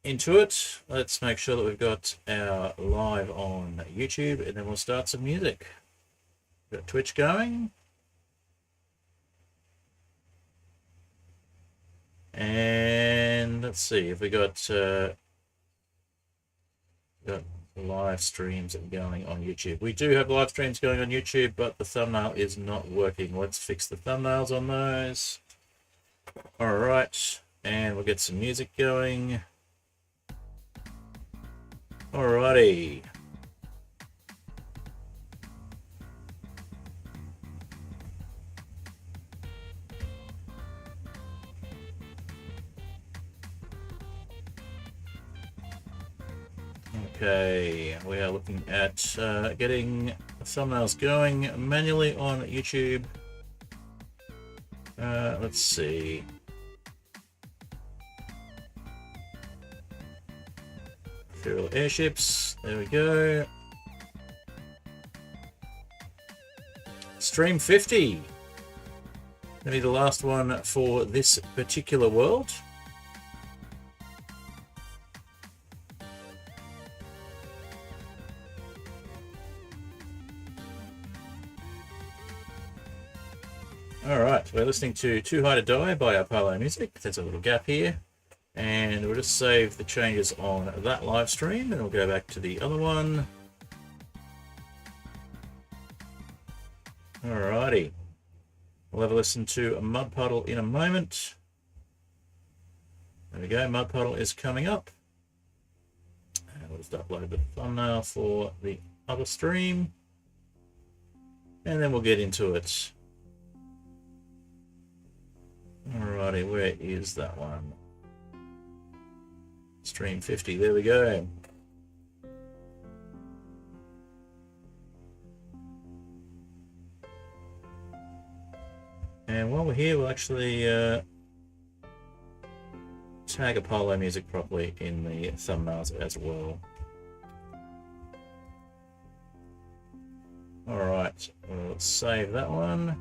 into it, let's make sure that we've got our live on YouTube, and then we'll start some music. We've got Twitch going. And let's see if we got live streams going on YouTube. We do have live streams going on YouTube, but the thumbnail is not working. Let's fix the thumbnails on those. All right, and we'll get some music going. Alrighty. Okay, we are looking at getting thumbnails going manually on YouTube. Let's see. Aetherial Airships, there we go. Stream 50. Gonna be the last one for this particular world. Alright, we're listening to Too High to Die by Apollo Music. There's a little gap here. And we'll just save the changes on that live stream, and we'll go back to the other one. Alrighty. We'll have a listen to a Mud Puddle in a moment. There we go, Mud Puddle is coming up. And we'll just upload the thumbnail for the other stream. And then we'll get into it. Alrighty, where is that one? Stream 50, there we go. And while we're here, we'll actually tag Apollo Music properly in the thumbnails as well. Alright, we'll save that one.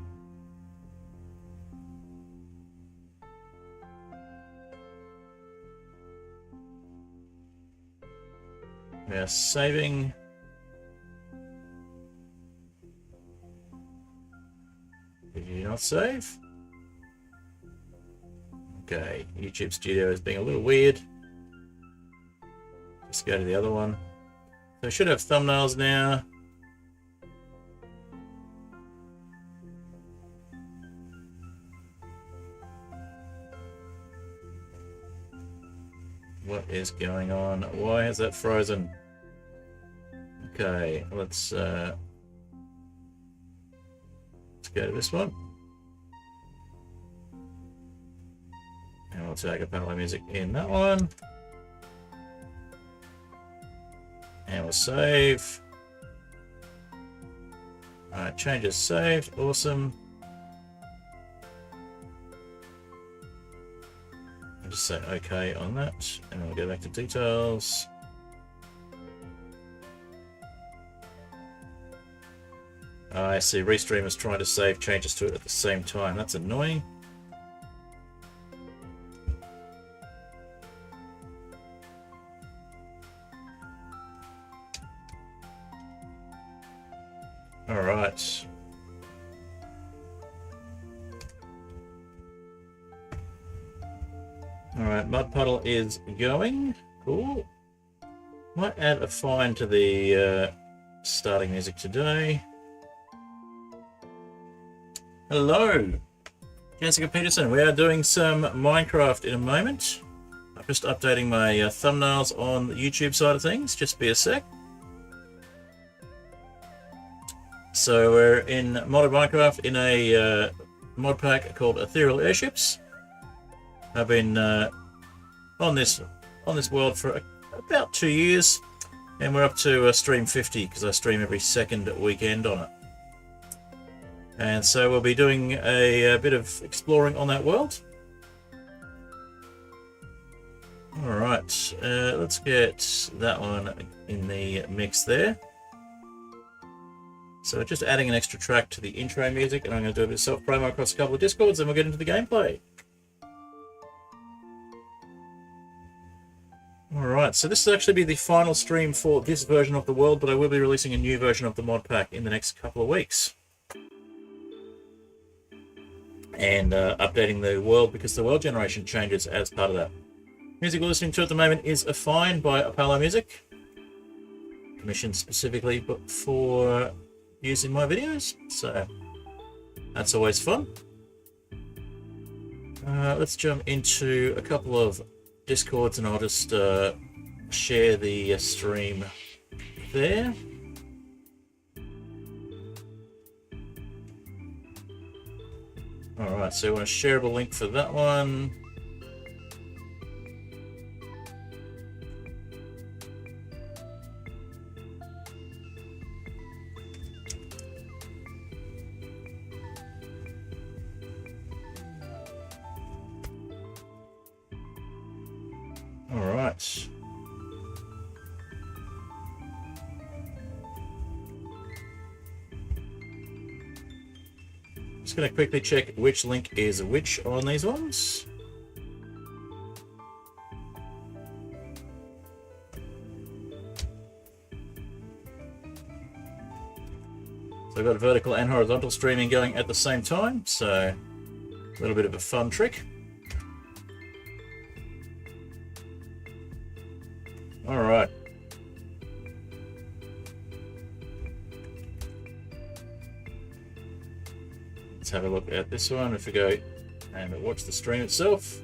We are saving. Did you not save? Okay, YouTube Studio is being a little weird. Just go to the other one. So we should have thumbnails now. What is going on? Why has that frozen? Okay, let's go to this one. And we'll take Apollo Music in that one. And we'll save. Alright, changes saved. Awesome. I'll just say OK on that, and we'll go back to details. I see Restream is trying to save changes to it at the same time. That's annoying. All right. Alright, Mud Puddle is going. Cool. Might add a fine to the starting music today. Hello, Jessica Peterson. We are doing some Minecraft in a moment. I'm just updating my thumbnails on the YouTube side of things. Just be a sec. So we're in modded Minecraft in a mod pack called Aetherial Airships. I've been on this world for about 2 years, and we're up to stream 50 because I stream every second weekend on it. And so we'll be doing a bit of exploring on that world. All right, let's get that one in the mix there. So just adding an extra track to the intro music, and I'm going to do a bit of self-promo across a couple of Discords, and we'll get into the gameplay. Alright, so this will actually be the final stream for this version of the world, but I will be releasing a new version of the mod pack in the next couple of weeks. And updating the world, because the world generation changes as part of that. Music we're listening to at the moment is A Fine by Apollo Music. Commissioned specifically but for use in my videos, so that's always fun. Let's jump into a couple of Discords and I'll just share the stream there. Alright, so we want a shareable link for that one. Alright. Just going to quickly check which link is which on these ones. So I've got vertical and horizontal streaming going at the same time, so a little bit of a fun trick. Alright. Let's have a look at this one. If we go and watch the stream itself.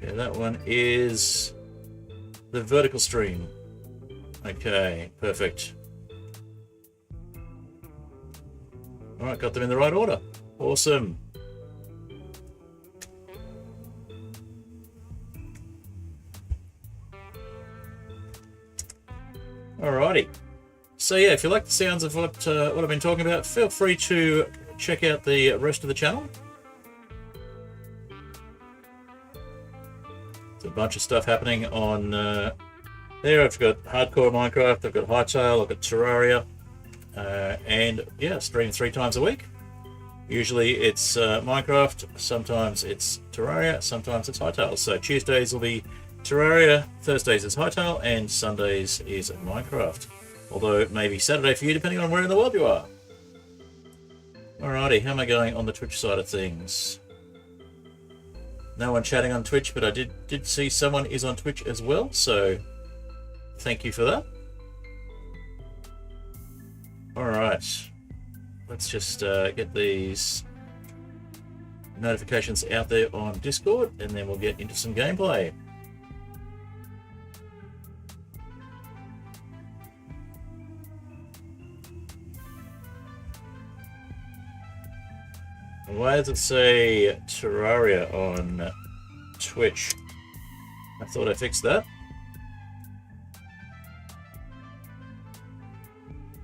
Yeah, that one is the vertical stream. Okay, perfect. Alright, got them in the right order. Awesome. Alrighty. So yeah, if you like the sounds of what I've been talking about, feel free to check out the rest of the channel. There's a bunch of stuff happening on there. I've got hardcore Minecraft, I've got Hightail, I've got Terraria, and yeah, stream 3 times a week. Usually it's Minecraft, sometimes it's Terraria, sometimes it's Hightail. So Tuesdays will be Terraria, Thursdays is Hightail, and Sundays is Minecraft. Although it may be Saturday for you, depending on where in the world you are. Alrighty, how am I going on the Twitch side of things? No one chatting on Twitch, but I did see someone is on Twitch as well, so thank you for that. Alright, let's just get these notifications out there on Discord, and then we'll get into some gameplay. Why does it say Terraria on Twitch? I thought I fixed that.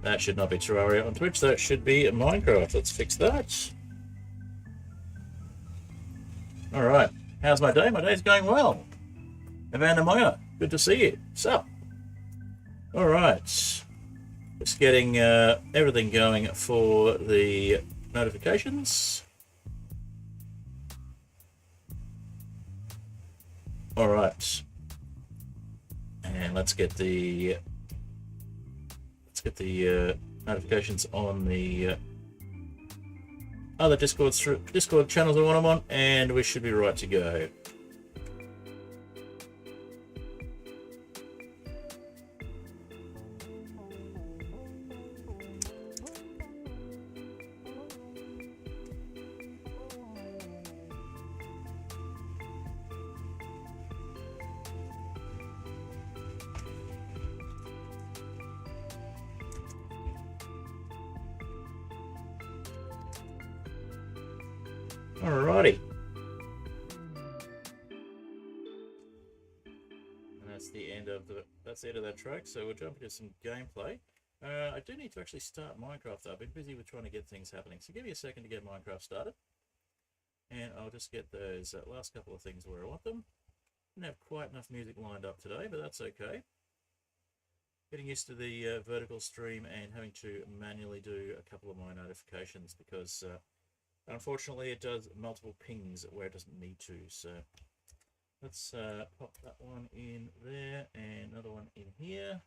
That should not be Terraria on Twitch, that should be Minecraft. Let's fix that. Alright, how's my day? My day's going well. Evander Moya, good to see you. Sup? Alright, just getting everything going for the notifications. Alright, and let's get the notifications on the other Discord channels that I'm on, and we should be right to go. Alrighty. And that's the end of that track, so we'll jump into some gameplay. I do need to actually start Minecraft though. I've been busy with trying to get things happening, so give me a second to get Minecraft started. And I'll just get those last couple of things where I want them. Didn't have quite enough music lined up today, but that's okay. Getting used to the vertical stream and having to manually do a couple of my notifications because unfortunately it does multiple pings where it doesn't need to, so Let's pop that one in there and another one in here.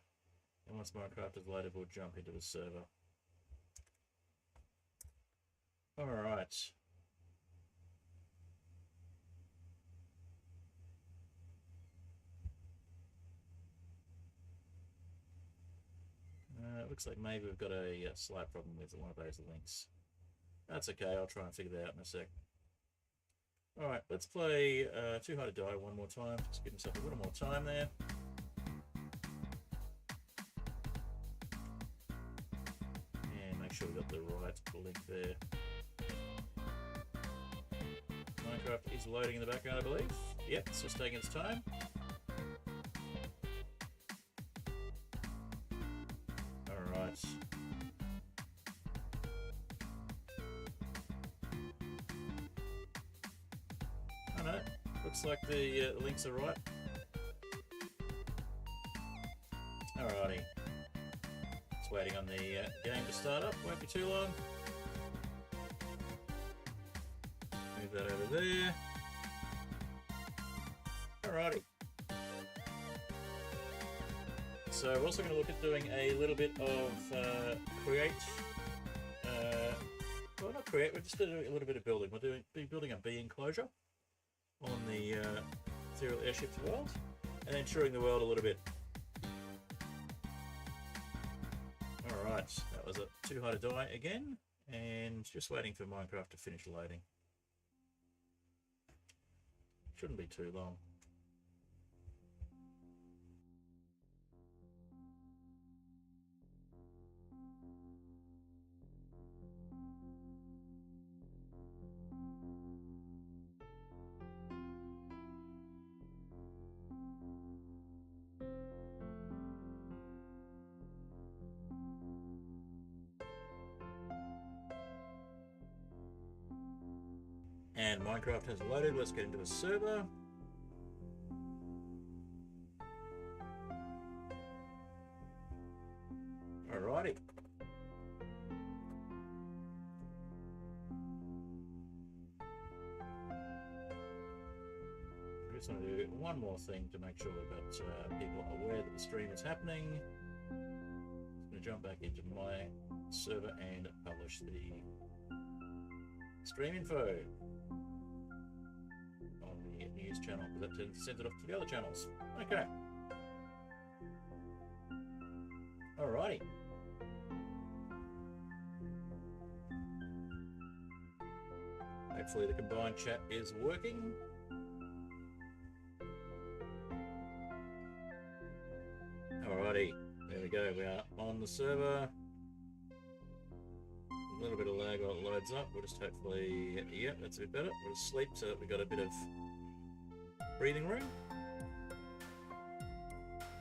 And once Minecraft is loaded, we'll jump into the server. Alright. Looks like maybe we've got a slight problem with one of those links. That's okay, I'll try and figure that out in a sec. Alright, let's play Too Hard to Die one more time. Just give myself a little more time there. And make sure we got the right link there. Minecraft is loading in the background, I believe. Yep, it's just taking its time. Alright. Oh no, looks like the links are right. Alrighty. Just waiting on the game to start up, won't be too long. Move that over there. Alrighty. So we're also going to look at doing a little bit of create. Well, not create. We're just doing a little bit of building. We'll be building a bee enclosure on the Aetherial Airships world, and then touring the world a little bit. Alright, that was a Too Hard to Die again, and just waiting for Minecraft to finish loading. Shouldn't be too long. And Minecraft has loaded. Let's get into a server. Alrighty. I just want to do one more thing to make sure we've got people aware that the stream is happening. I'm going to jump back into my server and publish the stream info on the news channel, because that sends it off to the other channels. Okay. Alrighty. Hopefully the combined chat is working. Alrighty, there we go. We are on the server. A little bit of lag while it loads up. We'll just hopefully, yeah, that's a bit better. We'll just sleep so that we've got a bit of breathing room.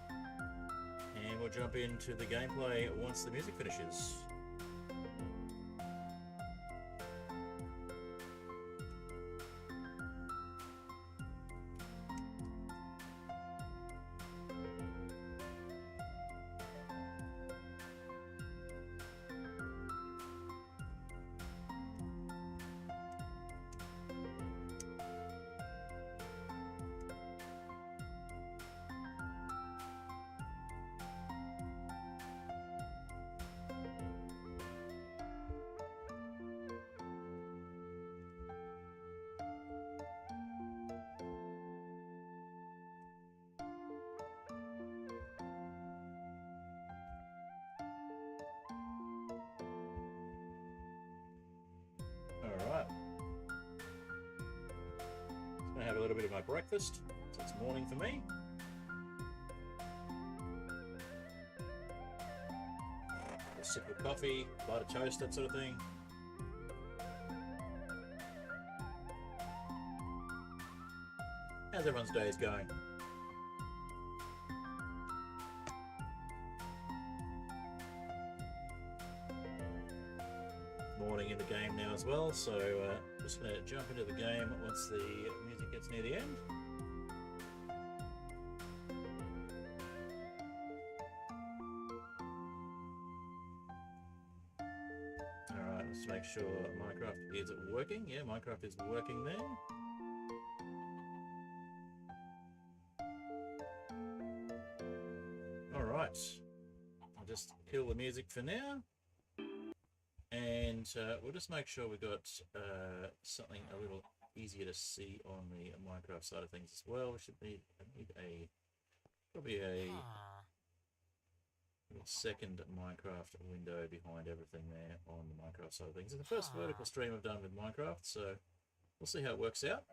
And we'll jump into the gameplay once the music finishes. Alright. Just going to have a little bit of my breakfast. So it's morning for me. A sip of coffee, bite of toast, that sort of thing. How's everyone's days going? Morning in the game now as well, so just going to jump into the game once the music gets near the end. Alright, let's make sure Minecraft is working. Yeah, Minecraft is working there. Alright. I'll just kill the music for now. And we'll just make sure we've got something a little easier to see on the Minecraft side of things as well. We should need probably a little second Minecraft window behind everything there on the Minecraft side of things. It's the first vertical stream I've done with Minecraft, so we'll see how it works out.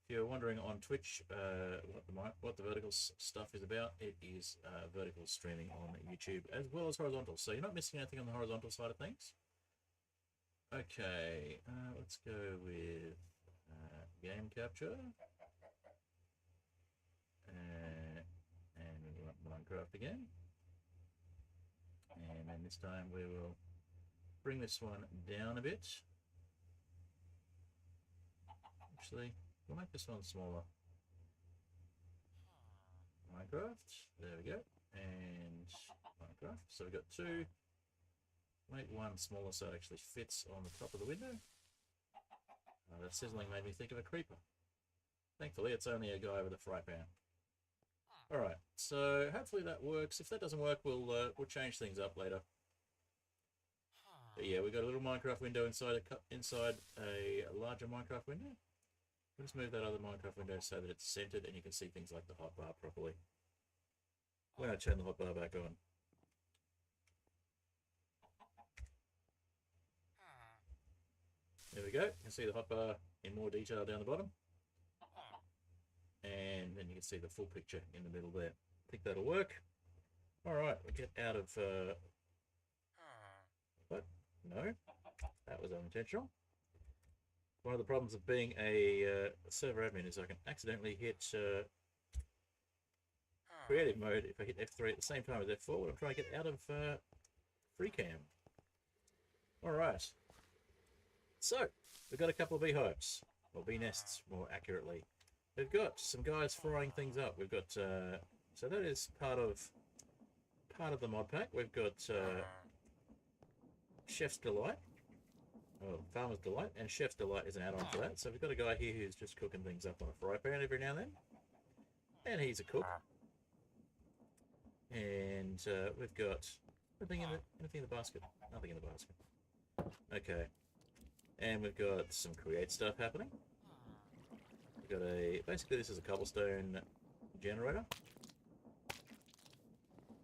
If you're wondering on Twitch what the vertical stuff is about, it is vertical streaming on YouTube as well as horizontal. So you're not missing anything on the horizontal side of things. Okay, let's go with game capture. And we want Minecraft again. And then this time we will bring this one down a bit. Actually, we'll make this one smaller. Minecraft, there we go. And Minecraft. So we've got two. Make one smaller so it actually fits on the top of the window. That sizzling made me think of a creeper. Thankfully, it's only a guy with a fry pan. Alright, so hopefully that works. If that doesn't work, we'll change things up later. But yeah, we've got a little Minecraft window inside a larger Minecraft window. We'll just move that other Minecraft window so that it's centered and you can see things like the hotbar properly. When I turn the hotbar back on. There we go. You can see the hotbar in more detail down the bottom. And then you can see the full picture in the middle there. I think that'll work. Alright, we'll get out of... What? No. That was unintentional. One of the problems of being a server admin is I can accidentally hit creative mode if I hit F3 at the same time as F4 when I'm trying to get out of free cam. Alright. So, we've got a couple of beehives. Or bee nests, more accurately. We've got some guys frying things up. We've got so that is part of the mod pack. We've got Chef's Delight, Farmer's Delight, and Chef's Delight is an add-on to that. So we've got a guy here who's just cooking things up on a fry pan every now and then, and he's a cook. And we've got anything in the basket? Nothing in the basket. Okay, and we've got some create stuff happening. Got basically this is a cobblestone generator,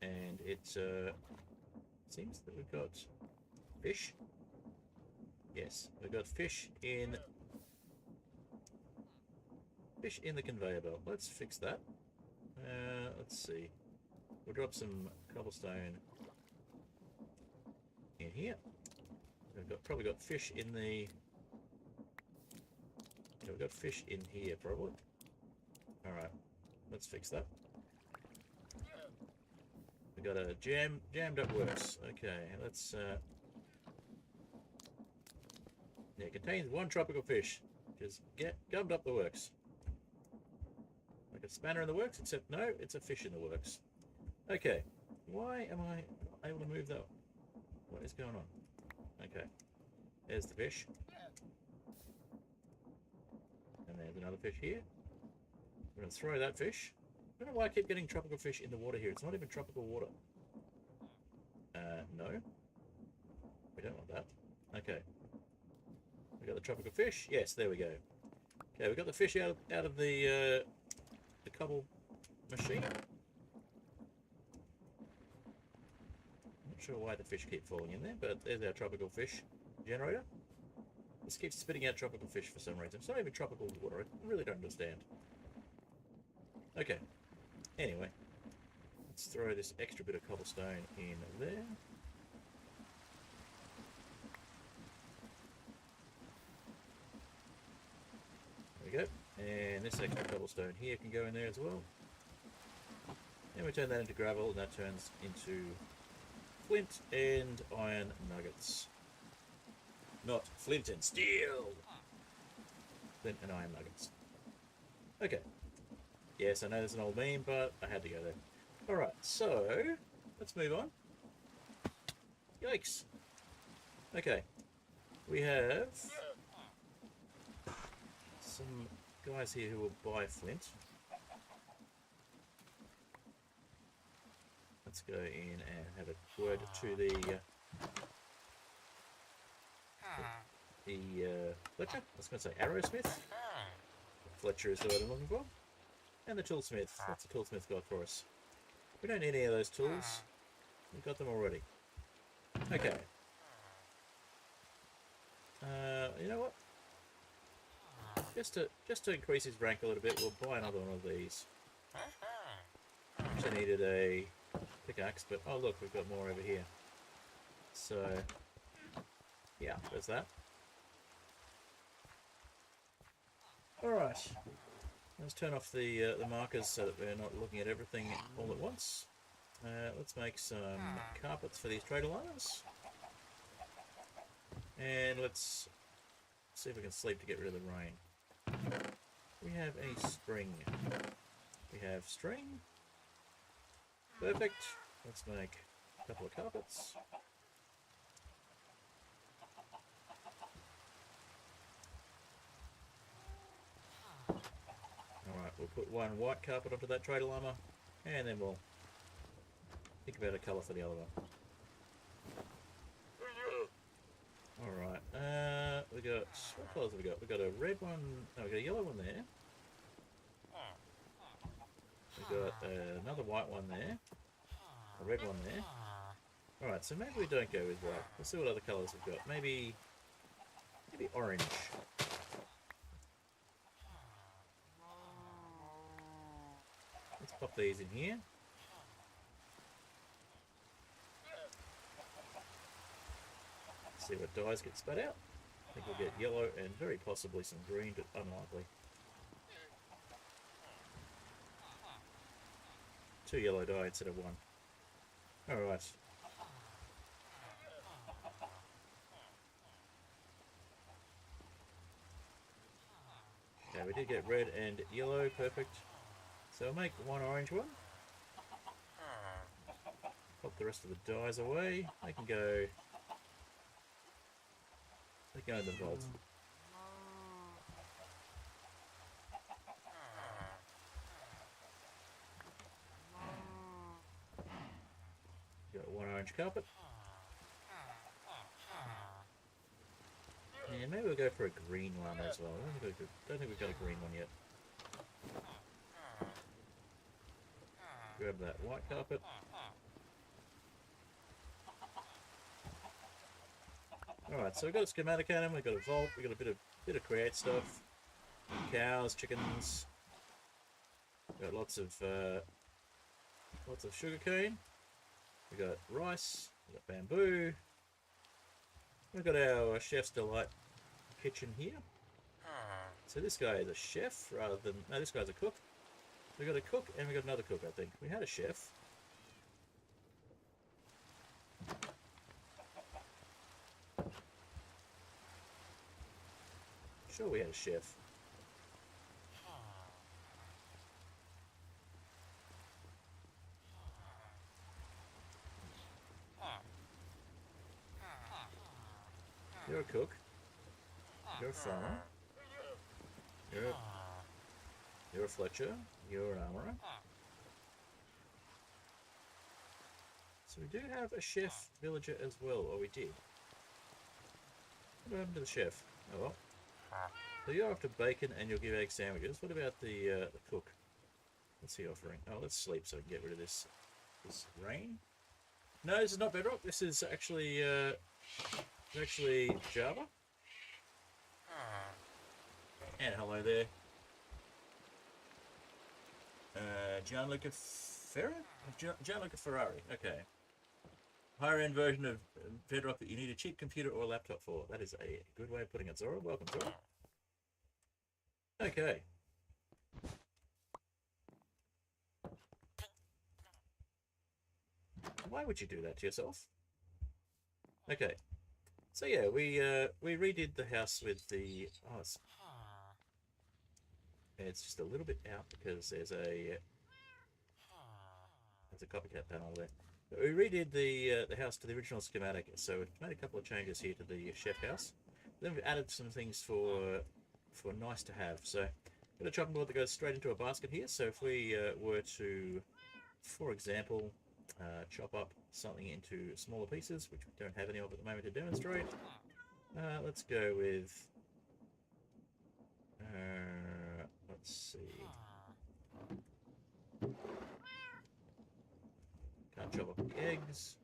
and it seems that we've got fish. Yes, we've got fish in the conveyor belt. Let's fix that. Let's see. We'll drop some cobblestone in here. We've probably got fish in the... Yeah, we've got fish in here, probably. Alright, let's fix that. We've got a jammed up works. Okay, let's... Yeah, it contains one tropical fish. Just gummed up the works. Like a spanner in the works, except no, it's a fish in the works. Okay, why am I not able to move that? What is going on? Okay, there's the fish. And there's another fish here. We're going to throw that fish. I don't know why I keep getting tropical fish in the water here. It's not even tropical water. No. We don't want that. Okay. We got the tropical fish. Yes, there we go. Okay, we got the fish out of the cobble machine. I'm not sure why the fish keep falling in there, but there's our tropical fish generator. This keeps spitting out tropical fish for some reason. It's not even tropical water. I really don't understand. Okay. Anyway. Let's throw this extra bit of cobblestone in there. There we go. And this extra cobblestone here can go in there as well. And we turn that into gravel, and that turns into flint and iron nuggets. Not flint and steel. Flint and iron nuggets. Okay. Yes, I know there's an old meme, but I had to go there. Alright, so let's move on. Yikes. Okay. We have some guys here who will buy flint. Let's go in and have a word to the Fletcher. I was going to say Arrowsmith. Fletcher is the word I'm looking for. And the Toolsmith. What's the Toolsmith got for us? We don't need any of those tools. We've got them already. Okay. You know what? Just to increase his rank a little bit, we'll buy another one of these. Actually needed a pickaxe, but oh look, we've got more over here. So yeah, there's that. All right. Let's turn off the markers so that we're not looking at everything all at once. Let's make some carpets for these trader liners. And let's see if we can sleep to get rid of the rain. We have any string. We have string. Perfect. Let's make a couple of carpets. Alright, we'll put one white carpet onto that trader llama, and then we'll think about a colour for the other one. Alright, we got, what colours have we got? We got a red one, no, we got a yellow one there. We got another white one there, a red one there. Alright, so maybe we don't go with white. Let's see what other colours we've got. Maybe orange. Let's pop these in here. See what dyes get spat out. I think we'll get yellow and very possibly some green, but unlikely. 2 yellow dye instead of 1. Alright. Okay, we did get red and yellow, perfect. So I'll make one orange one. Pop the rest of the dyes away. They can go in the vault. Got one orange carpet. And maybe we'll go for a green llama as well. I don't think we've got a green one yet. Grab that white carpet. Alright, so we've got a schematic item, we've got a vault, we've got a bit of create stuff. Cows, chickens. We've got lots of sugarcane. We've got rice, we've got bamboo. We've got our Chef's Delight kitchen here. So this guy is a chef rather than... No, this guy's a cook. We've got a cook and we've got another cook, I think. We had a chef. Sure we had a chef. You're a cook. You're a farmer. You're a Fletcher. You're an armorer. So we do have a chef villager as well, or we did. What happened to the chef? Oh well. So you're after bacon and you'll give egg sandwiches. What about the cook? What's he offering? Oh, let's sleep so we can get rid of this rain. No, this is not bedrock. This is actually Java. And hello there. Gianluca Ferrari. Okay. Higher end version of Bedrock that you need a cheap computer or a laptop for. That is a good way of putting it, Zora. Welcome, Zora. Okay. Why would you do that to yourself? Okay. So yeah, we redid the house with the... Oh, it's just a little bit out because there's a copycat panel there. But we redid the house to the original schematic, so we've made a couple of changes here to the chef house. Then we've added some things for nice to have. So we've got a chopping board that goes straight into a basket here. So if we were to, for example, chop up something into smaller pieces, which we don't have any of at the moment to demonstrate. Let's go with... let's see. Can't chop up the eggs.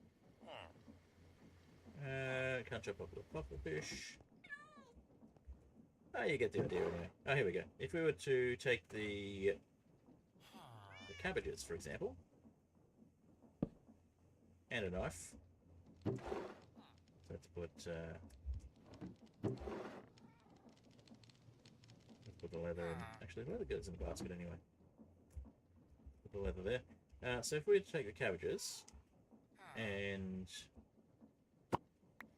Can't chop up the pufferfish. Oh, you get the idea anyway. Oh, here we go. If we were to take the cabbages, for example, and a knife. So let's put the leather in. Actually, the leather goes in the basket anyway. Put the leather there. So if we were to take the cabbages and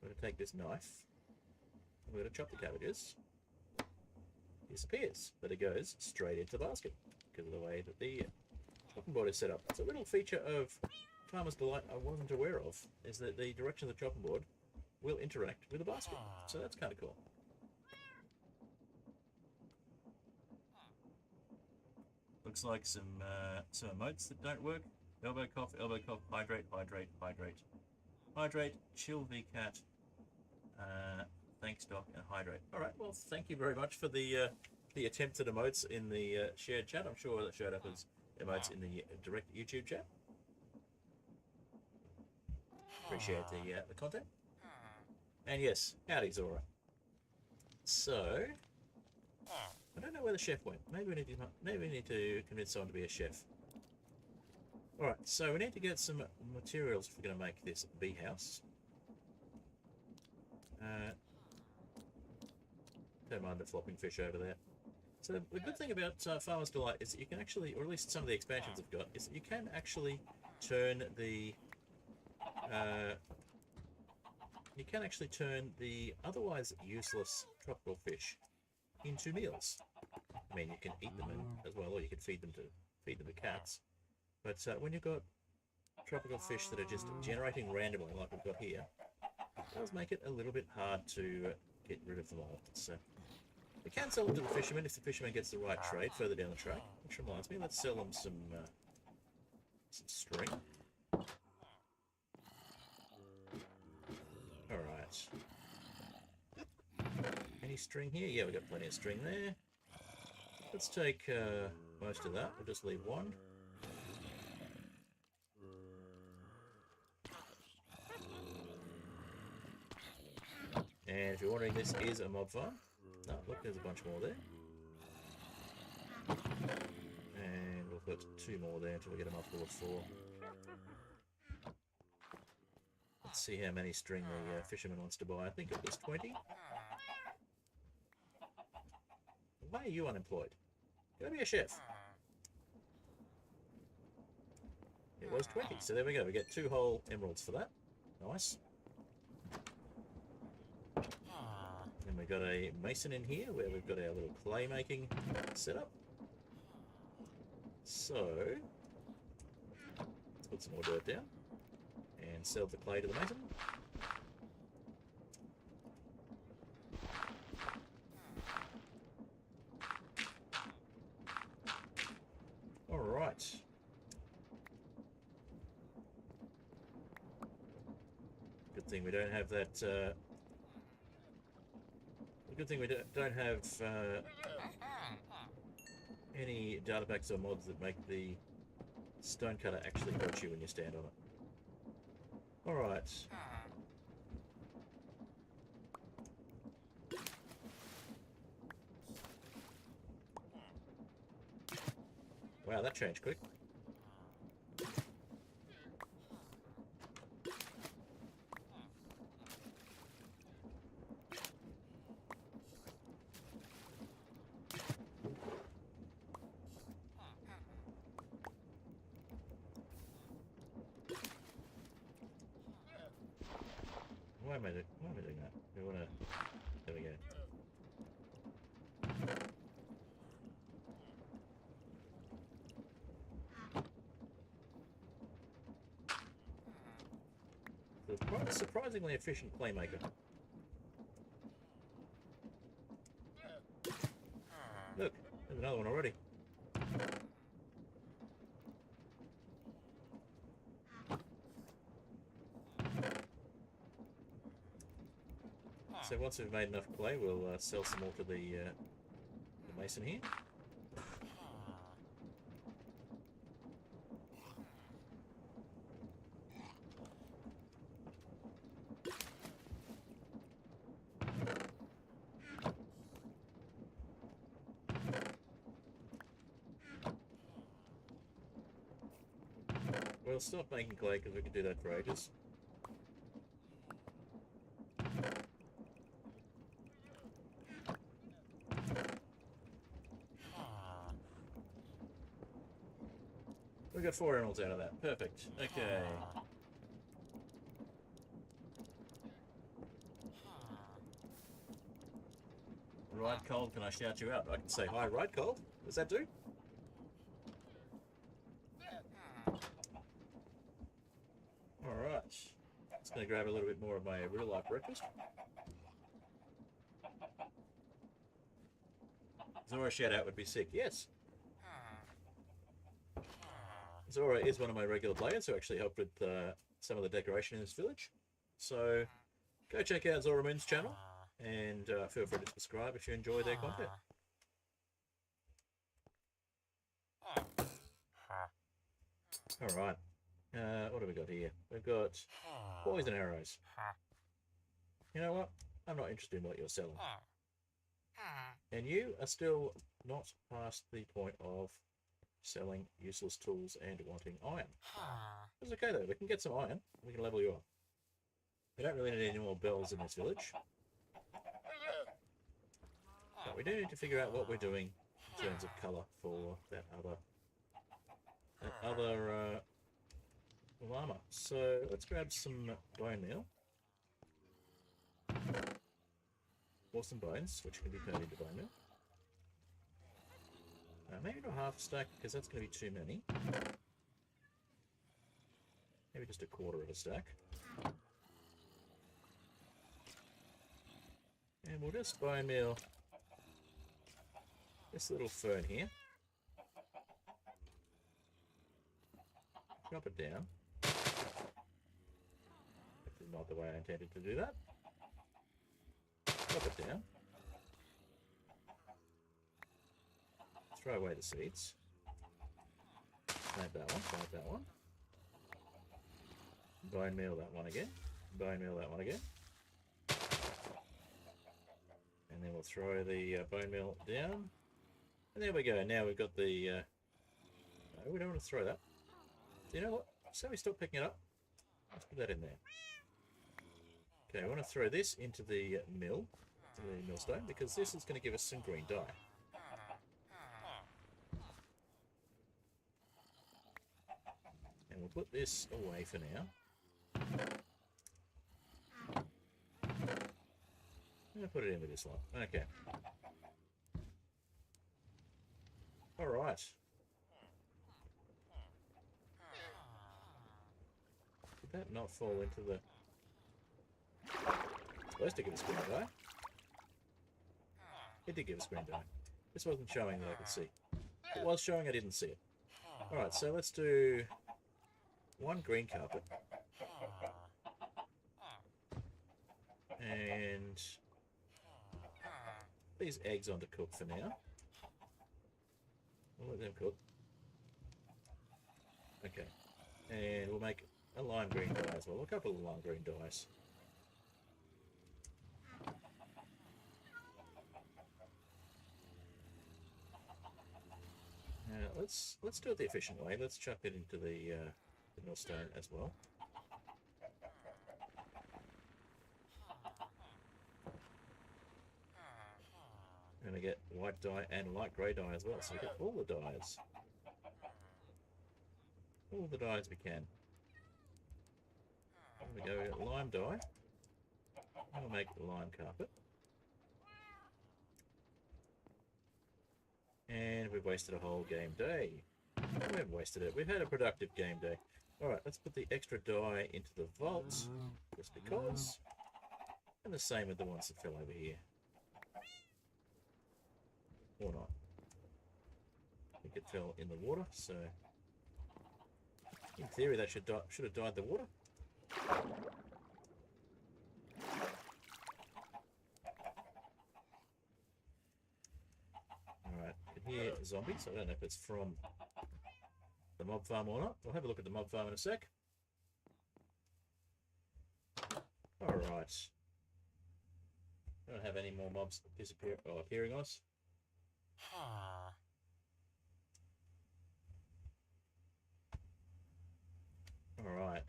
we're going to take this knife, we're going to chop the cabbages. Disappears, but it goes straight into the basket because of the way that the chopping board is set up. It's a little feature of Farmer's Delight I wasn't aware of, is that the direction of the chopping board will interact with the basket. So that's kind of cool. Looks like some emotes that don't work. Elbow cough, hydrate, hydrate, hydrate. Hydrate, chill VCat, thanks Doc, and hydrate. Alright, well thank you very much for the attempt at emotes in the shared chat. I'm sure that showed up as emotes in the direct YouTube chat. Appreciate the content. And yes, howdy Zora. So, I don't know where the chef went. Maybe we need to convince someone to be a chef. Alright, so we need to get some materials if we're going to make this bee house. Don't mind the flopping fish over there. So the good thing about Farmer's Delight is that you can actually, or at least some of the expansions have got, is that you can actually turn the otherwise useless tropical fish into meals. I mean, you can eat them as well, or you can feed them to cats. But when you've got tropical fish that are just generating randomly, like we've got here, it does make it a little bit hard to get rid of them all. So we can sell them to the fisherman if the fisherman gets the right trade further down the track. Which reminds me, let's sell them some string. Alright. Any string here? Yeah, we've got plenty of string there. Let's take most of that. We'll just leave one. And if you're wondering, this is a mob farm. Oh, look, there's a bunch more there. And we'll put 2 more there until we get them up to 4. Let's see how many string the fisherman wants to buy. I think it was 20. Why are you unemployed? Go be a chef. It was 20, so there we go. We get 2 whole emeralds for that. Nice. And we've got a mason in here where we've got our little clay making setup. So let's put some more dirt down and sell the clay to the mason. Alright. Good thing we don't have that good thing we don't have any data packs or mods that make the stone cutter actually hurt you when you stand on it. Alright. Wow, that changed quick. Why am I doing that? We wanna... There we go. So quite a surprisingly efficient playmaker. Look, there's another one already. So once we've made enough clay, we'll sell some more to the mason here. We'll stop making clay because we can do that for ages. We got 4 emeralds out of that. Perfect. Okay. Ride Cold, can I shout you out? I can say, hi, Ride Cold. Does that do? Alright. Just going to grab a little bit more of my real life breakfast. Zora shout out would be sick. Yes. Zora is one of my regular players who actually helped with some of the decoration in this village. So go check out Zora Moon's channel and feel free to subscribe if you enjoy their content. Alright. What have we got here? We've got poison arrows. You know what? I'm not interested in what you're selling. And you are still not past the point of selling useless tools and wanting iron. It's okay though, we can get some iron. We can level you up. We don't really need any more bells in this village. But we do need to figure out what we're doing in terms of colour for that other llama. So let's grab some bone meal. Or some bones, which can be turned into bone meal. Maybe not half a stack, because that's going to be too many. Maybe just a quarter of a stack. And we'll just bone meal this little fern here. Drop it down. This is not the way I intended to do that. Drop it down. Throw away the seeds. Plant that one, plant that one. Bone meal that one again. Bone meal that one again. And then we'll throw the bone meal down. And there we go. Now we've got the... no, we don't want to throw that. Do you know what? So we stop picking it up. Let's put that in there. Okay, I want to throw this into the mill. To the millstone, because this is going to give us some green dye. And we'll put this away for now. And put it in with this lot. Okay. Alright. Did that not fall into the... It's supposed to give us green dye. It did give us green dye. This wasn't showing that I could see. If it was showing, I didn't see it. Alright, so let's do one green carpet. And these eggs on to cook for now. We'll let them cook. Okay. And we'll make a lime green dye as well. A couple of lime green dyes. Let's do it the efficient way. Let's chuck it into the millstone as well. We're going to get white dye and light grey dye as well, so we get all the dyes. All the dyes we can. There we go, we got lime dye. We'll make the lime carpet. And we've wasted a whole game day. We haven't wasted it. We've had a productive game day. Alright, let's put the extra dye into the vault, just because. And the same with the ones that fell over here. Or not. I think it fell in the water, so... In theory, that should have dyed the water. hear zombies. I don't know if it's from the mob farm or not. We'll have a look at the mob farm in a sec. Alright. Don't have any more mobs disappear or appearing on us. Alright.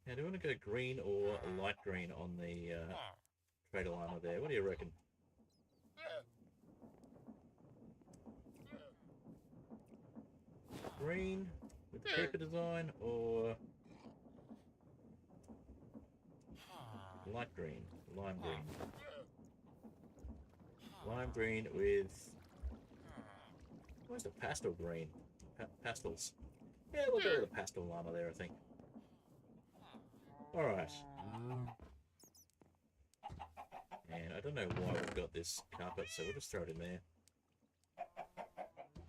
Now, do you want to go green or light green on the trader armor there? What do you reckon? Green with the paper design or light green, lime green? Lime green with... where's the pastel green? Pastels. Yeah, we'll go with the pastel armor there, I think. Alright. And I don't know why we've got this carpet, so we'll just throw it in there.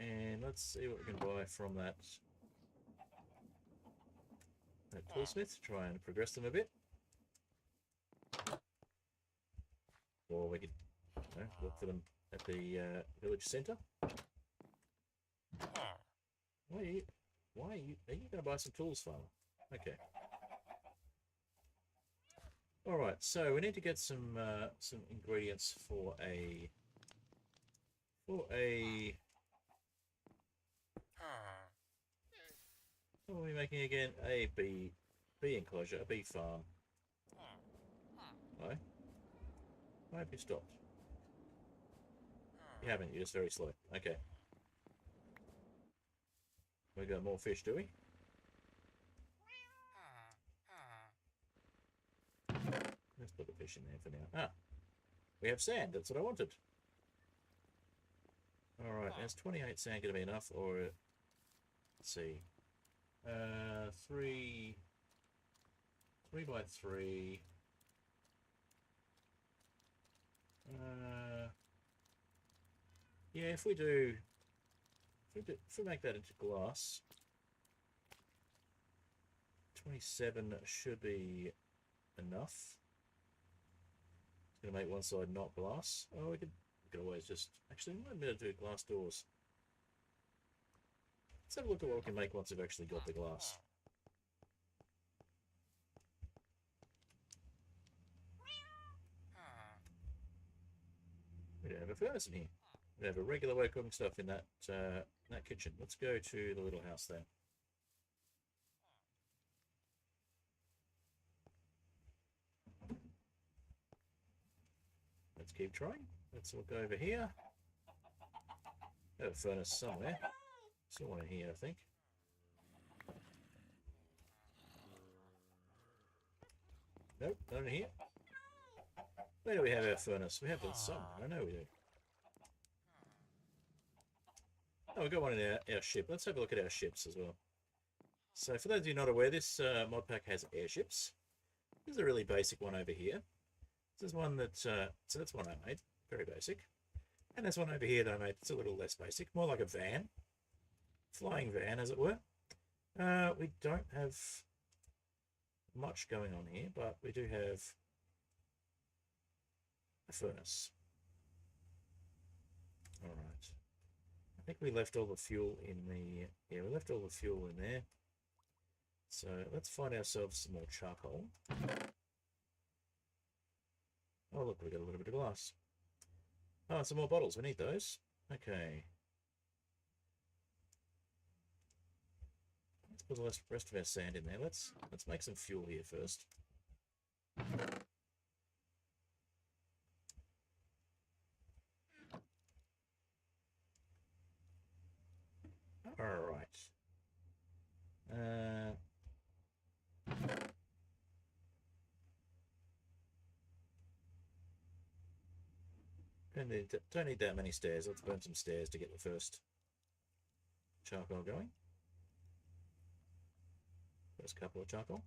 And let's see what we can buy from that toolsmith to try and progress them a bit. Or we could look for them at the village centre. Are you going to buy some tools, farmer? Okay. Alright, so we need to get some ingredients for a what are we making again? A bee enclosure, a bee farm. No? Why have you stopped? You haven't, you're just very slow. Okay. We got more fish, do we? Let's put the fish in there for now. Ah, we have sand. That's what I wanted. Alright, is 28 sand going to be enough? Or, let's see. 3 by 3. Yeah, if we make that into glass, 27 should be enough. It's going to make one side not glass. Oh, we could always just... actually, we might be able to do glass doors. Let's have a look at what we can make once we've actually got the glass. We don't have a furnace in here. We have a regular way of cooking stuff in that kitchen. Let's go to the little house there. Let's keep trying. Let's look over here. Have a furnace somewhere. Still one in here, I think. Nope, not in here. Where do we have our furnace? We have it somewhere. I know we do. Oh, we've got one in our ship. Let's have a look at our ships as well. So, for those of you not aware, this mod pack has airships. This is a really basic one over here. This is one that, so that's one I made, very basic. And there's one over here that I made, it's a little less basic, more like a van. Flying van, as it were. We don't have much going on here, but we do have a furnace. Alright. I think we left all the fuel in the... yeah, we left all the fuel in there. So let's find ourselves some more charcoal. Oh, look, we got a little bit of glass. Oh, some more bottles. We need those. Okay. Let's put the rest of our sand in there. Let's make some fuel here first. All right. Don't need that many stairs. Let's burn some stairs to get the first charcoal going. First couple of charcoal.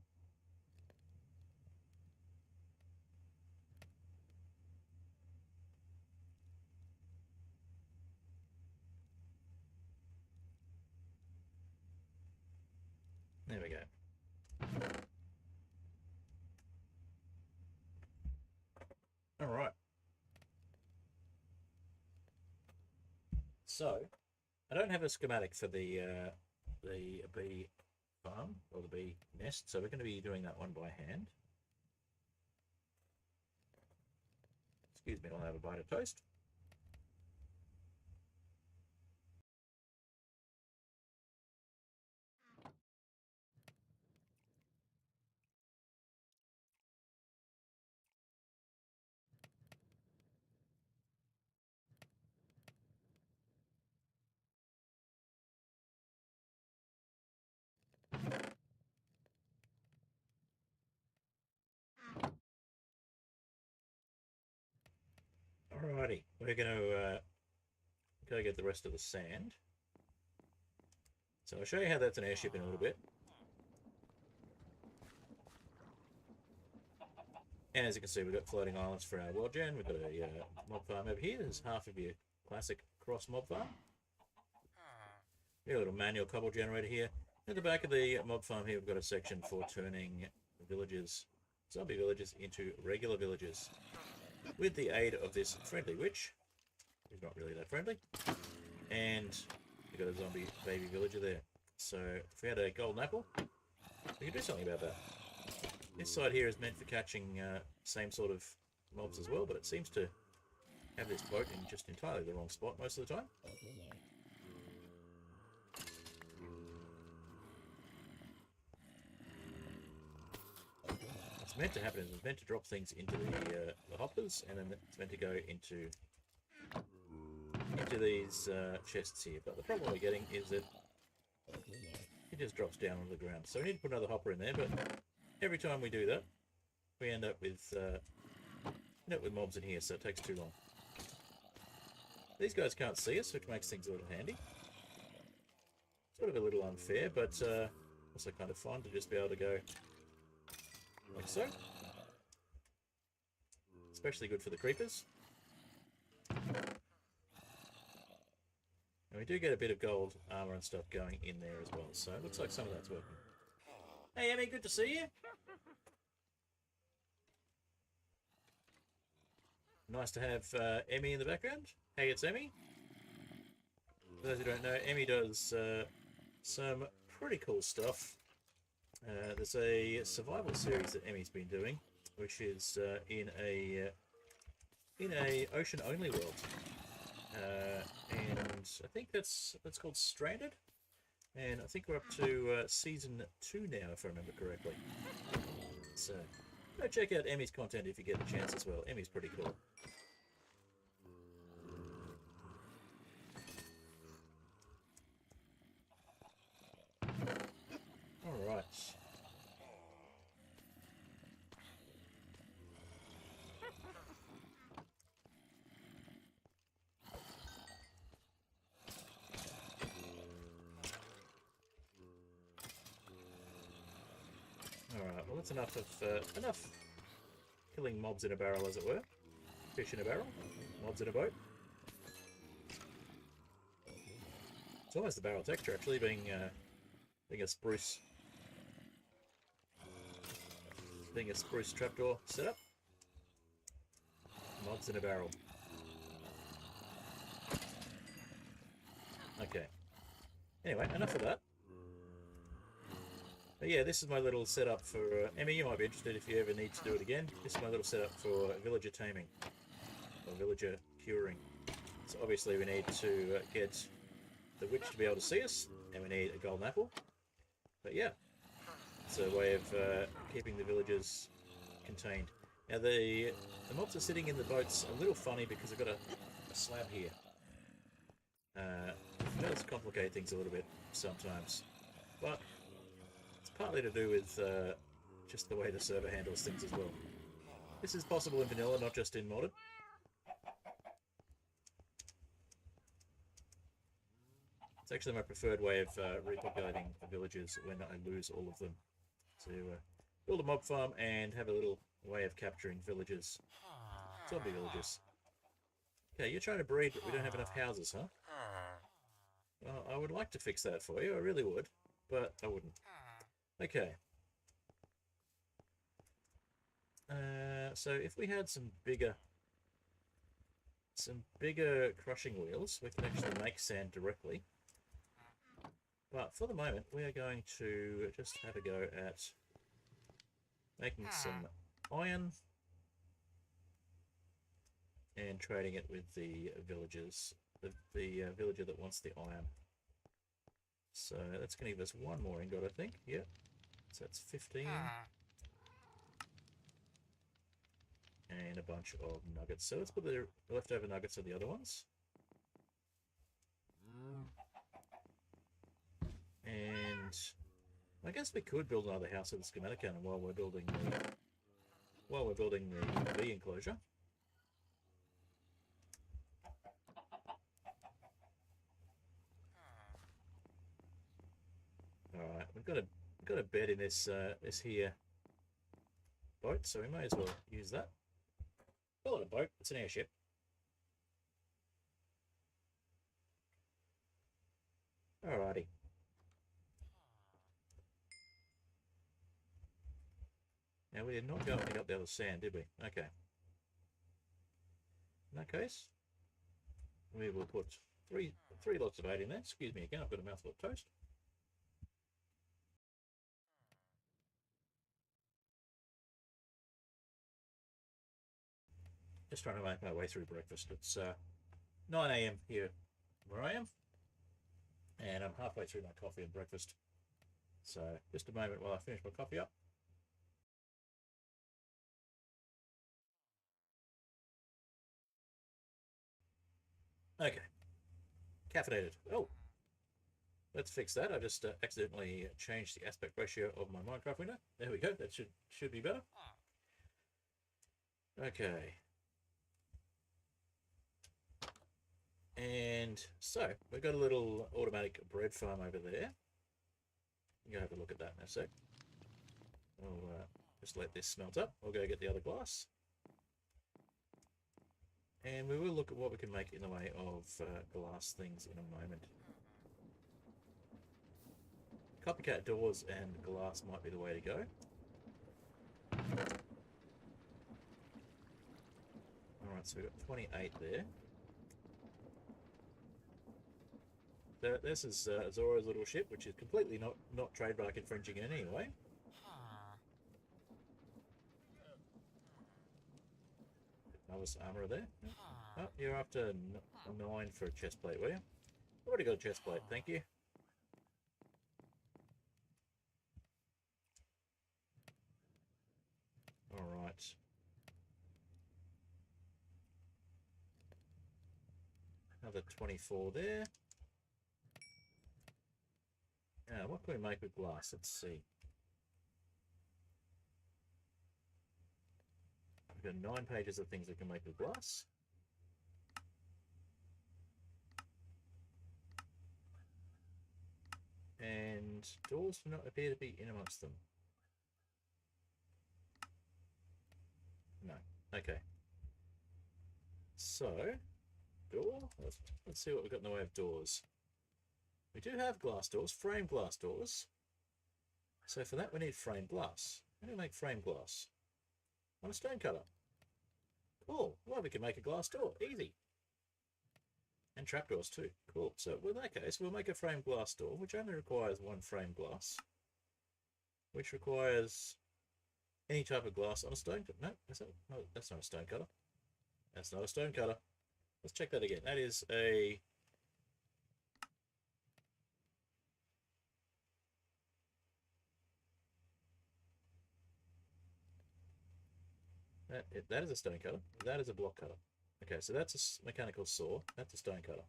There we go. All right. So, I don't have a schematic for the bee farm or the bee nest, so we're going to be doing that one by hand. Excuse me while I have a bite of toast. Alrighty, we're going to go get the rest of the sand. So I'll show you how that's an airship in a little bit. And as you can see, we've got floating islands for our world gen. We've got a mob farm over here. There's half of your classic cross mob farm. A little manual cobble generator here. At the back of the mob farm here, we've got a section for turning villages, zombie villages, into regular villages. With the aid of this friendly witch, who's not really that friendly. And we've got a zombie baby villager there. So if we had a golden apple, we could do something about that. This side here is meant for catching same sort of mobs as well, but it seems to have this boat in just entirely the wrong spot most of the time. What's meant to happen is it's meant to drop things into the hoppers, and then it's meant to go into these chests here. But the problem we're getting is that it just drops down on the ground. So we need to put another hopper in there, but every time we do that, we end up with mobs in here, so it takes too long. These guys can't see us, which makes things a little handy. Sort of a little unfair, but also kind of fun to just be able to go like so. Especially good for the creepers. And we do get a bit of gold armor and stuff going in there as well, so it looks like some of that's working. Hey Emmy, good to see you. Nice to have Emmy in the background. Hey, it's Emmy. For those who don't know, Emmy does some pretty cool stuff. There's a survival series that Emmy's been doing, which is in a ocean-only world. And I think that's called Stranded, and I think we're up to season 2 now, if I remember correctly. So go check out Emmy's content if you get a chance as well. Emmy's pretty cool. All right. Alright, well that's enough killing mobs in a barrel, as it were. Fish in a barrel, mobs in a boat. It's almost the barrel texture, actually, being a spruce trapdoor setup. Mobs in a barrel. Okay. Anyway, enough of that. But yeah, this is my little setup for... Emmy, you might be interested if you ever need to do it again. This is my little setup for villager taming. Or villager curing. So obviously we need to get the witch to be able to see us. And we need a golden apple. But yeah, it's a way of keeping the villagers contained. Now the mobs are sitting in the boats a little funny because they've got a slab here. It does complicate things a little bit sometimes. But... partly to do with just the way the server handles things as well. This is possible in vanilla, not just in modded. It's actually my preferred way of repopulating villages when I lose all of them. To build a mob farm and have a little way of capturing villages. Zombie villages. Okay, you're trying to breed, but we don't have enough houses, huh? Well, I would like to fix that for you, I really would, but I wouldn't. Okay. So if we had some bigger some bigger crushing wheels, we can actually make sand directly. But for the moment, we are going to just have a go at making some iron and trading it with the villagers, the villager that wants the iron. So that's going to give us one more ingot, I think. Yep. So that's 15. And a bunch of nuggets. So let's put the leftover nuggets on the other ones. And I guess we could build another house with the schematic cannon while we're building the bee enclosure. Alright, we've got a bed in this here boat, so we may as well use that. Call it a boat, it's an airship. Alrighty. Now we did not go and pick up the other sand, did we? Okay. In that case, we will put three lots of 8 in there. Excuse me again, I've got a mouthful of toast. Just trying to make my way through breakfast. It's 9 AM here where I am, and I'm halfway through my coffee and breakfast. So just a moment while I finish my coffee up. Okay, caffeinated. Oh, let's fix that. I just accidentally changed the aspect ratio of my Minecraft window. There we go. That should be better. Okay. And so we've got a little automatic bread farm over there. You have a look at that in a sec. We'll just let this smelt up. We'll go get the other glass. And we will look at what we can make in the way of glass things in a moment. Copycat doors and glass might be the way to go. Alright, so we've got 28 there. This is Zora's little ship, which is completely not trademark infringing in any way. Another armor there. Oh, you're after 9 for a chest plate, were you? Already got a chest plate, thank you. Alright. Another 24 there. Now, what can we make with glass? Let's see. We've got 9 pages of things we can make with glass. And doors do not appear to be in amongst them. No. Okay. So, door. Let's see what we've got in the way of doors. We do have glass doors, frame glass doors. So for that we need frame glass. How do we make frame glass? On a stone cutter. Cool. Well, we can make a glass door. Easy. And trapdoors too. Cool. So in that case, we'll make a frame glass door, which only requires 1 frame glass. Which requires any type of glass on a stone cutter. No, that's not a stone cutter. That's not a stone cutter. Let's check that again. That is a... That is a stone cutter. That is a block cutter. Okay, so that's a mechanical saw. That's a stone cutter.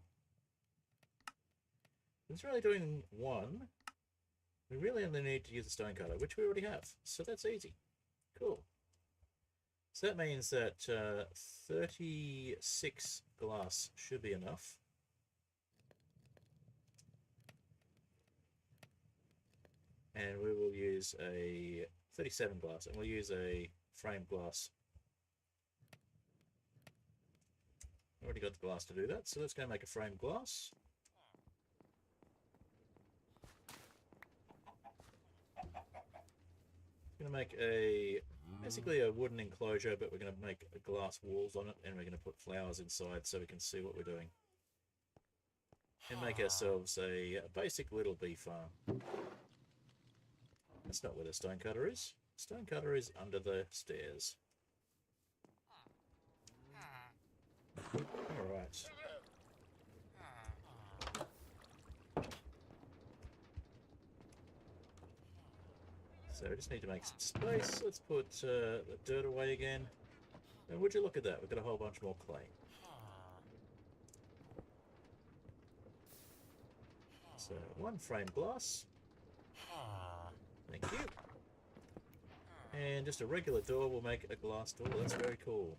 It's really doing 1. We really only need to use a stone cutter, which we already have. So that's easy. Cool. So that means that 36 glass should be enough. And we will use a 37 glass, and we'll use a frame glass. Already got the glass to do that, so let's go make a frame glass. Going to make a basically a wooden enclosure, but we're going to make glass walls on it, and we're going to put flowers inside so we can see what we're doing. And make ourselves a basic little bee farm. That's not where the stonecutter is. Stonecutter is under the stairs. Alright. So we just need to make some space. Let's put the dirt away again. And would you look at that? We've got a whole bunch more clay. So, one frame glass. Thank you. And just a regular door will make a glass door. That's very cool.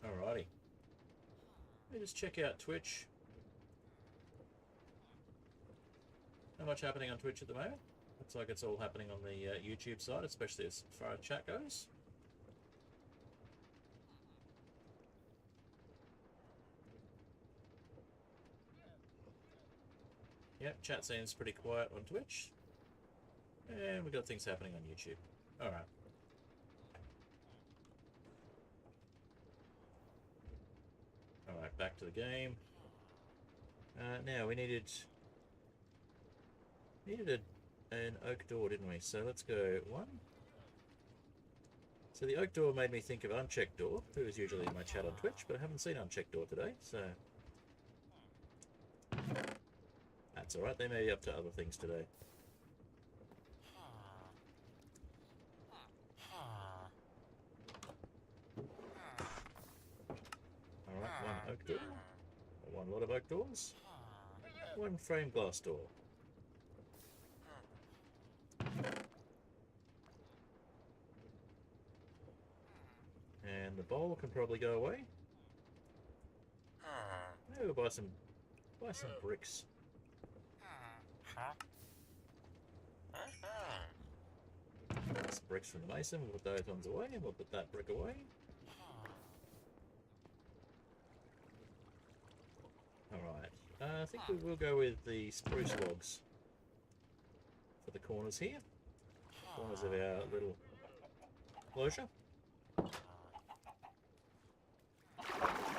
Alrighty. Let me just check out Twitch. Not much happening on Twitch at the moment. Looks like it's all happening on the YouTube side, especially as far as chat goes. Yep, chat seems pretty quiet on Twitch. And we've got things happening on YouTube. Alright. Alright, back to the game. Now, we needed an oak door, didn't we? So let's go one. So the oak door made me think of unchecked door, who is usually in my chat on Twitch, but I haven't seen unchecked door today, so... That's alright, they may be up to other things today. Alright, one oak door. One lot of oak doors. One frame glass door. And the bowl can probably go away. Maybe we'll buy some bricks. Some bricks from the mason, we'll put those ones away, and we'll put that brick away. Alright, I think we will go with the spruce logs for the corners here. Corners of our little enclosure.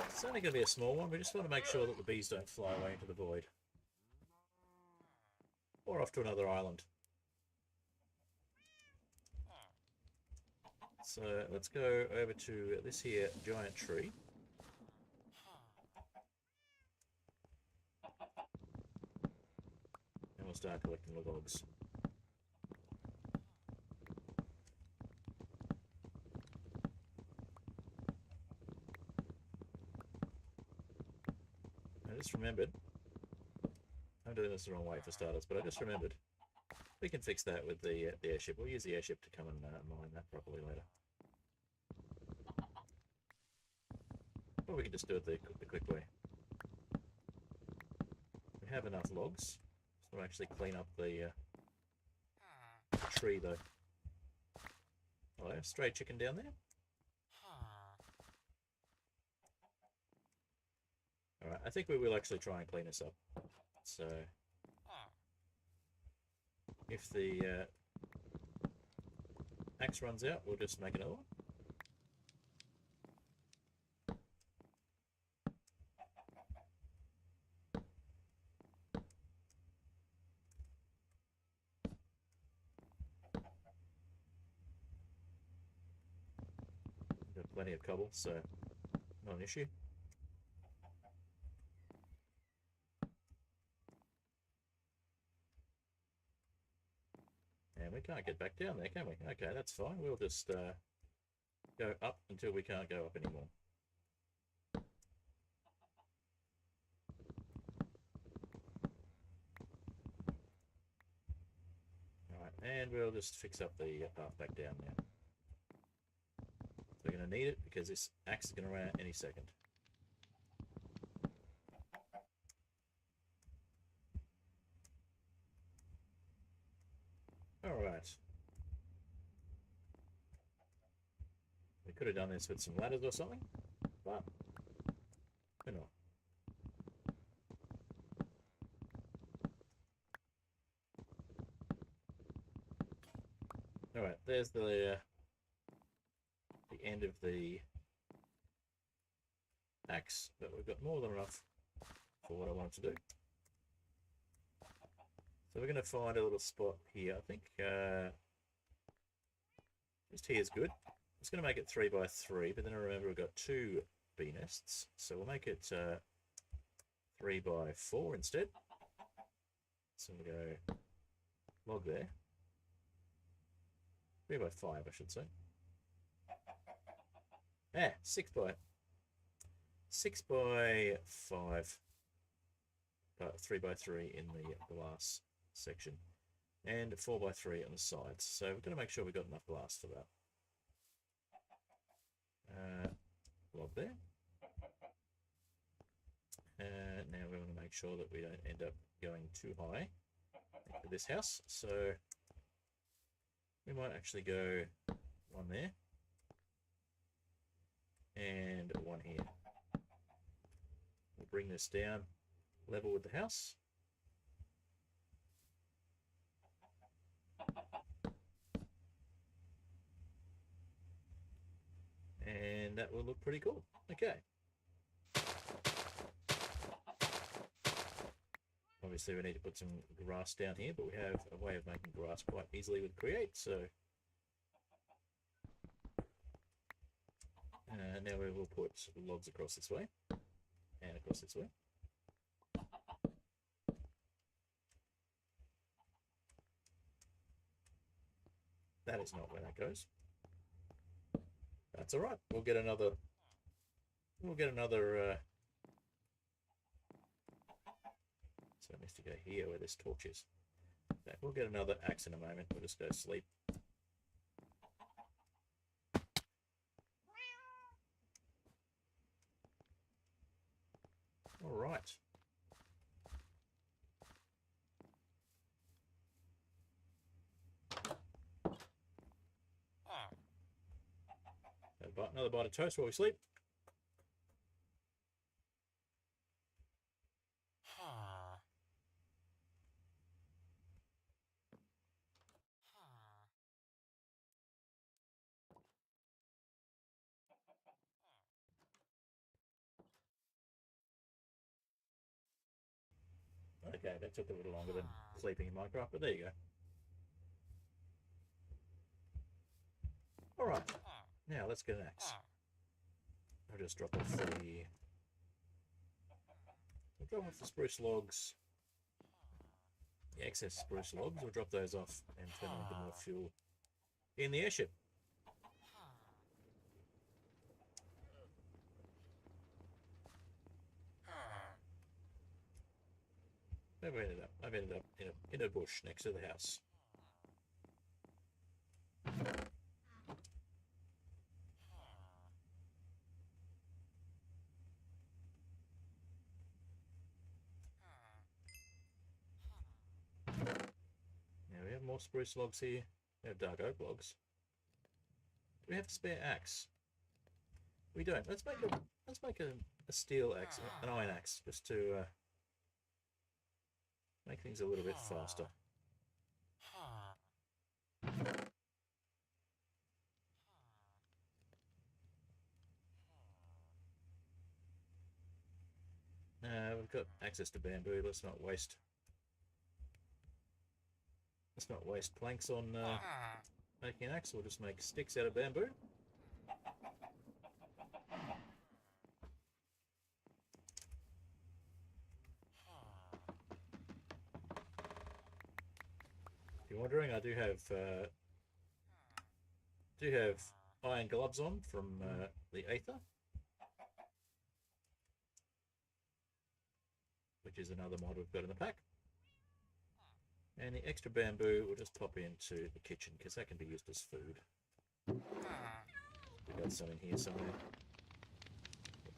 It's only going to be a small one, we just want to make sure that the bees don't fly away into the void. Or off to another island. So let's go over to this here giant tree. And we'll start collecting the logs. I just remembered, I'm doing this the wrong way for starters, but I just remembered we can fix that with the airship. We'll use the airship to come and mine that properly later. Or we can just do it the quick way. We have enough logs, so we'll actually clean up the tree though. Hello, stray chicken down there. Alright, I think we will actually try and clean this up. So, if the axe runs out, we'll just make another one. We've got plenty of cobble, so not an issue. And we can't get back down there, can we? Okay, that's fine. We'll just go up until we can't go up anymore. Alright, and we'll just fix up the path back down now. We're going to need it because this axe is going to run out any second. Alright. We could have done this with some ladders or something, but we're not. Alright, there's the end of the axe, but we've got more than enough for what I want to do. So we're going to find a little spot here. I think just here is good. I was going to make it 3 by 3, but then I remember we've got 2 bee nests, so we'll make it 3 by 4 instead. So we'll go log there. 3 by 5, I should say. 6 by 5. 3 by 3 in the glass section, and 4 by 3 on the sides. So we're going to make sure we've got enough glass for that. Log there. Now we want to make sure that we don't end up going too high into this house. So we might actually go 1 there and 1 here. We'll bring this down level with the house. And that will look pretty cool. Okay. Obviously we need to put some grass down here, but we have a way of making grass quite easily with Create, so now we will put logs across this way and across this way. That is not where that goes. That's all right. We'll get another. So it needs to go here where this torch is. Okay, we'll get another axe in a moment. We'll just go to sleep. All right. Another bite of toast while we sleep. Okay, that took a little longer than sleeping in Minecraft, but there you go. Alright, now let's get an axe. I'll just drop off the spruce logs. The excess spruce logs, we'll drop those off and turn them into more fuel in the airship. I've ended up in a bush next to the house. Now we have more spruce logs here. We have dark oak logs. Do we have a spare axe? We don't. Let's make a steel axe, an iron axe, just to make things a little bit faster. We've got access to bamboo. Let's not waste planks on making an axe. We'll just make sticks out of bamboo. If you're wondering, I do have iron gloves on from the Aether, which is another mod we've got in the pack. And the extra bamboo we'll just pop into the kitchen because that can be used as food. We've got some in here somewhere.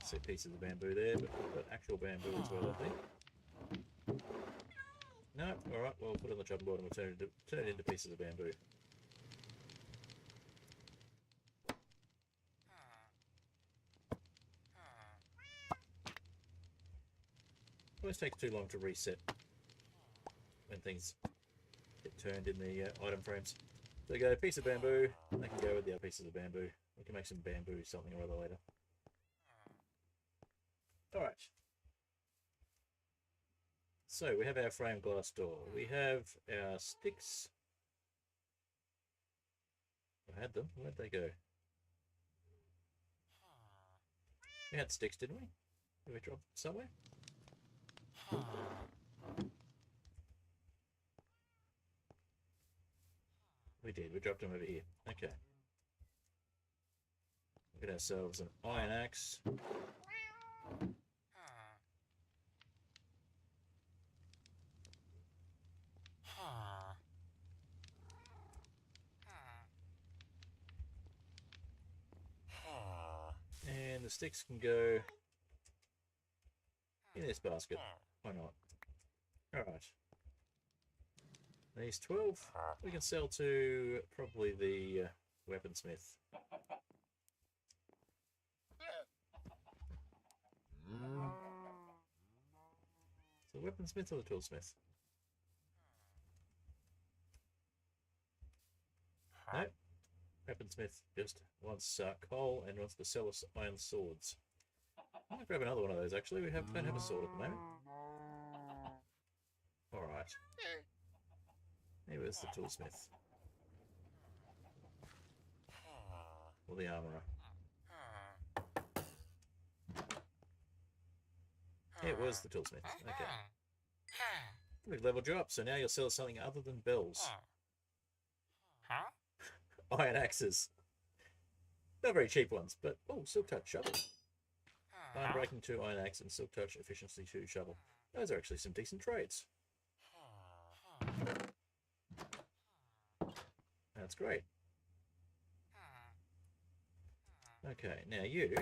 See pieces of bamboo there, but we've got actual bamboo as well, I think. No, alright, well, we'll put it on the chopping board and we'll turn it into pieces of bamboo. Always takes too long to reset when things get turned in the item frames. So we go a piece of bamboo. They can go with the other pieces of bamboo. We can make some bamboo something or other later. Alright. So we have our frame glass door. We have our sticks. I had them. Where'd they go? We had sticks, didn't we? Did we drop them somewhere? We did. We dropped them over here. Okay. Get ourselves an iron axe. And the sticks can go in this basket. Why not? Alright. These 12 we can sell to probably the weaponsmith. So the weaponsmith or the toolsmith? Nope. Weaponsmith just wants coal and wants to sell us iron swords. I'm gonna grab another one of those actually. We don't have a sword at the moment. Alright. Maybe it's the toolsmith. Or the armourer. It was the toolsmith. Okay. We've leveled you up, so now you'll sell something other than bells. Iron axes. Not very cheap ones, but oh, silk touch shovel. Iron breaking 2 iron axe and silk touch efficiency 2 shovel. Those are actually some decent trades. That's great. Okay, now you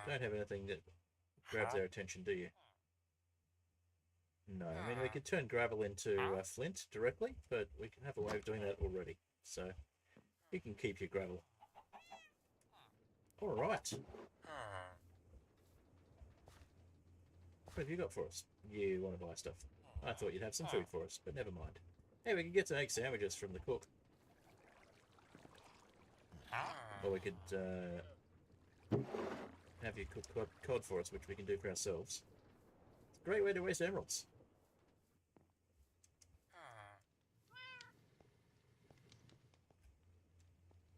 don't have anything that grabs our attention, do you? No, I mean we could turn gravel into flint directly, but we can have a way of doing that already. So you can keep your gravel. All right. What have you got for us? You want to buy stuff? I thought you'd have some food for us, but never mind. Hey, we can get some egg sandwiches from the cook. Or we could have you cook cod for us, which we can do for ourselves. It's a great way to waste emeralds.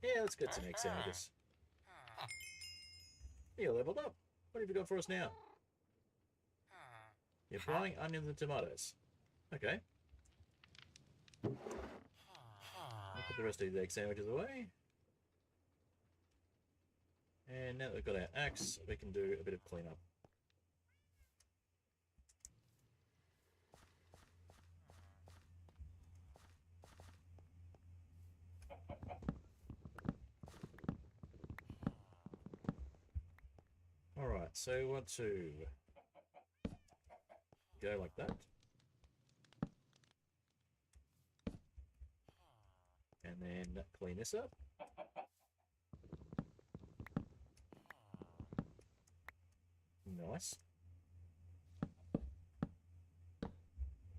Yeah, let's get some egg sandwiches. You're leveled up. What have you got for us now? You're buying onions and tomatoes. Okay. I'll put the rest of these egg sandwiches away. And now that we've got our axe, we can do a bit of cleanup. Alright, so we want to go like that. And then clean this up. Nice.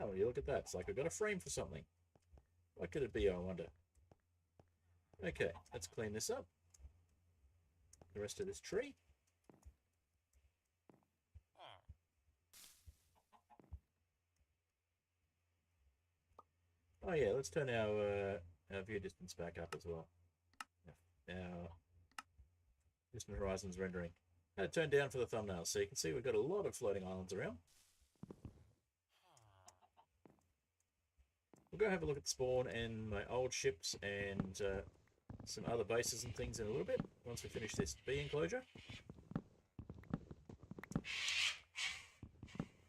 Oh, you look at that. It's like I've got a frame for something. What could it be, I wonder? Okay, let's clean this up. The rest of this tree. Oh yeah, let's turn our view distance back up as well. Our distant horizons rendering. I had it turned down for the thumbnail, so you can see we've got a lot of floating islands around. We'll go have a look at spawn and my old ships and some other bases and things in a little bit, once we finish this bee enclosure.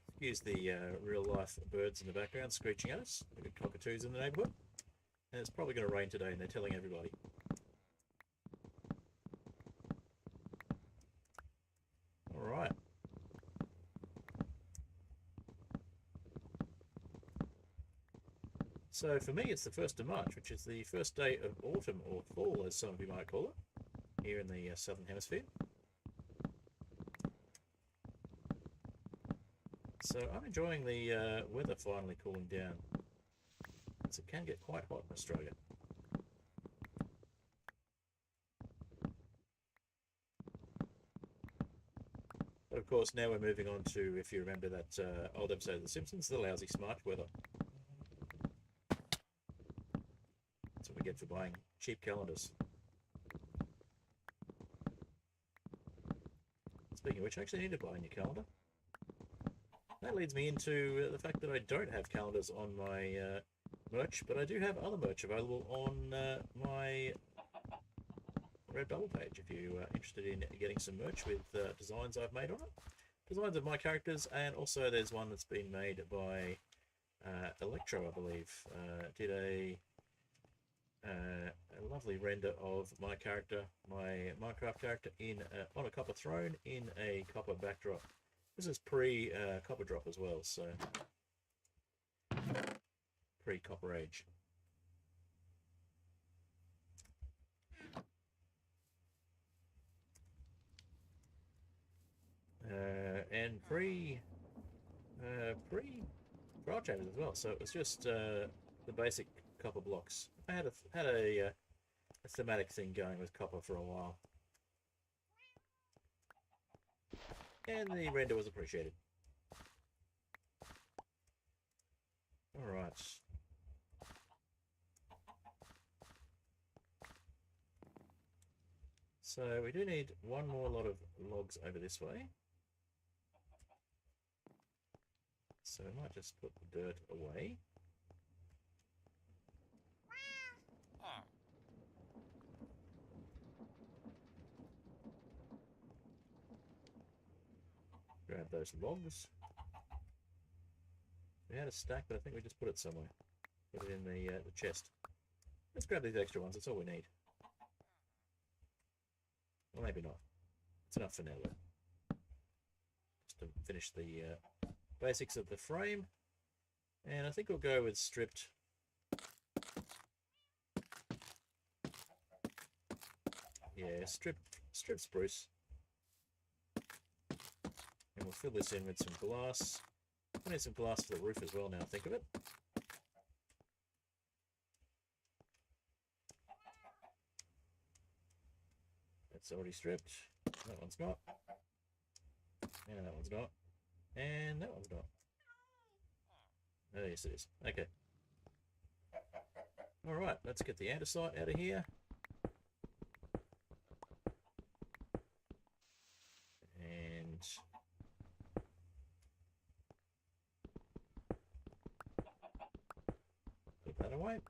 Excuse the real-life birds in the background screeching at us. We've got cockatoos in the neighbourhood. And it's probably going to rain today, and they're telling everybody. Alright. So for me it's the 1st of March, which is the first day of autumn, or fall as some of you might call it, here in the southern hemisphere. So I'm enjoying the weather finally cooling down, as it can get quite hot in Australia. of course, now we're moving on to, if you remember that old episode of The Simpsons, the lousy smart weather. That's what we get for buying cheap calendars. Speaking of which, I actually need to buy a new calendar. That leads me into the fact that I don't have calendars on my merch, but I do have other merch available on my Redbubble page if you're interested in getting some merch with designs I've made on it. Designs of my characters, and also there's one that's been made by Electro, I believe. Did a lovely render of my character, my Minecraft character, in on a copper throne in a copper backdrop. This is pre-copper drop as well, so pre-copper age. And pre trial changes as well. So it was just the basic copper blocks. I had a thematic thing going with copper for a while, and the render was appreciated. All right. So we do need one more lot of logs over this way. So we might just put the dirt away. Grab those logs. We had a stack, but I think we just put it somewhere. Put it in the chest. Let's grab these extra ones. That's all we need. Or maybe not. It's enough for now, though. Just to finish the basics of the frame. And I think we'll go with stripped. Yeah, stripped spruce. And we'll fill this in with some glass. I need some glass for the roof as well now, think of it. That's already stripped. That one's not. And that one's not. And that one's not. Oh, yes it is. Okay. Alright, let's get the andesite out of here. And put that away.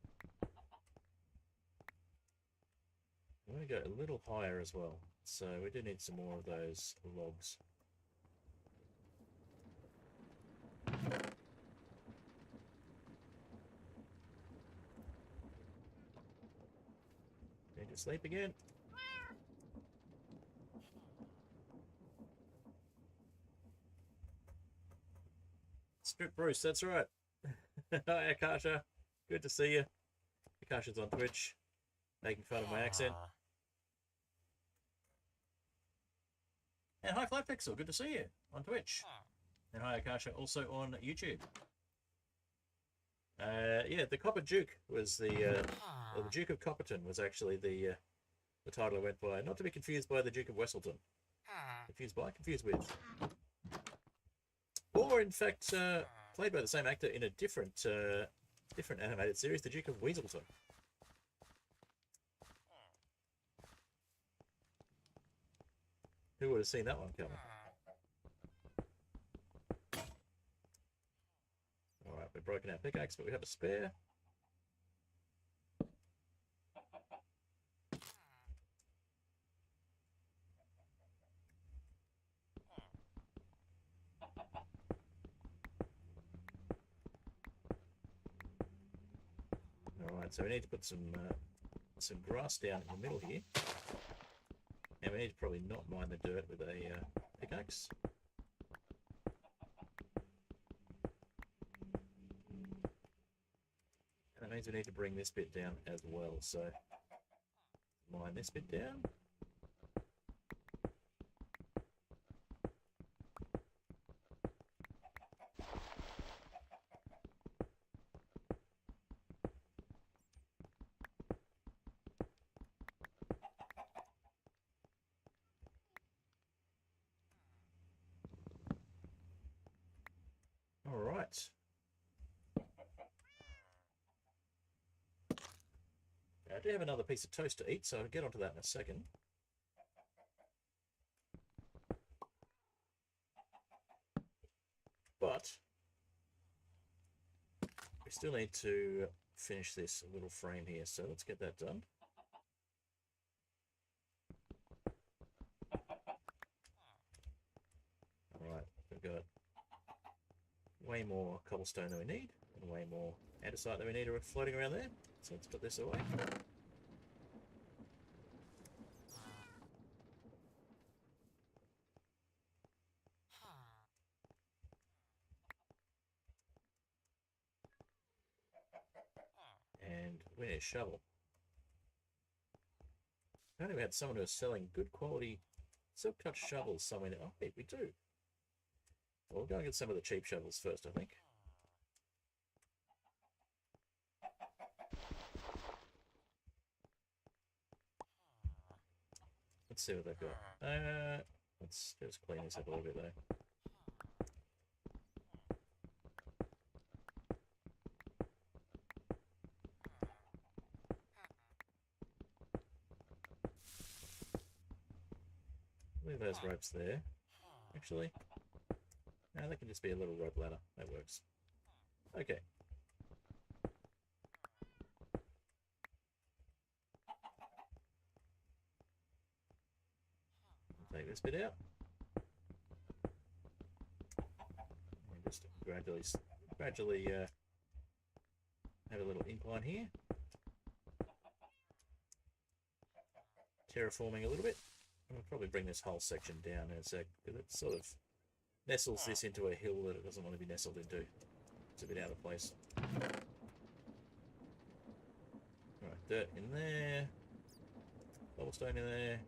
I'm going to go a little higher as well. So we do need some more of those logs. Need to sleep again. Strip Bruce, that's right. Hi Akasha, good to see you. Akasha's on Twitch, making fun of my accent. And hi Flat Pixel, good to see you on Twitch. And hi Akasha, also on YouTube. Yeah, the Copper Duke was the Duke of Copperton was actually the title I went by. Not to be confused by the Duke of Wesselton. Confused with. Or in fact, played by the same actor in a different animated series, the Duke of Weaselton. Who would have seen that one coming? Alright, we've broken our pickaxe, but we have a spare. Alright, so we need to put some grass down in the middle here. And we need to probably not mine the dirt with a pickaxe. And that means we need to bring this bit down as well, so mine this bit down. Right. I do have another piece of toast to eat, so I'll get onto that in a second. But we still need to finish this little frame here, so let's get that done. Alright, we've got way more cobblestone than we need, and way more andesite than we need floating around there. So let's put this away. And we need a shovel. Apparently we had someone who was selling good quality silk-touch shovels somewhere. Oh, wait, we do. Well, we'll go and get some of the cheap shovels first, I think. Let's see what they've got. Let's just clean this up a little bit, though. Leave those ropes there. Actually, no, that can just be a little rope ladder. That works. Okay. Take this bit out. And just gradually have a little incline here. Terraforming a little bit. I'll probably bring this whole section down in a sec, because it sort of nestles this into a hill that it doesn't want to be nestled into. It's a bit out of place. Alright, dirt in there. Cobblestone in there.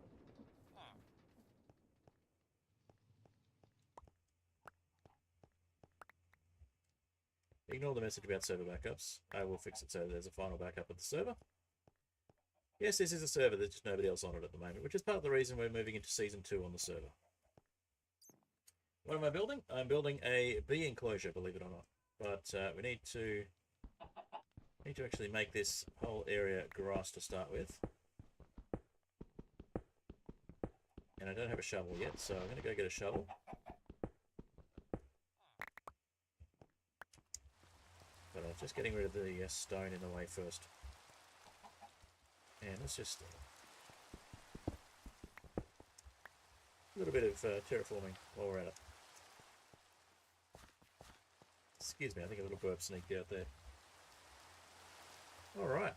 Ignore the message about server backups. I will fix it so there's a final backup of the server. Yes, this is a server, there's just nobody else on it at the moment, which is part of the reason we're moving into Season 2 on the server. What am I building? I'm building a bee enclosure, believe it or not. But we need to actually make this whole area grass to start with. And I don't have a shovel yet, so I'm going to go get a shovel. But I'm just getting rid of the stone in the way first. And let's just... a little bit of terraforming while we're at it. Excuse me, I think a little burp sneaked out there. Alright.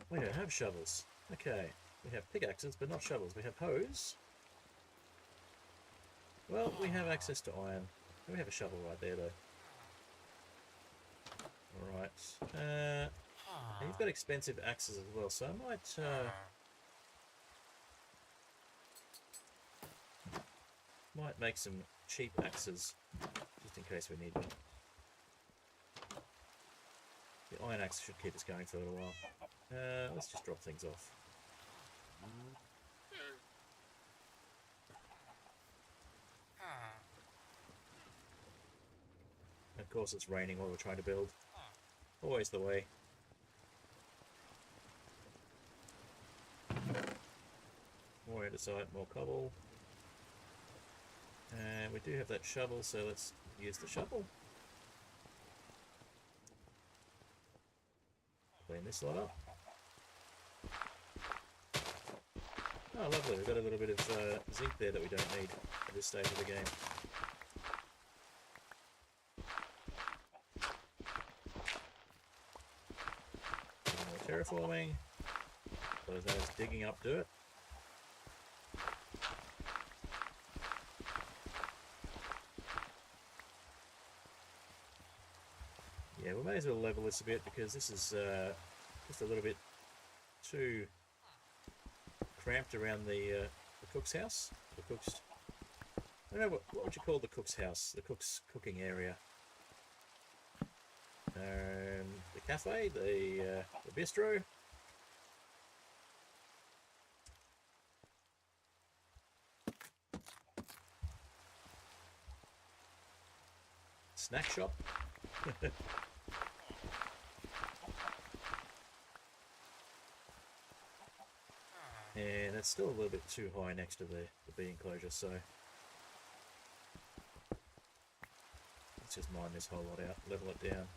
We don't have shovels. Okay. We have pickaxes, but not shovels. We have hoes. Well, we have access to iron. We have a shovel right there, though. Alright. You've got expensive axes as well, so I might make some cheap axes, just in case we need them. The iron axe should keep us going for a little while. Let's just drop things off. Of course it's raining while we're trying to build. Always the way. More andesite, more cobble. And we do have that shovel, so let's use the shovel. Clean this lot up. Oh, lovely. We've got a little bit of zinc there that we don't need at this stage of the game. More terraforming. Those known as digging up dirt. Yeah, we may as well level this a bit because this is just a little bit too cramped around the cook's house. The cook's... I don't know, what would you call the cook's house? The cook's cooking area. The cafe, the bistro. Snack shop. And it's still a little bit too high next to the bee enclosure, so let's just mine this whole lot out, level it down.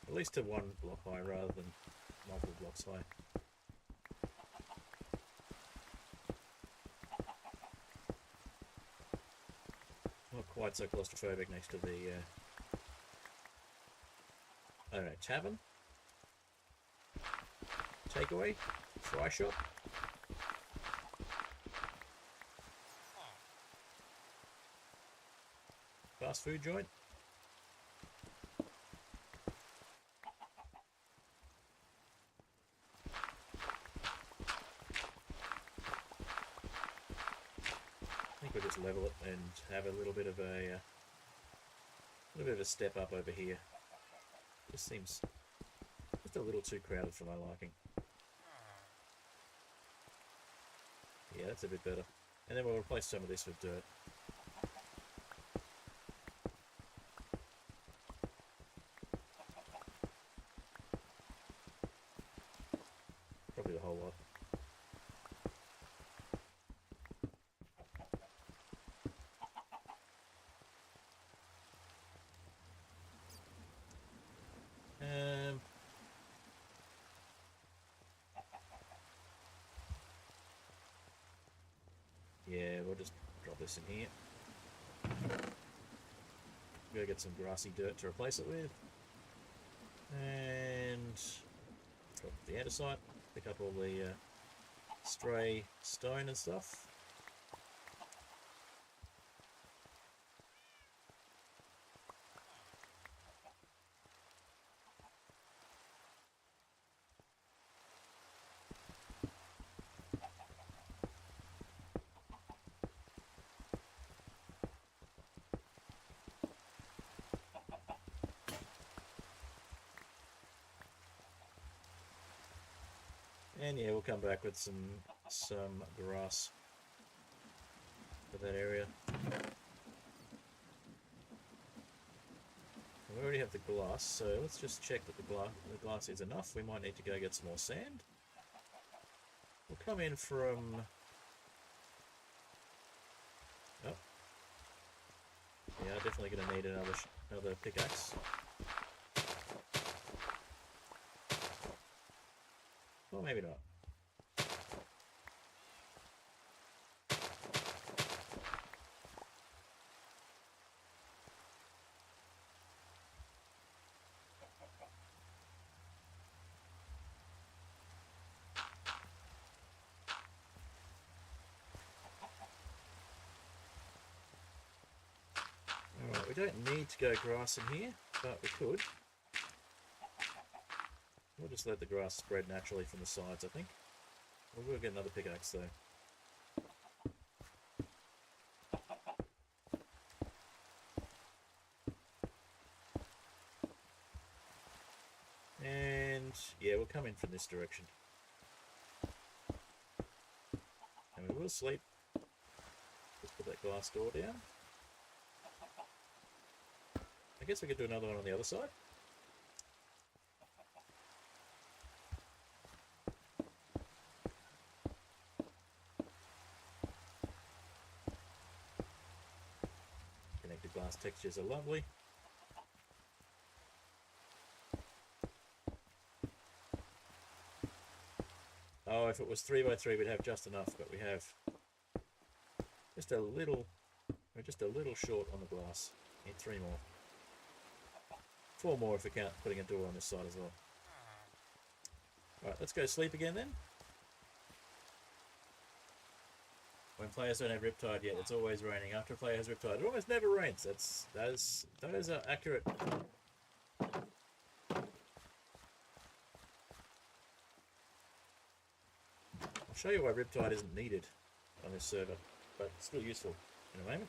At least to one block high rather than multiple blocks high. Not quite so claustrophobic next to the, I don't know, tavern? Takeaway? Fry shop? Fast food joint? I think we'll just level it and have a little bit of a step up over here. This seems just a little too crowded for my liking. Yeah, that's a bit better. And then we'll replace some of this with dirt. Probably the whole lot. Yeah, we'll just drop this in here. Go get some grassy dirt to replace it with. And drop the andesite. Pick up all the stray stone and stuff. And yeah, we'll come back with some grass for that area. And we already have the glass, so let's just check that the glass is enough. We might need to go get some more sand. We'll come in from... Oh. Yeah, definitely going to need another pickaxe. Or maybe not. Alright, we don't need to go grass in here, but we could. We'll just let the grass spread naturally from the sides, I think. We'll get another pickaxe though. And yeah, we'll come in from this direction. And we will sleep. Just put that glass door down. I guess we could do another one on the other side. Connected glass textures are lovely. Oh, if it was 3x3 we'd have just enough, but we have just a little, we're just a little short on the glass. Need 3 more. 4 more if we count putting a door on this side as well. Alright, let's go sleep again then. When players don't have Riptide yet, it's always raining. After a player has Riptide, it almost never rains. Those are accurate. I'll show you why Riptide isn't needed on this server, but it's still useful in a moment.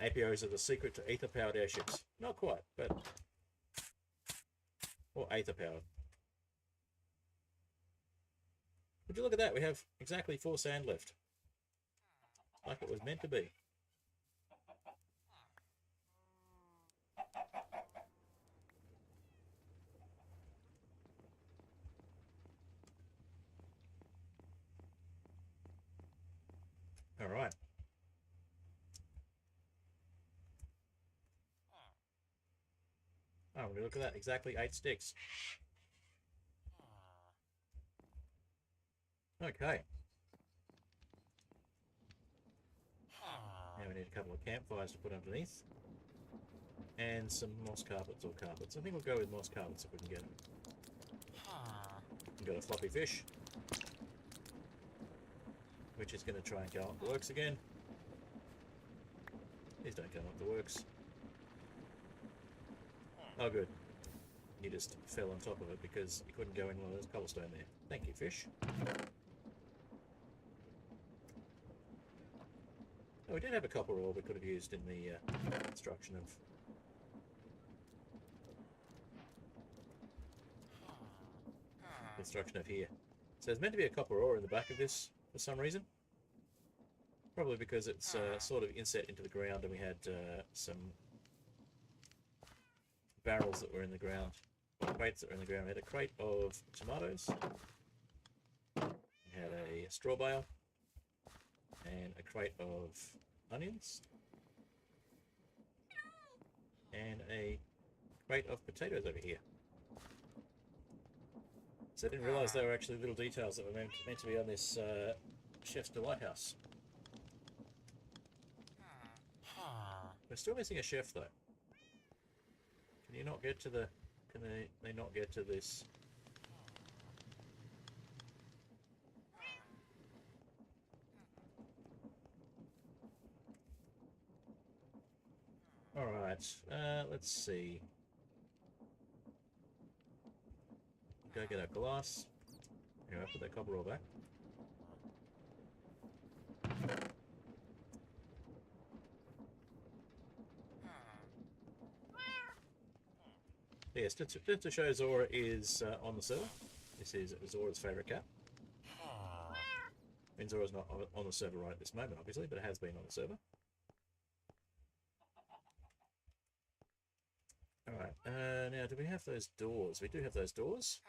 APOs are the secret to ether-powered airships. Not quite, but... Or aether-powered. Would you look at that? We have exactly 4 sand left. Like it was meant to be. Alright. Oh, look at that. Exactly 8 sticks. Okay. Now we need a couple of campfires to put underneath. And some moss carpets or carpets. I think we'll go with moss carpets if we can get them. We've got a floppy fish, which is going to try and go up the works again. Please don't come up the works. Oh, good. You just fell on top of it because you couldn't go in while there's cobblestone there. Thank you, fish. Oh, we did have a copper ore we could have used in the construction of... here. So there's meant to be a copper ore in the back of this for some reason. Probably because it's sort of inset into the ground and we had some barrels that were in the ground, or crates that were in the ground. We had a crate of tomatoes, we had a straw bale, and a crate of onions, and a crate of potatoes over here. So I didn't realise they were actually little details that were meant to be on this Chef's Delight house. We're still missing a chef though. Can you not get to the... Can they not get to this? Alright, let's see. Go get our glass. Anyway, put that copper ore back. Yes, just to show Zora is on the server. This is Zora's favourite cat. I mean, Zora's not on the server right at this moment, obviously, but it has been on the server. Alright, now do we have those doors? We do have those doors.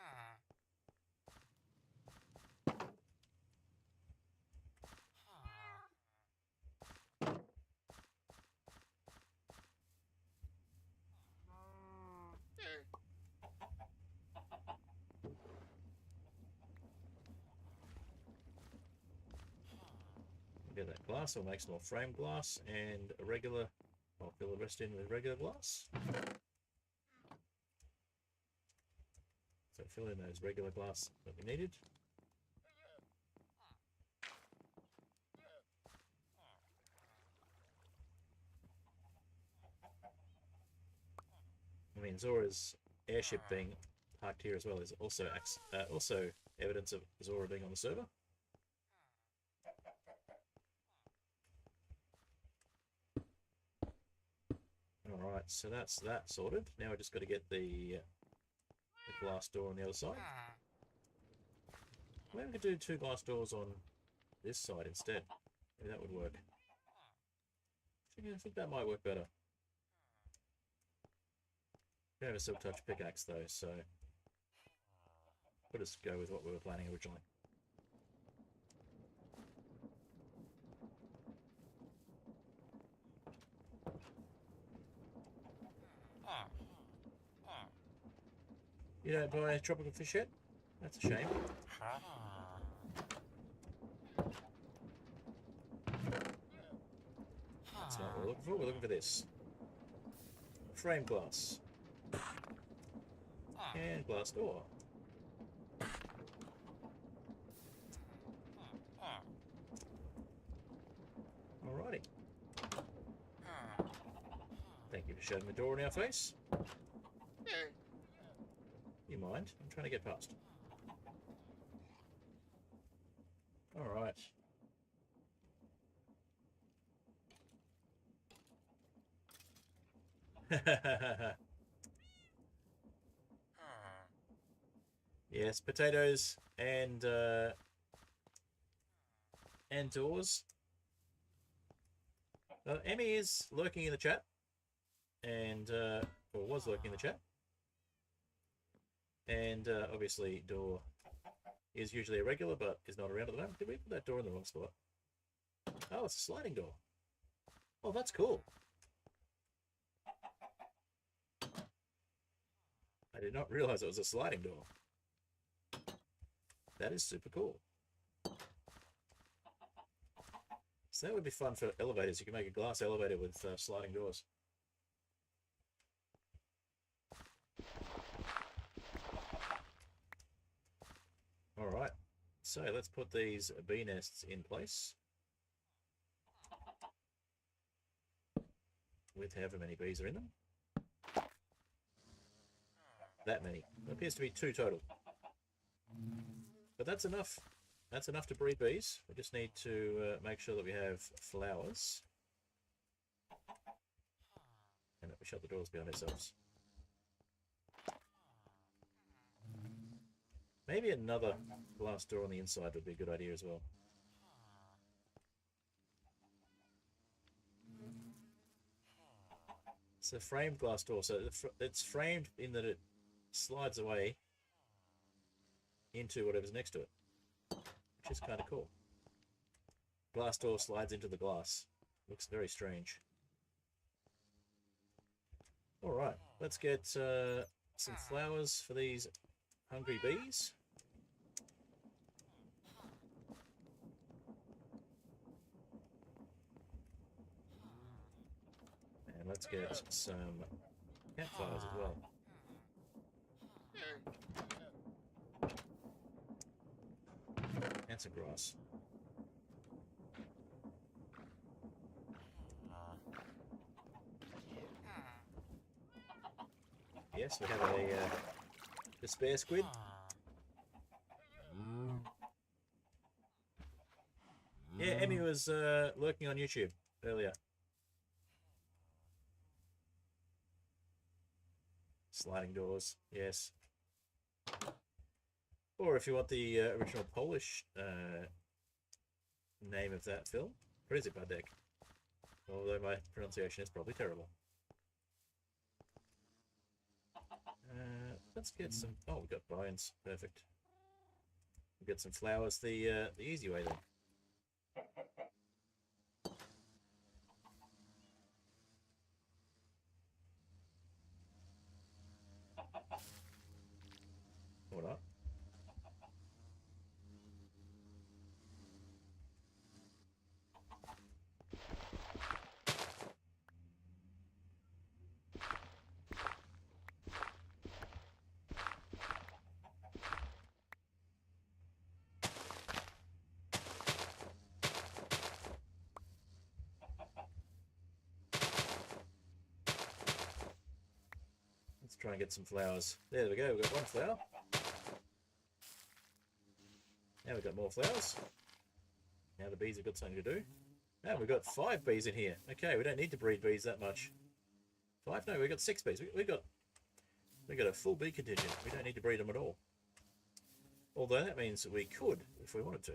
We'll get that glass, we'll make some more frame glass and a regular... I'll fill the rest in with regular glass. So fill in those regular glass that we needed. I mean, Zora's airship being parked here as well is also evidence of Zora being on the server. Alright, so that's that sorted. Now we just got to get the glass door on the other side. Maybe we could do 2 glass doors on this side instead. Maybe that would work. I think that might work better. We have a silk touch pickaxe though, so we'll just go with what we were planning originally. You don't buy tropical fish yet? That's a shame. That's not what we're looking for. We're looking for this. Frame glass. And glass door. Alrighty. Thank you for shutting the door in our face. You mind? I'm trying to get past. Alright. Yes, potatoes and doors. Emmy is lurking in the chat, and or was lurking in the chat, and obviously door is usually a regular, but is not around at the moment. Did we put that door in the wrong spot? Oh, it's a sliding door. Oh, that's cool. I did not realize it was a sliding door. That is super cool. So that would be fun for elevators. You can make a glass elevator with sliding doors. Alright, so let's put these bee nests in place. With however many bees are in them. That many. There appears to be 2 total. But that's enough. That's enough to breed bees. We just need to make sure that we have flowers. And that we shut the doors behind ourselves. Maybe another glass door on the inside would be a good idea as well. It's a framed glass door, so it's framed in that it slides away into whatever's next to it, which is kind of cool. Glass door slides into the glass. Looks very strange. Alright, let's get some flowers for these hungry bees. And let's get some campfires as well. And some grass. Yes, we have a spare squid. Yeah, Emmy was lurking on YouTube earlier. Sliding doors, yes. Or if you want the original Polish name of that film, Przypadek. Although my pronunciation is probably terrible. Let's get some... Oh, we've got vines. Perfect. We'll get some flowers the easy way then. Or not. Let's try and get some flowers. There we go, we've got 1 flower. Now we've got more flowers. Now the bees have got something to do. Now we've got 5 bees in here. Okay, we don't need to breed bees that much. 5? No, we've got 6 bees. We got a full bee contingent. We don't need to breed them at all. Although that means that we could if we wanted to.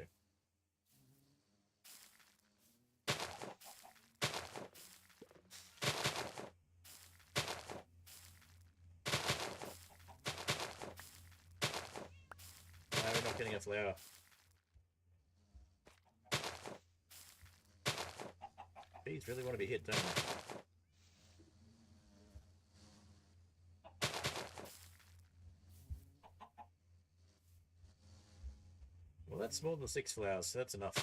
No, we're not getting a flower. Bees really want to be hit, don't they? Well, that's more than 6 flowers, so that's enough.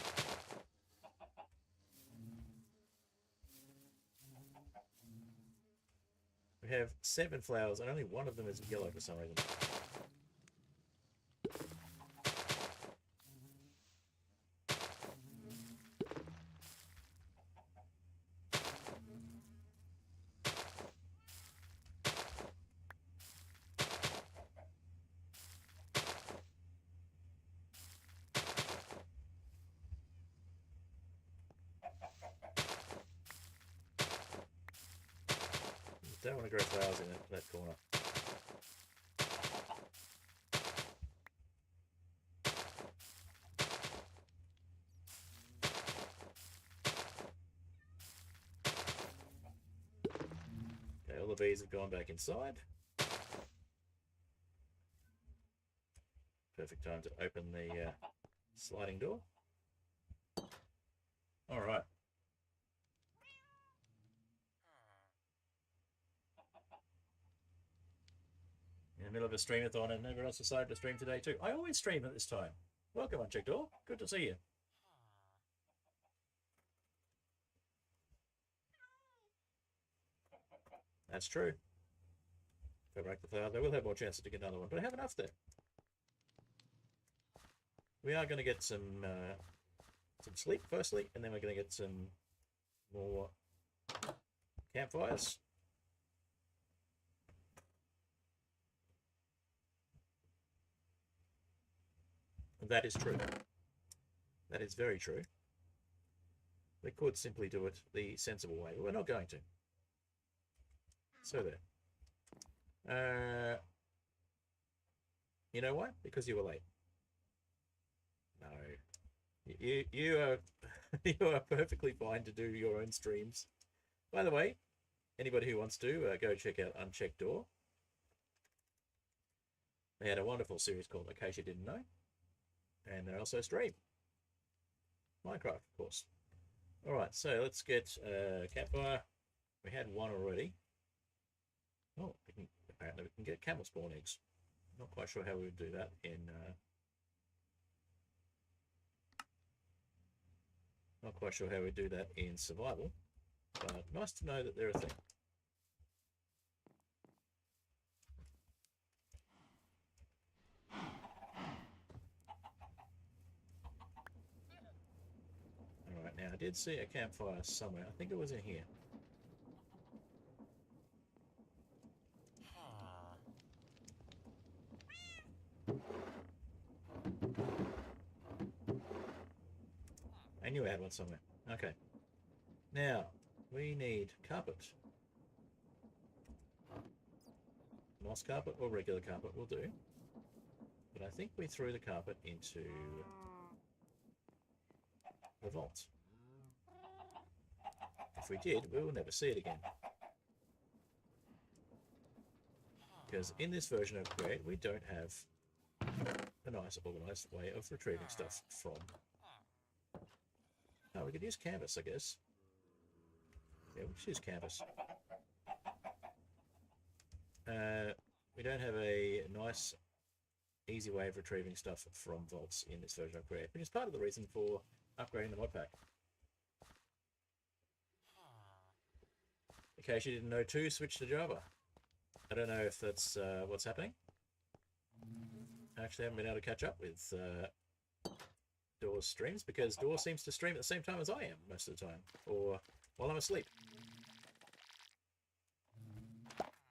We have 7 flowers, and only 1 of them is yellow for some reason. Don't want to grow flowers in that corner. Okay, all the bees have gone back inside. Perfect time to open the sliding door. All right. In the middle of a streamathon, and everyone else decided to stream today too. I always stream at this time. Welcome, Unchecked Door. Good to see you. That's true. If I break the flower, they will have more chances to get another one, but I have enough there. We are going to get some sleep firstly, and then we're going to get some more campfires. And that is true. That is very true. We could simply do it the sensible way, but we're not going to. So there. You know why? Because you were late. No. You are you are perfectly fine to do your own streams. By the way, anybody who wants to go check out Unchecked Door. They had a wonderful series called In Case You Didn't Know. And they also stream Minecraft, of course. Alright, so let's get campfire. We had one already. Oh, apparently we can get camel spawn eggs. Not quite sure how we would do that in... not quite sure how we do that in survival. But nice to know that they're a thing. Alright, now I did see a campfire somewhere. I think it was in here. I knew I had one somewhere. Okay. Now, we need carpet. Moss carpet or regular carpet will do. But I think we threw the carpet into the vault. If we did, we will never see it again. Because in this version of Create, we don't have a nice organized way of retrieving stuff from. Oh, we could use canvas, I guess. Yeah, we'll just use canvas. We don't have a nice, easy way of retrieving stuff from vaults in this version of Create, which is part of the reason for upgrading the modpack. In case you didn't know too, switch to Java. I don't know if that's what's happening. I actually haven't been able to catch up with Door's streams because Door seems to stream at the same time as I am most of the time, or while I'm asleep.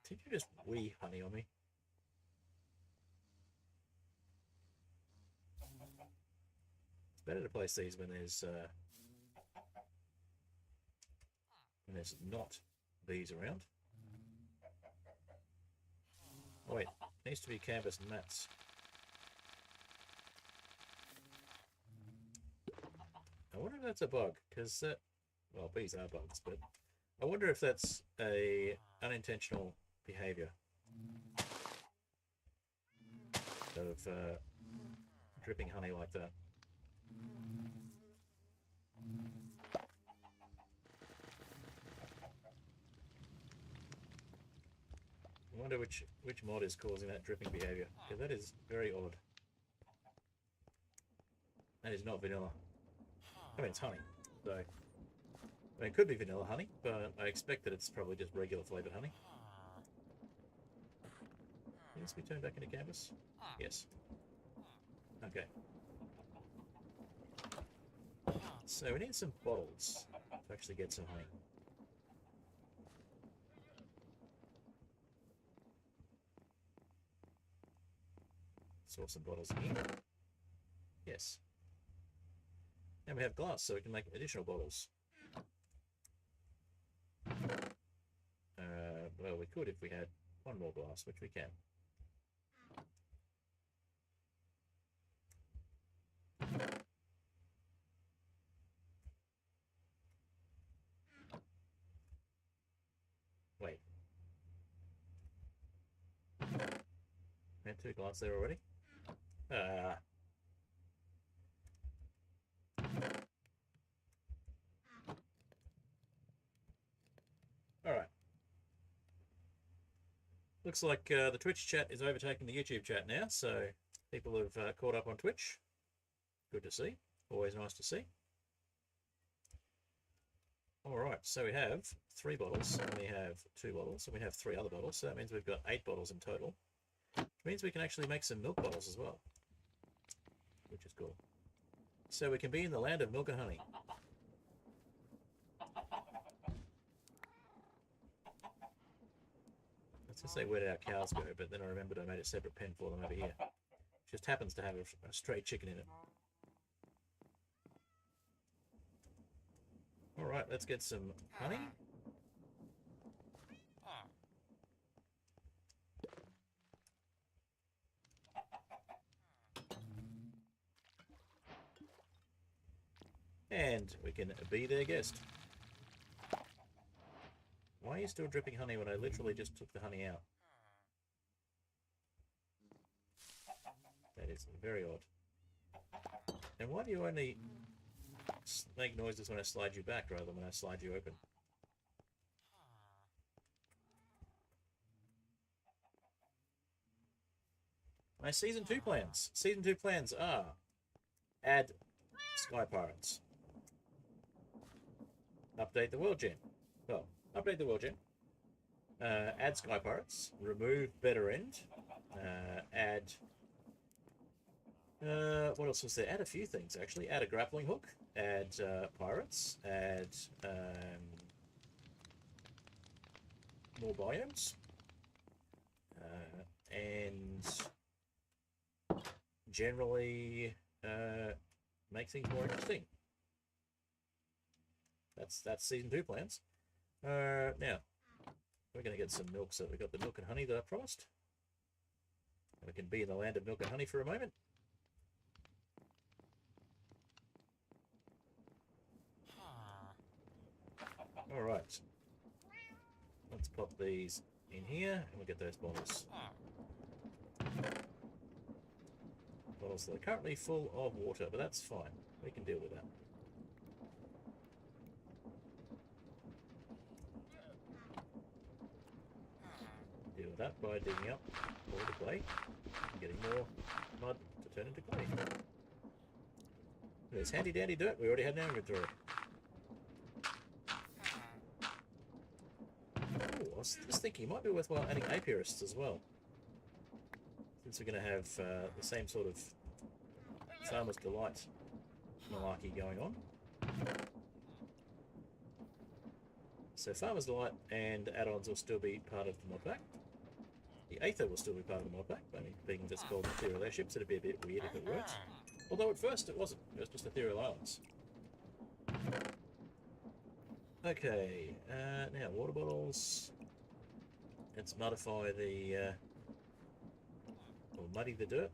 Did you just wee honey on me? It's better to place these when there's not bees around. Oh wait, it needs to be canvas and mats. I wonder if that's a bug, because well, bees are bugs, but I wonder if that's a unintentional behavior of dripping honey like that. I wonder which mod is causing that dripping behavior, because that is very odd. That is not vanilla. I mean, it's honey, so... I mean, it could be vanilla honey, but I expect that it's probably just regular flavoured honey. Can this be turned back into canvas? Yes. Okay. So we need some bottles to actually get some honey. Source some bottles here. Yes. And we have glass, so we can make additional bottles. Well, we could if we had one more glass, which we can. Wait. We had 2 glass there already? Alright. Looks like the Twitch chat is overtaking the YouTube chat now, so people have caught up on Twitch. Good to see. Always nice to see. Alright, so we have 3 bottles, and we have 2 bottles, and we have 3 other bottles, so that means we've got 8 bottles in total. Which means we can actually make some milk bottles as well, which is cool. So we can be in the land of milk and honey. I was going to say, where did our cows go? But then I remembered I made a separate pen for them over here. Just happens to have a stray chicken in it. Alright, let's get some honey. And we can be their guest. Why are you still dripping honey when I literally just took the honey out? That is very odd. And why do you only make noises when I slide you back rather than when I slide you open? My Season 2 plans. Season 2 plans are add Sky Pirates. Update the World Gem. Well, update the World Gem. Add Sky Pirates. Remove Better End. Add... what else was there? Add a few things, actually. Add a grappling hook. Add pirates. Add more biomes. And generally make things more interesting. That's Season 2 plans. Now, we're going to get some milk, so we've got the milk and honey that I promised. And we can be in the land of milk and honey for a moment. Alright. Let's pop these in here, and we'll get those bottles. Bottles that are currently full of water, but that's fine. We can deal with that. Deal with that by digging up more of the clay and getting more mud to turn into clay. There's handy dandy dirt we already had in our inventory. Ooh, I was just thinking it might be worthwhile adding apiarists as well, since we're going to have the same sort of Farmer's Delight malarkey going on. So Farmer's Delight and add-ons will still be part of the modpack. The Aether will still be part of the modpack, only being just called Aetherial Airships. It'd be a bit weird if it weren't. Although at first it wasn't. It was just Aetherial Islands. Okay, now water bottles. Let's modify the... or muddy the dirt.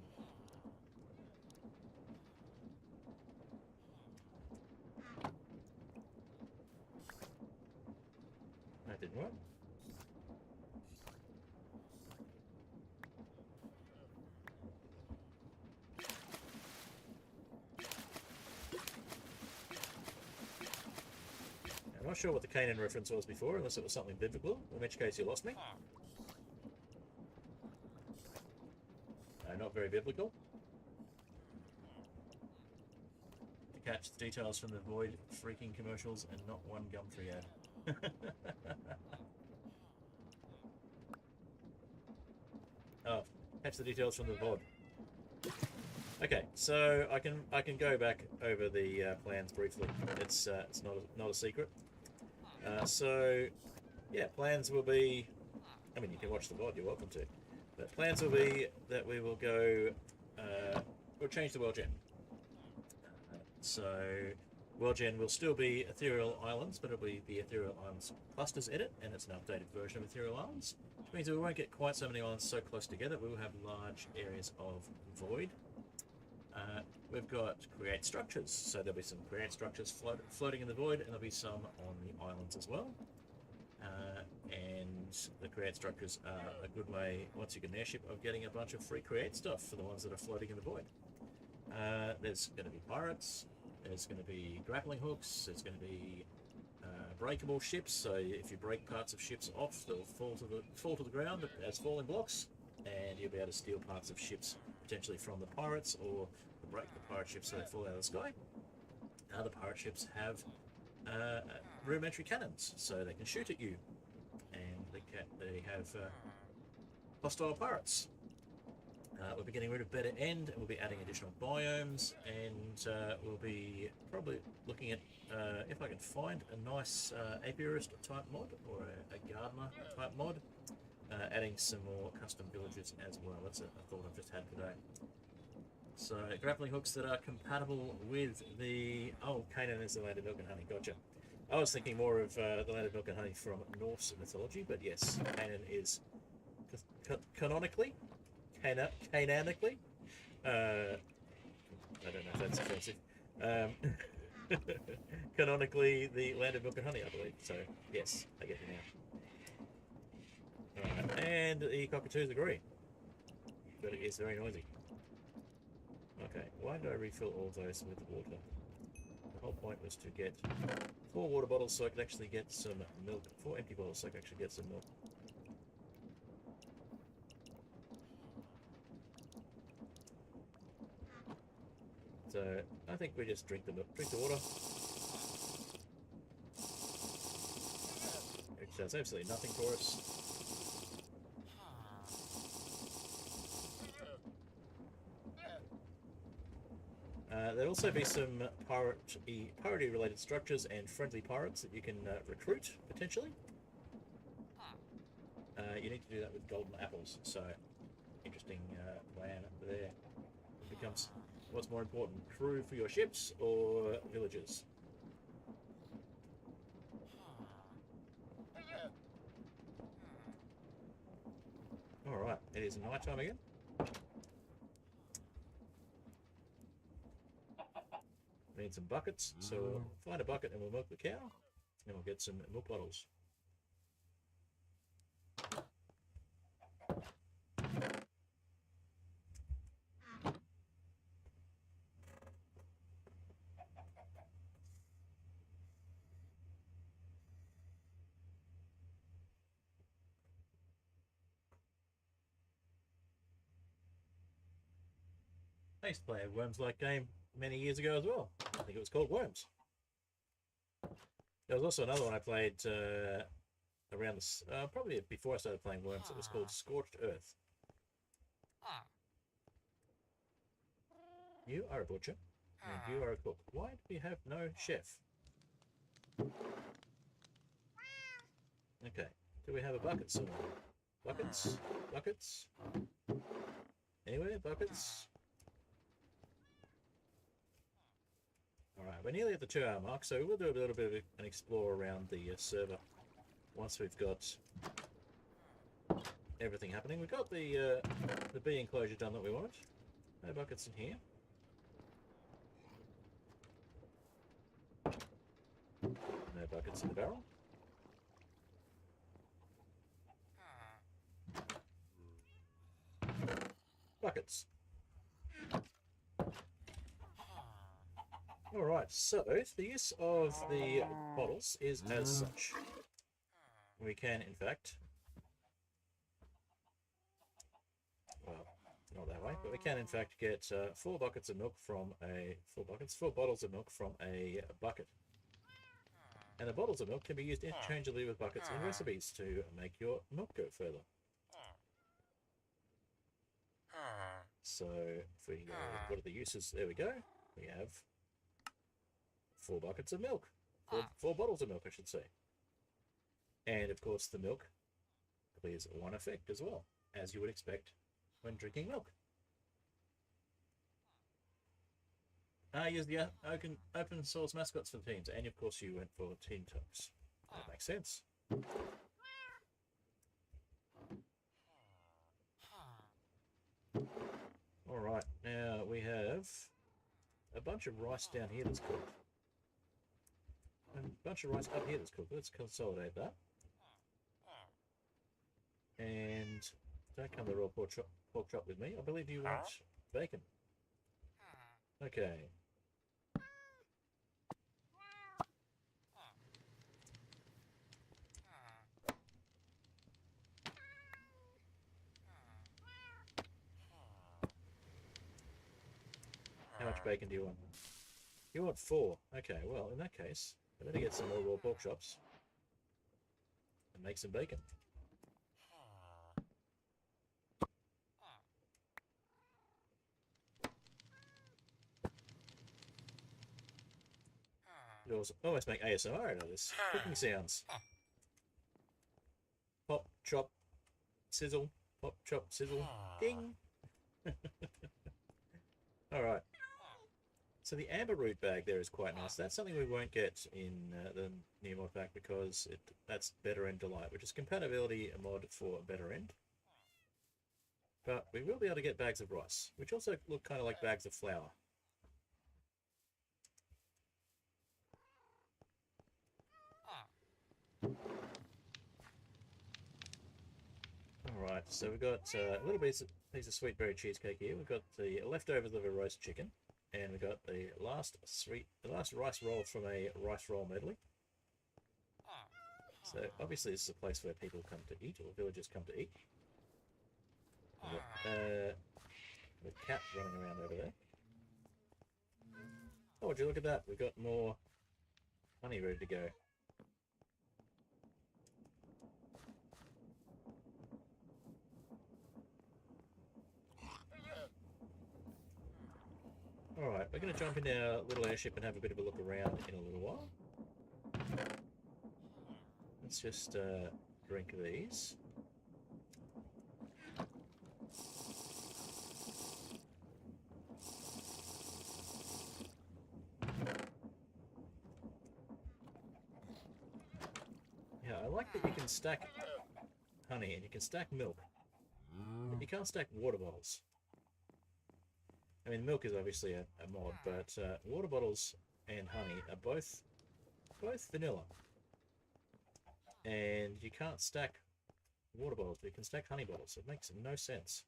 That didn't work. I'm not sure what the Canaan reference was before, unless it was something biblical, in which case you lost me. No, not very biblical. To catch the details from the Void freaking commercials and not one Gumtree ad. Oh, catch the details from the VOD. Okay, so I can go back over the plans briefly. It's not a secret. So yeah, plans will be. I mean, you can watch the VOD. You're welcome to. But plans will be that we will go. We'll change the world gem. So World Gen will still be Ethereal Islands, but it'll be the Ethereal Islands clusters edit, and it's an updated version of Ethereal Islands, which means we won't get quite so many islands so close together. We will have large areas of void. We've got create structures, so there'll be some create structures floating in the void, and there'll be some on the islands as well. And the create structures are a good way, once you get an airship, of getting a bunch of free create stuff for the ones that are floating in the void. There's going to be pirates, there's going to be grappling hooks, there's going to be breakable ships, so if you break parts of ships off, they'll fall to the ground as falling blocks, and you'll be able to steal parts of ships potentially from the pirates, or break the pirate ships so they fall out of the sky. The pirate ships have rudimentary cannons, so they can shoot at you, and they have hostile pirates. We'll be getting rid of better end, and we'll be adding additional biomes, and we'll be probably looking at if I can find a nice apiarist type mod, or a gardener type mod, adding some more custom villages as well. That's a thought I've just had today. So grappling hooks that are compatible with the... Oh, Canaan is the land of milk and honey, gotcha. I was thinking more of the land of milk and honey from Norse mythology, but yes, Canaan is canonically, I don't know if that's offensive, canonically the land of milk and honey, I believe. So yes, I get you now. Alright, and the cockatoos agree, but it is very noisy. Okay, why did I refill all those with water? The whole point was to get 4 water bottles so I could actually get some milk. 4 empty bottles so I could actually get some milk. So I think we just drink the milk, drink the water. Which does absolutely nothing for us. There'll also be some parody-related structures and friendly pirates that you can recruit, potentially. You need to do that with golden apples, so interesting plan there. It becomes, what's more important, crew for your ships or villagers? Alright, it is night time again. We need some buckets, so we'll find a bucket and we'll milk the cow, and we'll get some milk bottles. I used to play a Worms-like game many years ago as well. I think it was called Worms. There was also another one I played around this, probably before I started playing Worms. It was called Scorched Earth. You are a butcher, and you are a cook. Why do we have no chef? Okay, do we have a bucket somewhere? Buckets? Buckets? Anywhere? Buckets? Alright, we're nearly at the 2-hour mark, so we'll do a little bit of an explore around the server once we've got everything happening. We've got the bee enclosure done that we want. No buckets in here. No buckets in the barrel. Buckets. Alright, so the use of the bottles is as such. We can, in fact, well, not that way, but we can, in fact, get 4 buckets of milk from a... 4 bottles of milk from a bucket. And the bottles of milk can be used interchangeably with buckets in recipes to make your milk go further. So, if we go, what are the uses? There we go. We have 4 buckets of milk. 4 bottles of milk, I should say. And, of course, the milk clears one effect as well, as you would expect when drinking milk. I used the open source mascots for the teams, and of course you went for Team Toes. That makes sense. Alright, now we have a bunch of rice down here that's cooked. And a bunch of rice up here that's cooked. Let's consolidate that. And don't come to raw pork chop with me. I believe you want bacon. Okay. How much bacon do you want? You want 4. Okay, well, in that case, I better get some more raw pork chops and make some bacon. You almost make ASMR out of this. Cooking sounds. Pop, chop, sizzle. Pop, chop, sizzle. Ding! Alright. So the amber root bag there is quite nice. That's something we won't get in the new mod pack because that's Better End Delight, which is compatibility mod for Better End. But we will be able to get bags of rice, which also look kind of like bags of flour. Alright, so we've got a little piece of sweet berry cheesecake here. We've got the leftovers of a roast chicken. And we've got the last rice roll from a rice roll medley. So obviously this is a place where people come to eat, or villagers come to eat. The cat running around over there. Oh, would you look at that? We've got more honey ready to go. Alright, we're going to jump in our little airship and have a bit of a look around in a little while. Let's just drink these. Yeah, I like that you can stack honey and you can stack milk, but you can't stack water bottles. I mean, milk is obviously a mod, but water bottles and honey are both vanilla. And you can't stack water bottles, but you can stack honey bottles. It makes no sense.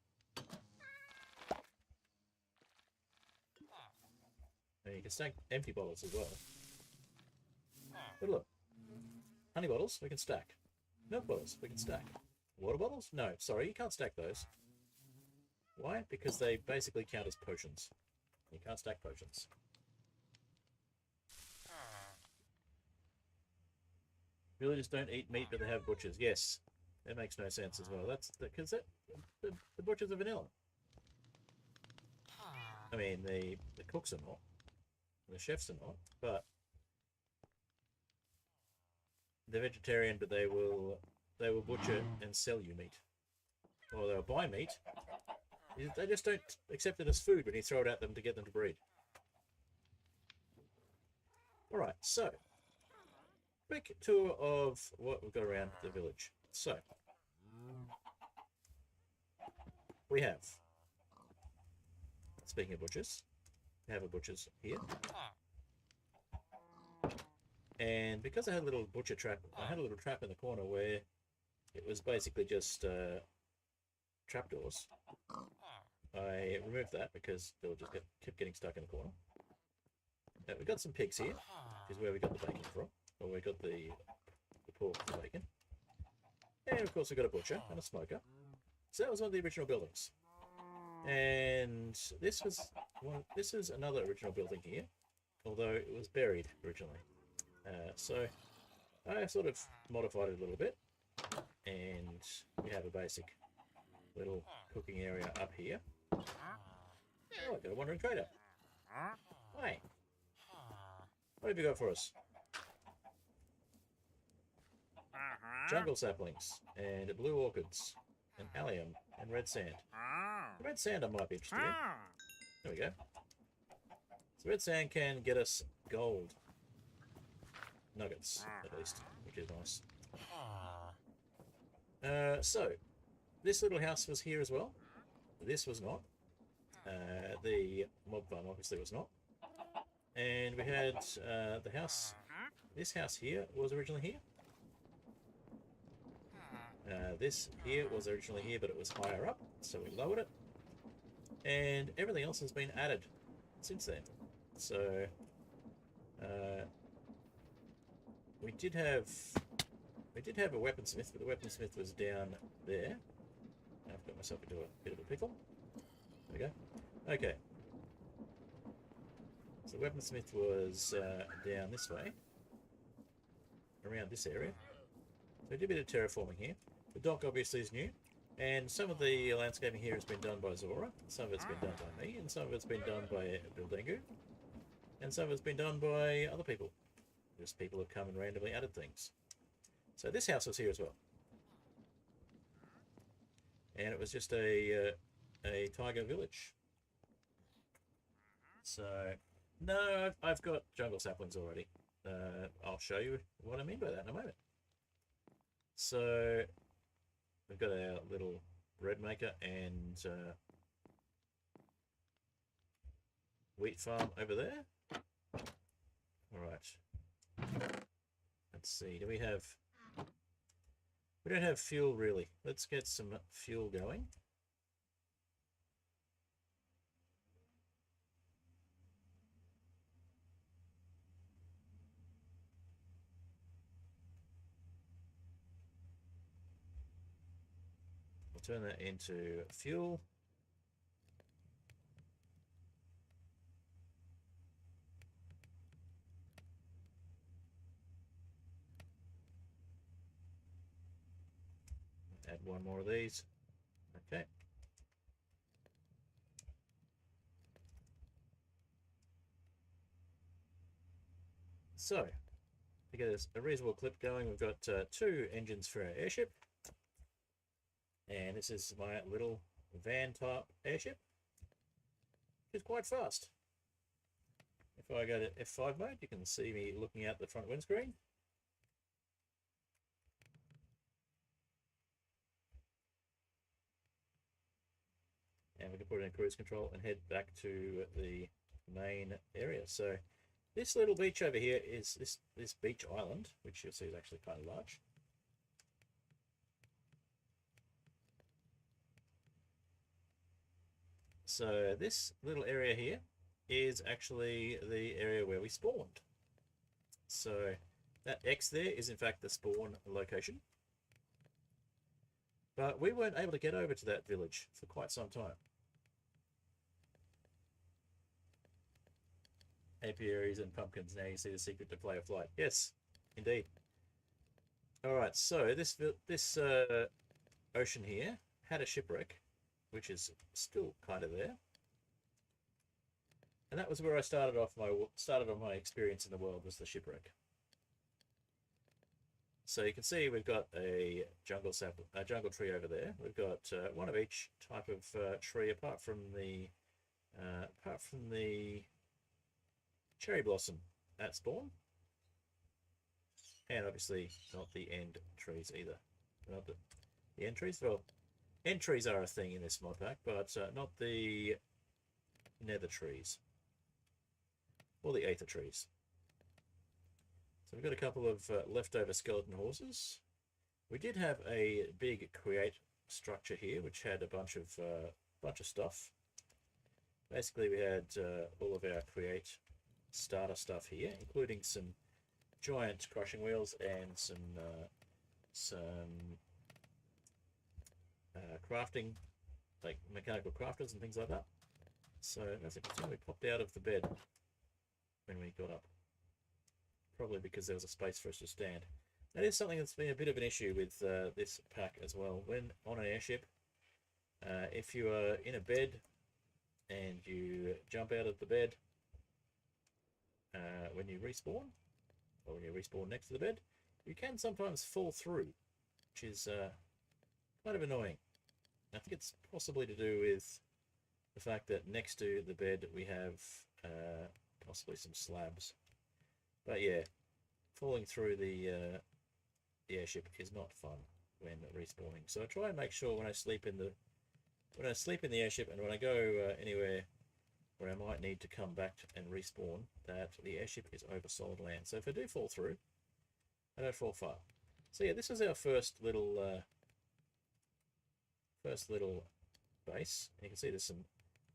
And you can stack empty bottles as well. But look, honey bottles, we can stack. Milk bottles, we can stack. Water bottles? No, sorry, you can't stack those. Why? Because they basically count as potions. You can't stack potions. Villagers don't eat meat, but they have butchers. Yes, that makes no sense as well. That's because the butchers are vanilla. I mean, the cooks are not, the chefs are not, but they're vegetarian. But they will butcher and sell you meat, or they'll buy meat. They just don't accept it as food when you throw it at them to get them to breed. Alright, so quick tour of what we've got around the village. So we have, speaking of butchers, we have a butcher's here. And because I had a little butcher trap, I had a little trap in the corner where it was basically just trapdoors. I removed that because villagers kept getting stuck in the corner. Now, we've got some pigs here, which is where we got the bacon from, or we got the pork for the bacon. And of course we've got a butcher and a smoker. So that was one of the original buildings. And this is another original building here, although it was buried originally. So I sort of modified it a little bit, and we have a basic little cooking area up here. Oh, I got a wandering trader. Hi. What have you got for us? Jungle saplings, and blue orchids, and allium, and red sand. Red sand I might be interested in. There we go. So red sand can get us gold nuggets, at least, which is nice. So, this little house was here as well. This was not. The mob farm obviously was not. And we had the house. This house here was originally here. This here was originally here, but it was higher up, so we lowered it. And everything else has been added since then. So we did have a weaponsmith, but the weaponsmith was down there. I've got myself into a bit of a pickle. There we go. Okay. So the weaponsmith was down this way, around this area. So we did a bit of terraforming here. The dock obviously is new, and some of the landscaping here has been done by Zora, some of it's been done by me, and some of it's been done by Bildengu, and some of it's been done by other people. Just people have come and randomly added things. So this house was here as well. And it was just a tiger village. So, no, I've got jungle saplings already. I'll show you what I mean by that in a moment. So, we've got our little bread maker and wheat farm over there. Alright. Let's see, do we have... We don't have fuel really. Let's get some fuel going. We'll turn that into fuel. Add one more of these. Okay. So, to get a reasonable clip going, we've got 2 engines for our airship. And this is my little van type airship, which is quite fast. If I go to F5 mode, you can see me looking out the front windscreen. And we can put it in cruise control and head back to the main area. So this little beach over here is this beach island, which you'll see is actually kind of large. So this little area here is actually the area where we spawned. So that X there is in fact the spawn location. But we weren't able to get over to that village for quite some time. Apiaries and pumpkins. Now you see the secret to play a flight. Yes, indeed. All right, so this ocean here had a shipwreck, which is still kind of there, and that was where I started off my experience in the world, was the shipwreck. So you can see we've got a jungle tree over there. We've got one of each type of tree, apart from the cherry blossom at spawn, and obviously not the end trees either. Not the end trees. Well, end trees are a thing in this mod pack, but not the nether trees or the aether trees. So we've got a couple of leftover skeleton horses. We did have a big create structure here, which had a bunch of stuff. Basically, we had all of our create starter stuff here, including some giant crushing wheels and some crafting, like mechanical crafters and things like that. So that's interesting. We popped out of the bed when we got up, probably because there was a space for us to stand. That is something that's been a bit of an issue with this pack as well. When on an airship, if you are in a bed and you jump out of the bed when you respawn, or when you respawn next to the bed, you can sometimes fall through, which is kind of annoying. I think it's possibly to do with the fact that next to the bed we have possibly some slabs. But yeah, falling through the airship is not fun when respawning. So I try and make sure when I sleep in the airship and when I go anywhere where I might need to come back and respawn, that the airship is over solid land. So if I do fall through, I don't fall far. So yeah, this is our first little base. And you can see there's some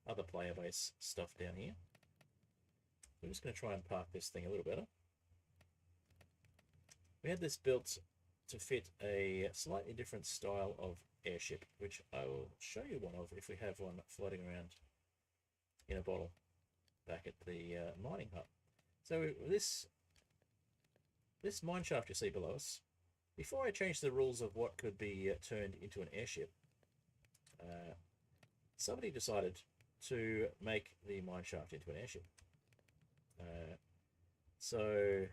other player base stuff down here. We're just going to try and park this thing a little better. We had this built to fit a slightly different style of airship, which I will show you one of if we have one floating around in a bottle back at the mining hub. So this mine shaft you see below us, before I changed the rules of what could be turned into an airship, somebody decided to make the mine shaft into an airship. So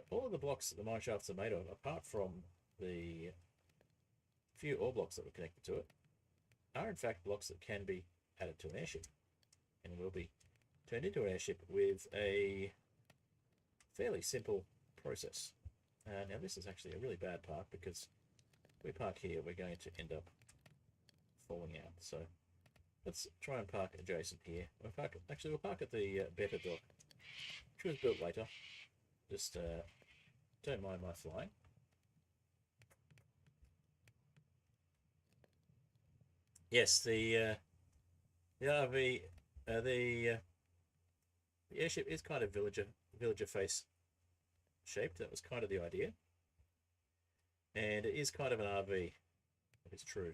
all of the blocks that the mine shafts are made of, apart from the few ore blocks that were connected to it, are in fact blocks that can be added to an airship and will be turned into an airship with a fairly simple process. Now this is actually a really bad park, because if we park here we're going to end up falling out. So let's try and park adjacent here. We'll park at the better dock, which was built later. Just don't mind my flying. Yes, the RV, the airship is kind of villager face shaped. That was kind of the idea, and it is kind of an RV. That is true.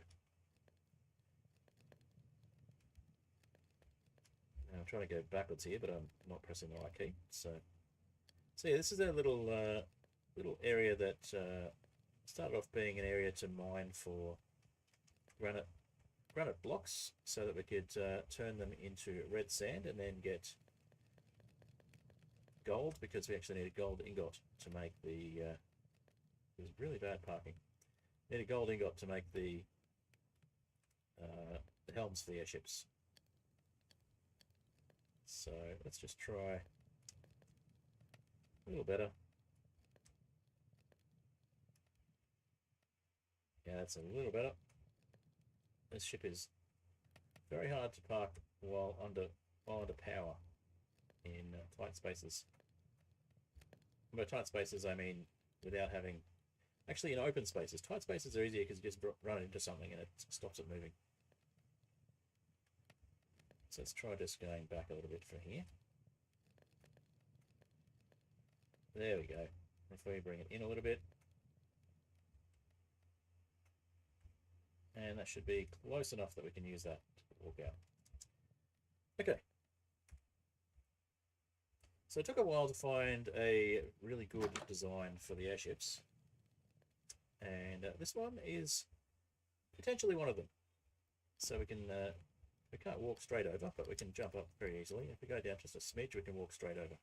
Now I'm trying to go backwards here, but I'm not pressing the right key. So yeah, this is a little area that started off being an area to mine for granite blocks, so that we could turn them into red sand and then get gold, because we actually need a gold ingot to make the it was really bad parking. Need a gold ingot to make the helms for the airships. So let's just try a little better. Yeah, that's a little better. This ship is very hard to park while under power in tight spaces. And by tight spaces, I mean without having... Actually, in open spaces. Tight spaces are easier because you just run into something and it stops it moving. So let's try just going back a little bit from here. There we go. If we bring it in a little bit. And that should be close enough that we can use that to walk out. Okay. So it took a while to find a really good design for the airships. And this one is potentially one of them. So we can... we can't walk straight over, but we can jump up very easily. If we go down just a smidge, we can walk straight over.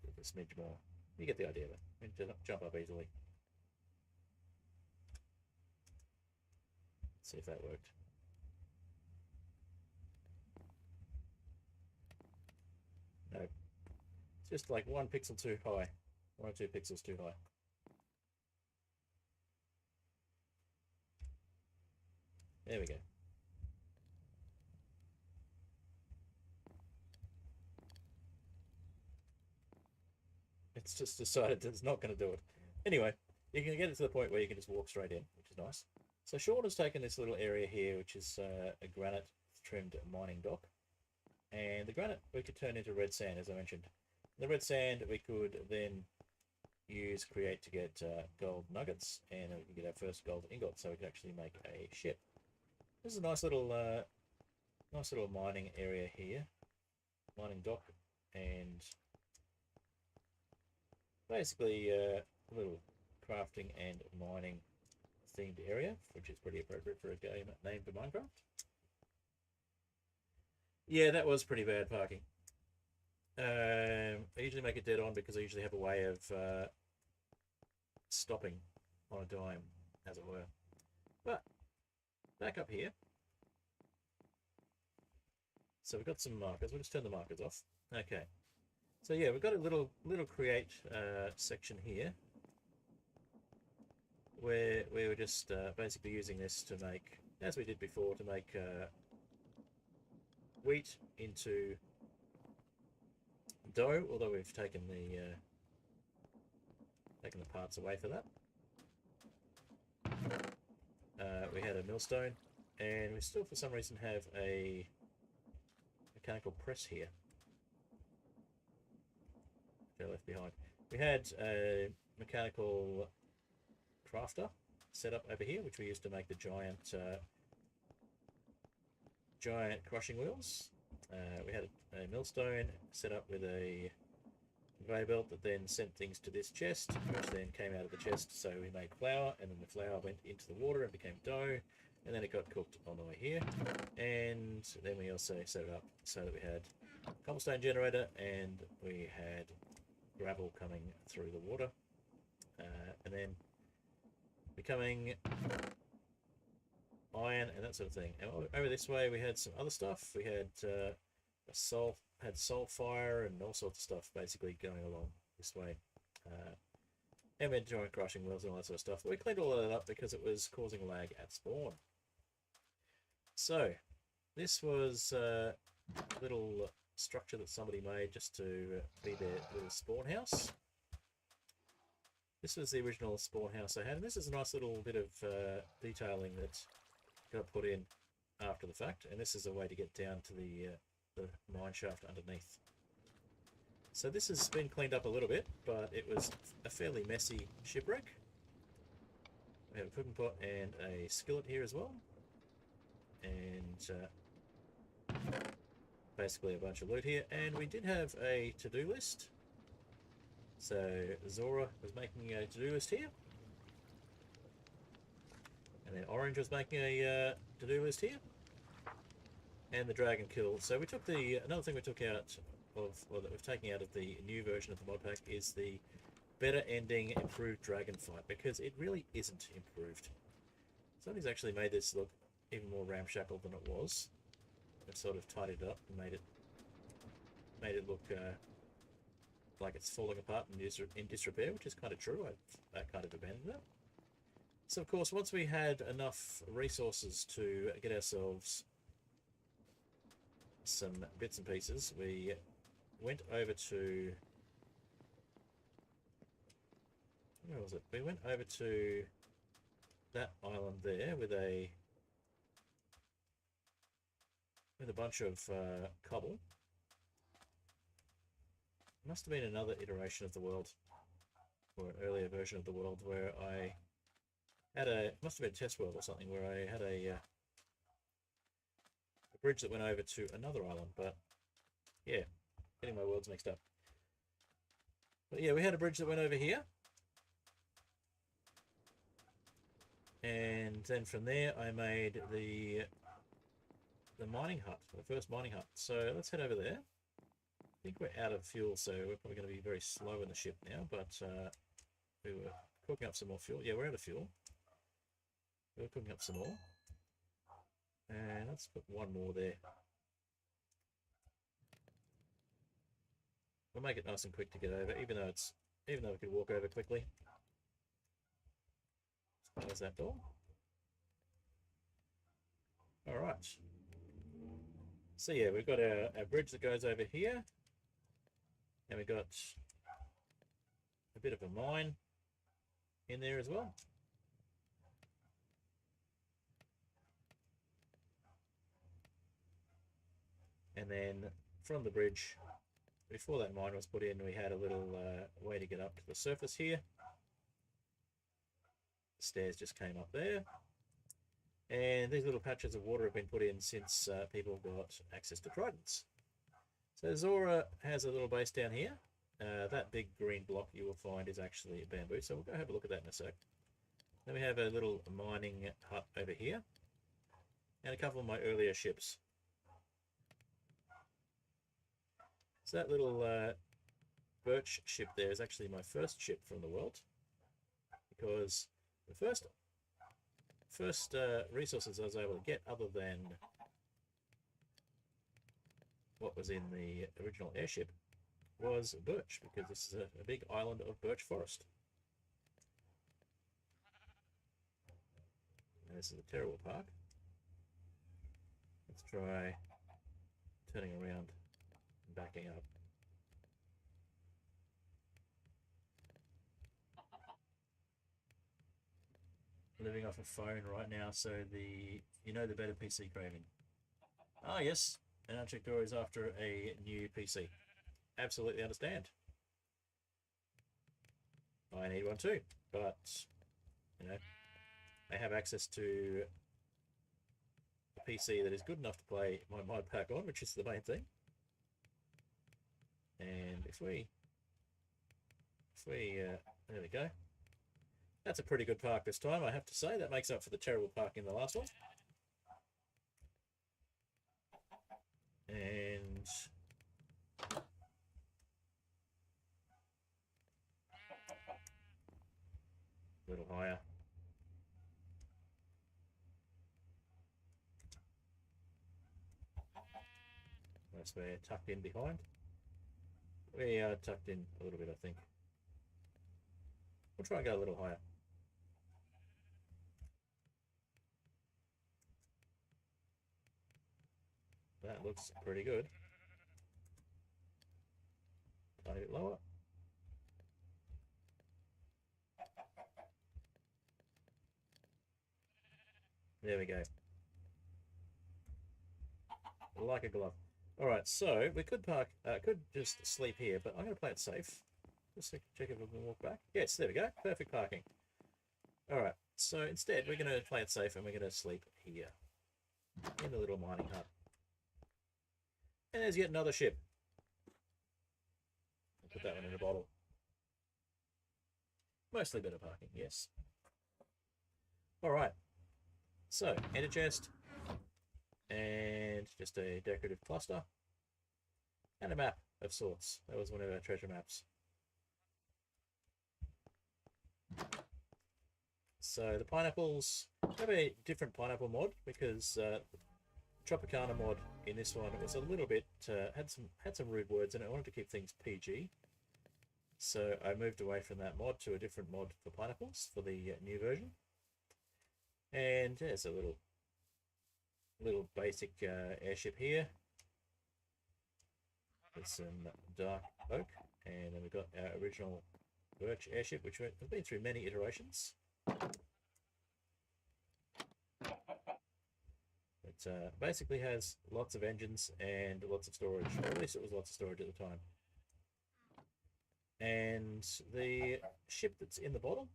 A smidge more. You get the idea, though. We can jump up easily. Let's see if that worked. No. It's just like 1 pixel too high. 1 or 2 pixels too high. There we go. It's just decided that it's not going to do it. Anyway, you can get it to the point where you can just walk straight in, which is nice. So Sean has taken this little area here, which is a granite trimmed mining dock. And the granite we could turn into red sand, as I mentioned. The red sand we could then use create to get gold nuggets, and we can get our first gold ingot, so we can actually make a ship. This is a nice little mining area here, mining dock, and basically a little crafting and mining themed area, which is pretty appropriate for a game named Minecraft. Yeah, that was pretty bad parking. I usually make it dead on because I usually have a way of stopping on a dime, as it were. But back up here. So we've got some markers. We'll just turn the markers off. Okay. So yeah, we've got a little create section here where we were just basically using this to make, as we did before, to make wheat into dough. Although we've taken the parts away for that. We had a millstone, and we still, for some reason, have a mechanical press here. I left behind. We had a mechanical crafter set up over here, which we used to make the giant crushing wheels. We had a millstone set up with a conveyor belt that then sent things to this chest, which then came out of the chest. So we made flour, and then the flour went into the water and became dough, and then it got cooked on the way here. And then we also set it up so that we had a cobblestone generator, and we had gravel coming through the water, and then becoming iron and that sort of thing. And over this way we had some other stuff. We had sulfire and all sorts of stuff basically going along this way. And we had giant crushing wheels and all that sort of stuff. But we cleaned all of that up because it was causing lag at spawn. So this was a little structure that somebody made just to be their little spawn house. This was the original spawn house I had, and this is a nice little bit of detailing that got put in after the fact, and this is a way to get down to the mine shaft underneath. So this has been cleaned up a little bit, but it was a fairly messy shipwreck. We have a cooking pot and a skillet here as well, and basically a bunch of loot here. And we did have a to-do list. So Zora was making a to-do list here, and then Orange was making a to-do list here, and the dragon kill. So we took another thing we took out of, or that we've taken out of the new version of the mod pack, is the better ending improved dragon fight, because it really isn't improved. Somebody's actually made this look even more ramshackle than it was. They've sort of tidied it up and made it look like it's falling apart and in disrepair, which is kind of true. I kind of abandoned that. So of course, once we had enough resources to get ourselves some bits and pieces, we went over to, where was it? We went over to that island there with a bunch of cobble. Must have been another iteration of the world, or an earlier version of the world, where I had must have been a test world or something, where I had a bridge that went over to another island. But yeah, getting my worlds mixed up. But yeah, we had a bridge that went over here, and then from there I made the mining hut, the first mining hut. So let's head over there. I think we're out of fuel, so we're probably going to be very slow in the ship now, but we were cooking up some more fuel. Yeah, we're out of fuel. We're cooking up some more. And let's put one more there. We'll make it nice and quick to get over, even though we could walk over quickly. Close that door. Alright. So yeah, we've got our bridge that goes over here. And we've got a bit of a mine in there as well. And then from the bridge, before that mine was put in, we had a little way to get up to the surface here. The stairs just came up there. And these little patches of water have been put in since people got access to tridents. So Zora has a little base down here. That big green block you will find is actually bamboo, so we'll go have a look at that in a sec. Then we have a little mining hut over here, and a couple of my earlier ships. So that little birch ship there is actually my first ship from the world, because The first resources I was able to get, other than what was in the original airship, was birch, because this is a big island of birch forest. And this is a terrible park. Let's try turning around and backing up. Living off a phone right now, so the better PC craving. Ah yes, and Unchecked Door is after a new PC. Absolutely understand. I need one too, but I have access to a PC that is good enough to play my modpack on, which is the main thing. And if we there we go. That's a pretty good park this time, I have to say. That makes up for the terrible park in the last one. And a little higher. That's where we're tucked in behind. We are tucked in a little bit, I think. We'll try and go a little higher. That looks pretty good. Tiny bit lower. There we go. Like a glove. Alright, so we could could just sleep here, but I'm going to play it safe. Just check if we can walk back. Yes, there we go. Perfect parking. Alright, so instead we're going to play it safe and we're going to sleep here. In the little mining hut. And there's yet another ship. I'll put that one in a bottle. Mostly better parking, yes. Alright. So, enter chest. And just a decorative cluster. And a map of sorts. That was one of our treasure maps. So the pineapples have a different pineapple mod, because Tropicana mod in this one was a little bit had some rude words in it. I wanted to keep things PG, so I moved away from that mod to a different mod for pineapples for the new version. And there's a little basic airship here. There's some dark oak, and then we've got our original birch airship, which has been through many iterations. It basically has lots of engines and lots of storage, or at least it was lots of storage at the time. And the ship that's in the bottom,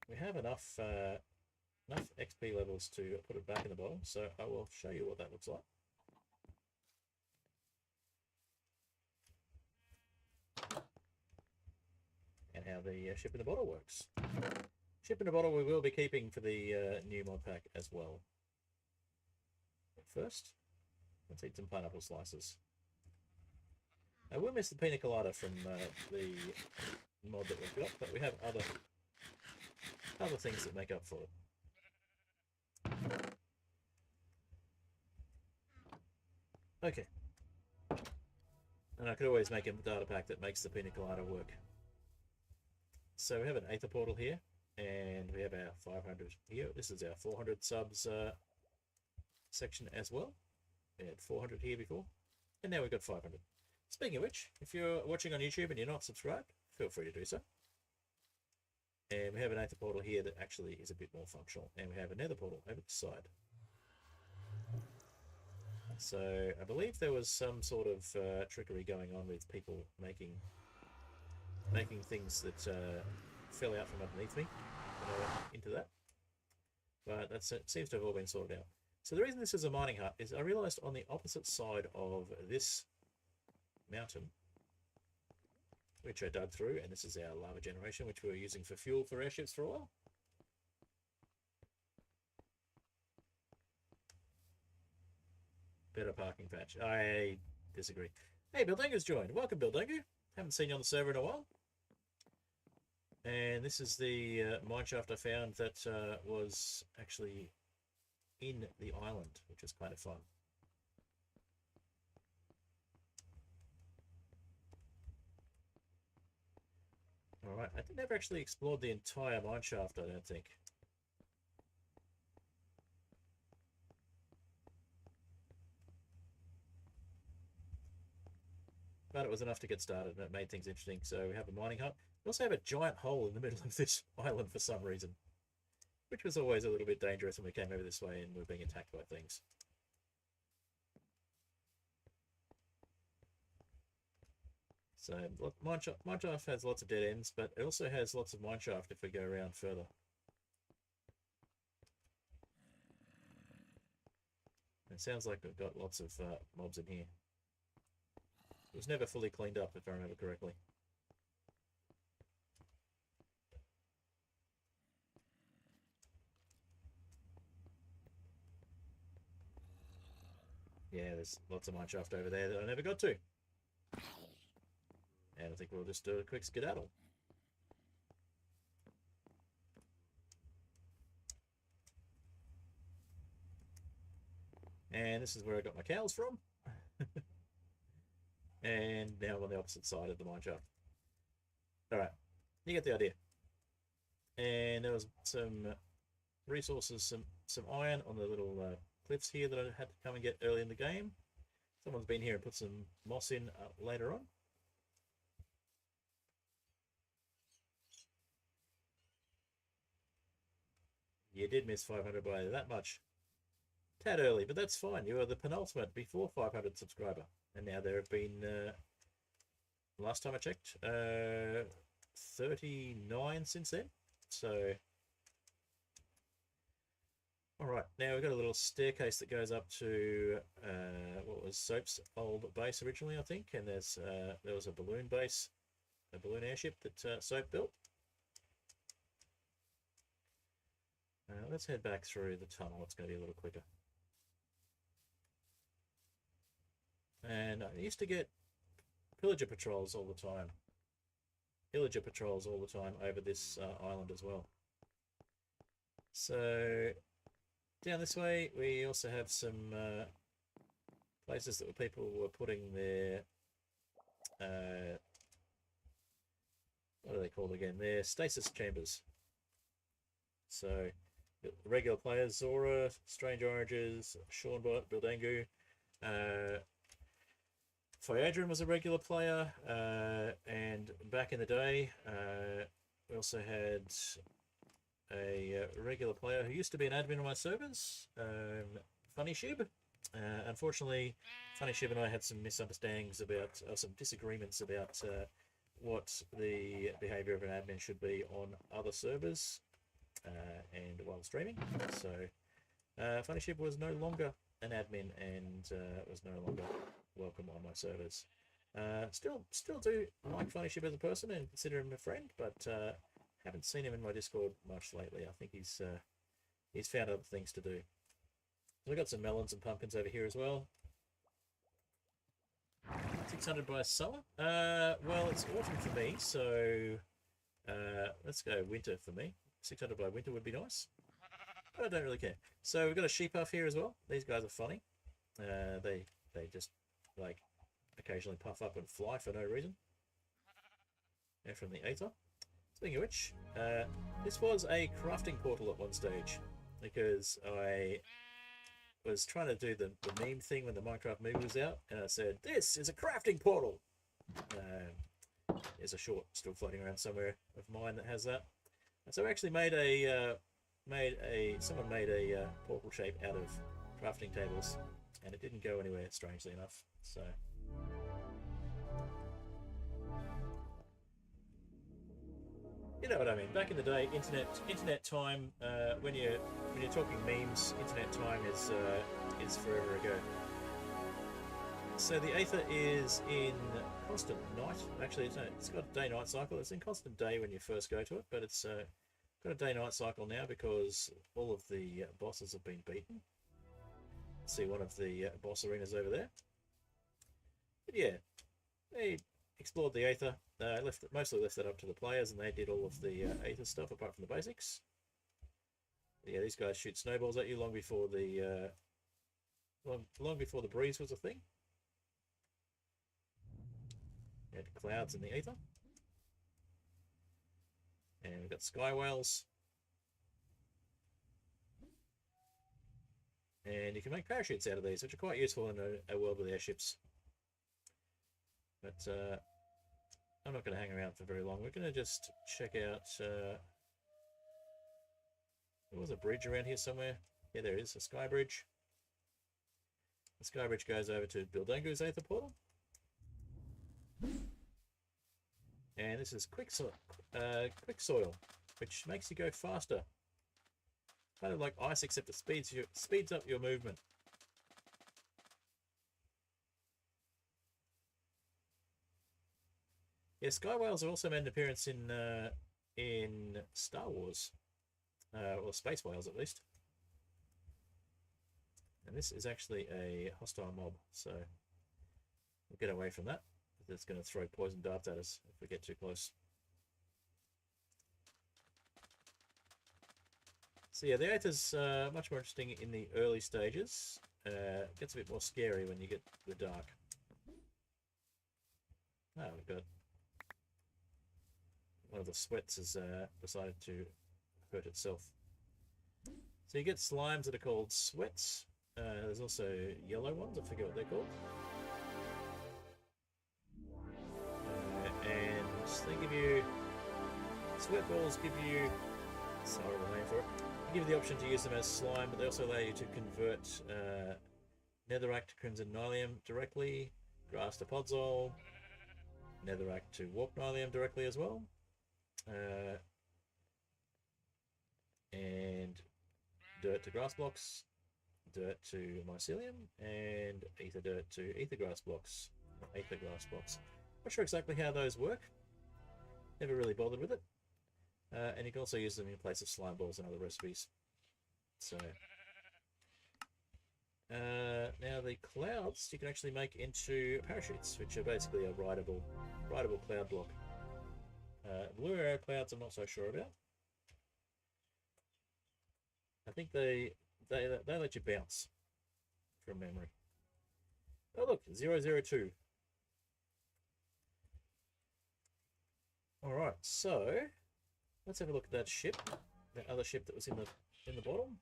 we have enough XP levels to put it back in the bottom, so I will show you what that looks like. And how the ship in the bottle works. Ship in the bottle we will be keeping for the new mod pack as well. But first, let's eat some pineapple slices. I will miss the pina colada from the mod that we've got, but we have other things that make up for it. Okay. And I could always make a data pack that makes the pina colada work. So we have an Aether portal here, and we have our 500 here. This is our 400 subs section as well. We had 400 here before, and now we've got 500. Speaking of which, if you're watching on YouTube and you're not subscribed, feel free to do so. And we have an Aether portal here that actually is a bit more functional, and we have a Nether portal over the side. So I believe there was some sort of trickery going on with people making things that fell out from underneath me when I went into that. But that seems to have all been sorted out. So the reason this is a mining hut is I realized on the opposite side of this mountain, which I dug through, and this is our lava generation, which we were using for fuel for airships for a while. Better parking patch. I disagree. Hey, Bildangu's joined. Welcome, Bildangu. Haven't seen you on the server in a while. And this is the mineshaft I found that was actually in the island, which is kind of fun. Alright, I never actually explored the entire mineshaft, I don't think. But it was enough to get started, and it made things interesting. So we have a mining hut. We also have a giant hole in the middle of this island for some reason, which was always a little bit dangerous when we came over this way and we were being attacked by things. So mineshaft has lots of dead ends, but it also has lots of mineshaft if we go around further. It sounds like we've got lots of mobs in here. It was never fully cleaned up, if I remember correctly. Yeah, there's lots of mineshaft over there that I never got to. And I think we'll just do a quick skedaddle. And this is where I got my cows from. And now I'm on the opposite side of the mineshaft. Alright, you get the idea. And there was some resources, some iron on the little cliffs here that I had to come and get early in the game. Someone's been here and put some moss in later on. You did miss 500 by that much. Tad early, but that's fine. You are the penultimate before 500 subscriber. And now there have been, last time I checked, 39 since then. So, alright, now we've got a little staircase that goes up to what was Soap's old base originally, I think. And there was a balloon base, a balloon airship that Soap built. Let's head back through the tunnel. It's going to be a little quicker. And I used to get pillager patrols all the time. Pillager patrols all the time over this island as well. So down this way, we also have some places that people were putting their what are they called again? Their stasis chambers. So regular players, Zora, Strange Oranges, Seanbot, Bildangu, Fiadron was a regular player, and back in the day, we also had a regular player who used to be an admin on my servers, Funny Shib. Unfortunately, Funny Shib and I had some misunderstandings about, some disagreements about what the behavior of an admin should be on other servers and while streaming. So Funny Shib was no longer an admin and was no longer welcome on my servers. Still do like Funny Shib as a person and consider him a friend, but haven't seen him in my Discord much lately. I think he's found other things to do. So we've got some melons and pumpkins over here as well. 600 by summer? Well, it's autumn for me, so let's go winter for me. 600 by winter would be nice. But I don't really care. So we've got a sheep puff here as well. These guys are funny. They just like occasionally puff up and fly for no reason. They're from the Aether. Speaking of which, this was a crafting portal at one stage because I was trying to do the meme thing when the Minecraft movie was out, and I said, "This is a crafting portal." There's a short still floating around somewhere of mine that has that. And so I actually someone made a portal shape out of crafting tables, and it didn't go anywhere, strangely enough. So you know what I mean. Back in the day, internet time. When you're talking memes, internet time is forever ago. So the Aether is in constant night. Actually, it's got a day-night cycle. It's in constant day when you first go to it, but it's got a day-night cycle now because all of the bosses have been beaten. See one of the boss arenas over there. But yeah, they explored the Aether. Mostly left that up to the players, and they did all of the Aether stuff apart from the basics. Yeah, these guys shoot snowballs at you long before the long before the breeze was a thing. You had clouds in the ether, and we've got sky whales, and you can make parachutes out of these, which are quite useful in a world with airships. But I'm not going to hang around for very long. We're going to just check out. There was a bridge around here somewhere. Yeah, there is a sky bridge. The sky bridge goes over to Bildangu's Aether portal. And this is quick soil, which makes you go faster. Kind of like ice, except it speeds up your movement. Yeah, sky whales have also made an appearance in Star Wars, or space whales at least. And this is actually a hostile mob, so we'll get away from that. It's going to throw poison darts at us if we get too close. So yeah, the Aether's much more interesting in the early stages. It gets a bit more scary when you get the dark. Oh, we've got one of the sweats has decided to hurt itself. So you get slimes that are called sweats. There's also yellow ones, I forget what they're called. And they give you... Sweat balls give you... Sorry, the name for it. They give you the option to use them as slime, but they also allow you to convert netherrack to crimson nylium directly, grass to podzol, netherrack to warp nylium directly as well. And dirt to grass blocks, dirt to mycelium, and ether dirt to ether grass blocks. Not sure exactly how those work. Never really bothered with it. And you can also use them in place of slime balls and other recipes. So now the clouds you can actually make into parachutes, which are basically a rideable cloud block. Blue arrow clouds I'm not so sure about. I think they let you bounce from memory. Oh look, 002. Alright, so let's have a look at that ship. That other ship that was in the bottom.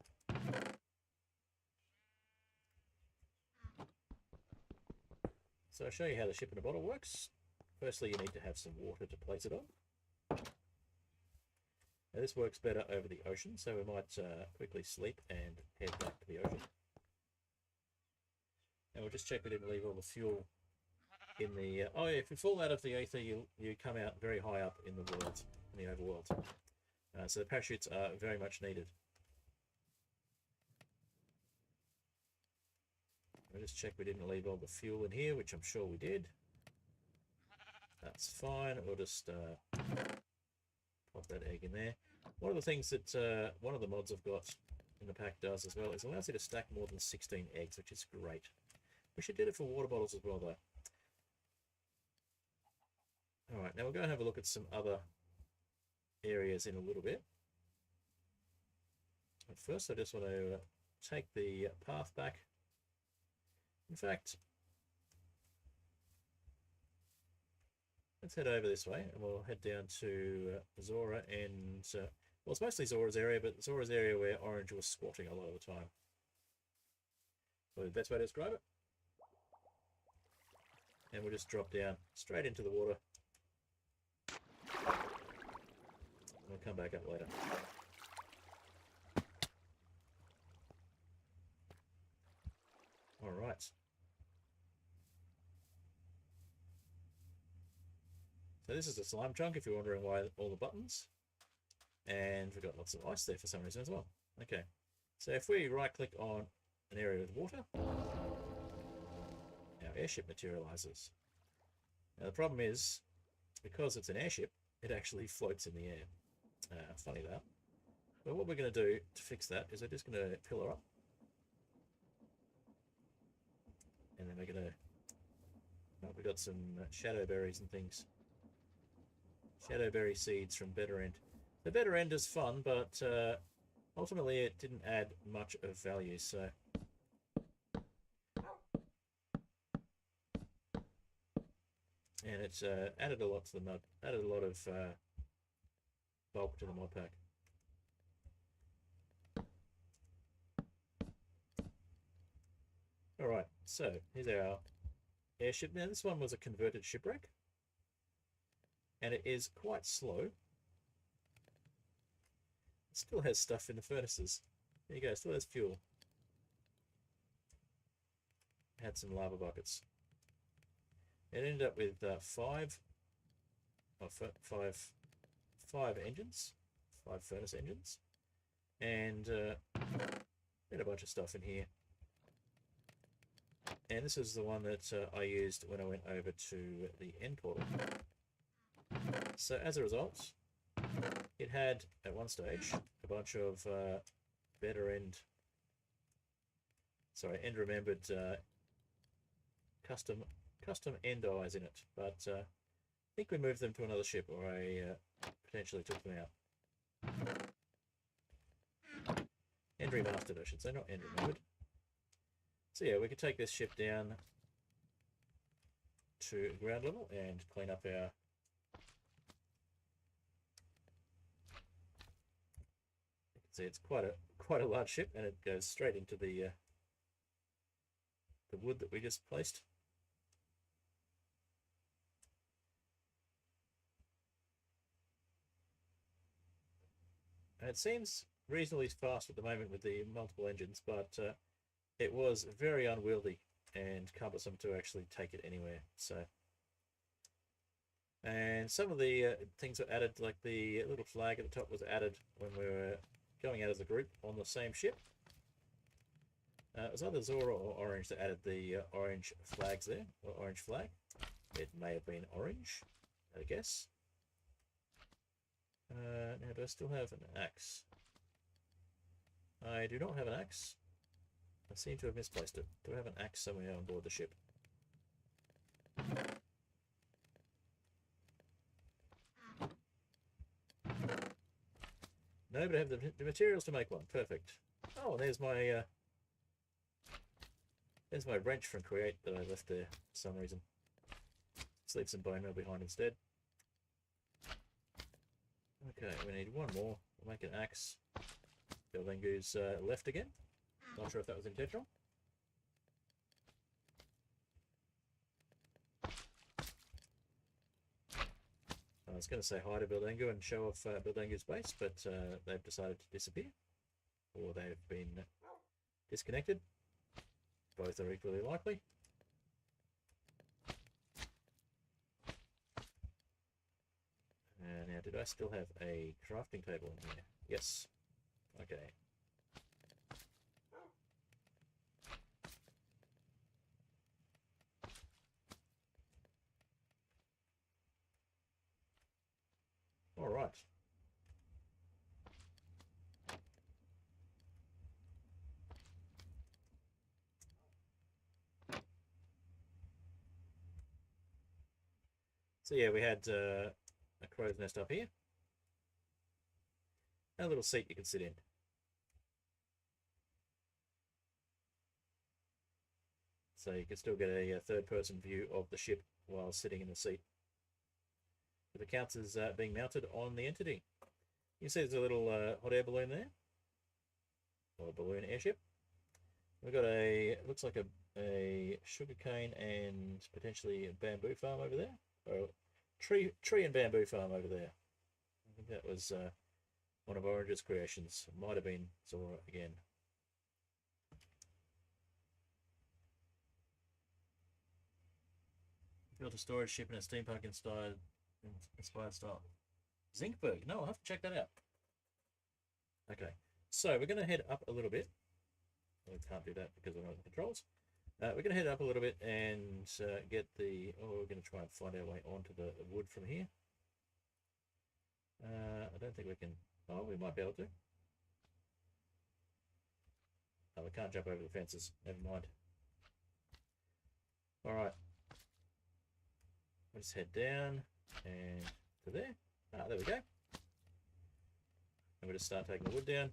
So I'll show you how the ship in a bottle works. Firstly, you need to have some water to place it on. Now this works better over the ocean, so we might quickly sleep and head back to the ocean. And we'll just check we didn't leave all the fuel in the... oh yeah, if you fall out of the Aether, you come out very high up in the world, in the overworld. So the parachutes are very much needed. We'll just check we didn't leave all the fuel in here, which I'm sure we did. That's fine. We'll just pop that egg in there. One of the things that one of the mods I've got in the pack does as well is it allows you to stack more than 16 eggs, which is great. Wish it did it for water bottles as well, though. Alright, now we'll go and have a look at some other areas in a little bit. But first I just want to take the path back. In fact, let's head over this way and we'll head down to Zora and... well, it's mostly Zora's area, but Zora's area where Orange was squatting a lot of the time. Probably the best way to describe it. And we'll just drop down straight into the water. And we'll come back up later. Alright. So this is the slime chunk, if you're wondering why all the buttons. And we've got lots of ice there for some reason as well. Okay. So if we right click on an area with water, our airship materializes. Now the problem is, because it's an airship, it actually floats in the air. Funny that. But what we're going to do to fix that is we're just going to pillar up. And then we're going to... oh, we've got some shadow berries and things. Shadowberry seeds from Better End. The Better End is fun, but ultimately it didn't add much of value, so... And it's added a lot to the mod, added a lot of bulk to the mod pack. Alright, so here's our airship. Now this one was a converted shipwreck, and it is quite slow. It still has stuff in the furnaces. There you go, still has fuel. Had some lava buckets. It ended up with five engines, 5 furnace engines, and had a bunch of stuff in here. And this is the one that I used when I went over to the end portal. So as a result, it had at one stage a bunch of end remembered custom end eyes in it, but I think we moved them to another ship, or I potentially took them out. End remastered, I should say, not end remembered. So yeah, we could take this ship down to ground level and clean up our... You can see it's quite a large ship, and it goes straight into the wood that we just placed. And it seems reasonably fast at the moment with the multiple engines, but it was very unwieldy and cumbersome to actually take it anywhere. So, and some of the things were added, like the little flag at the top was added when we were going out as a group on the same ship. It was either Zora or Orange that added the orange flags there, or orange flag. It may have been Orange, I guess. Now, do I still have an axe? I do not have an axe. I seem to have misplaced it. Do I have an axe somewhere on board the ship? No, but I have the materials to make one. Perfect. Oh, and there's my wrench from Create that I left there for some reason. Let's leave some bone meal behind instead. Okay, we need one more. We'll make an axe. Beldengu's left again. Not sure if that was intentional. I was going to say hi to Beldengu and show off Beldengu's base, but they've decided to disappear. Or they've been disconnected. Both are equally likely. Now, did I still have a crafting table in here? Yes. Okay. All right. So yeah, we had a crow's nest up here. And a little seat you can sit in. So you can still get a third-person view of the ship while sitting in the seat. But it counts as being mounted on the entity. You can see there's a little hot air balloon there. Or a balloon airship. We've got it looks like a sugarcane and potentially a bamboo farm over there. Or tree and bamboo farm over there. I think that was one of Orange's creations. It might have been Zora again. Built a storage ship in a steampunk inspired style. Zinkberg. No, I'll have to check that out. Okay, so we're going to head up a little bit. We can't do that because we're not in the controls. We're going to head up a little bit and get the... Oh, we're going to try and find our way onto the wood from here. I don't think we can... Oh, we might be able to. Oh, we can't jump over the fences. Never mind. All right. Let's head down and to there. Ah, there we go. And we'll just start taking the wood down.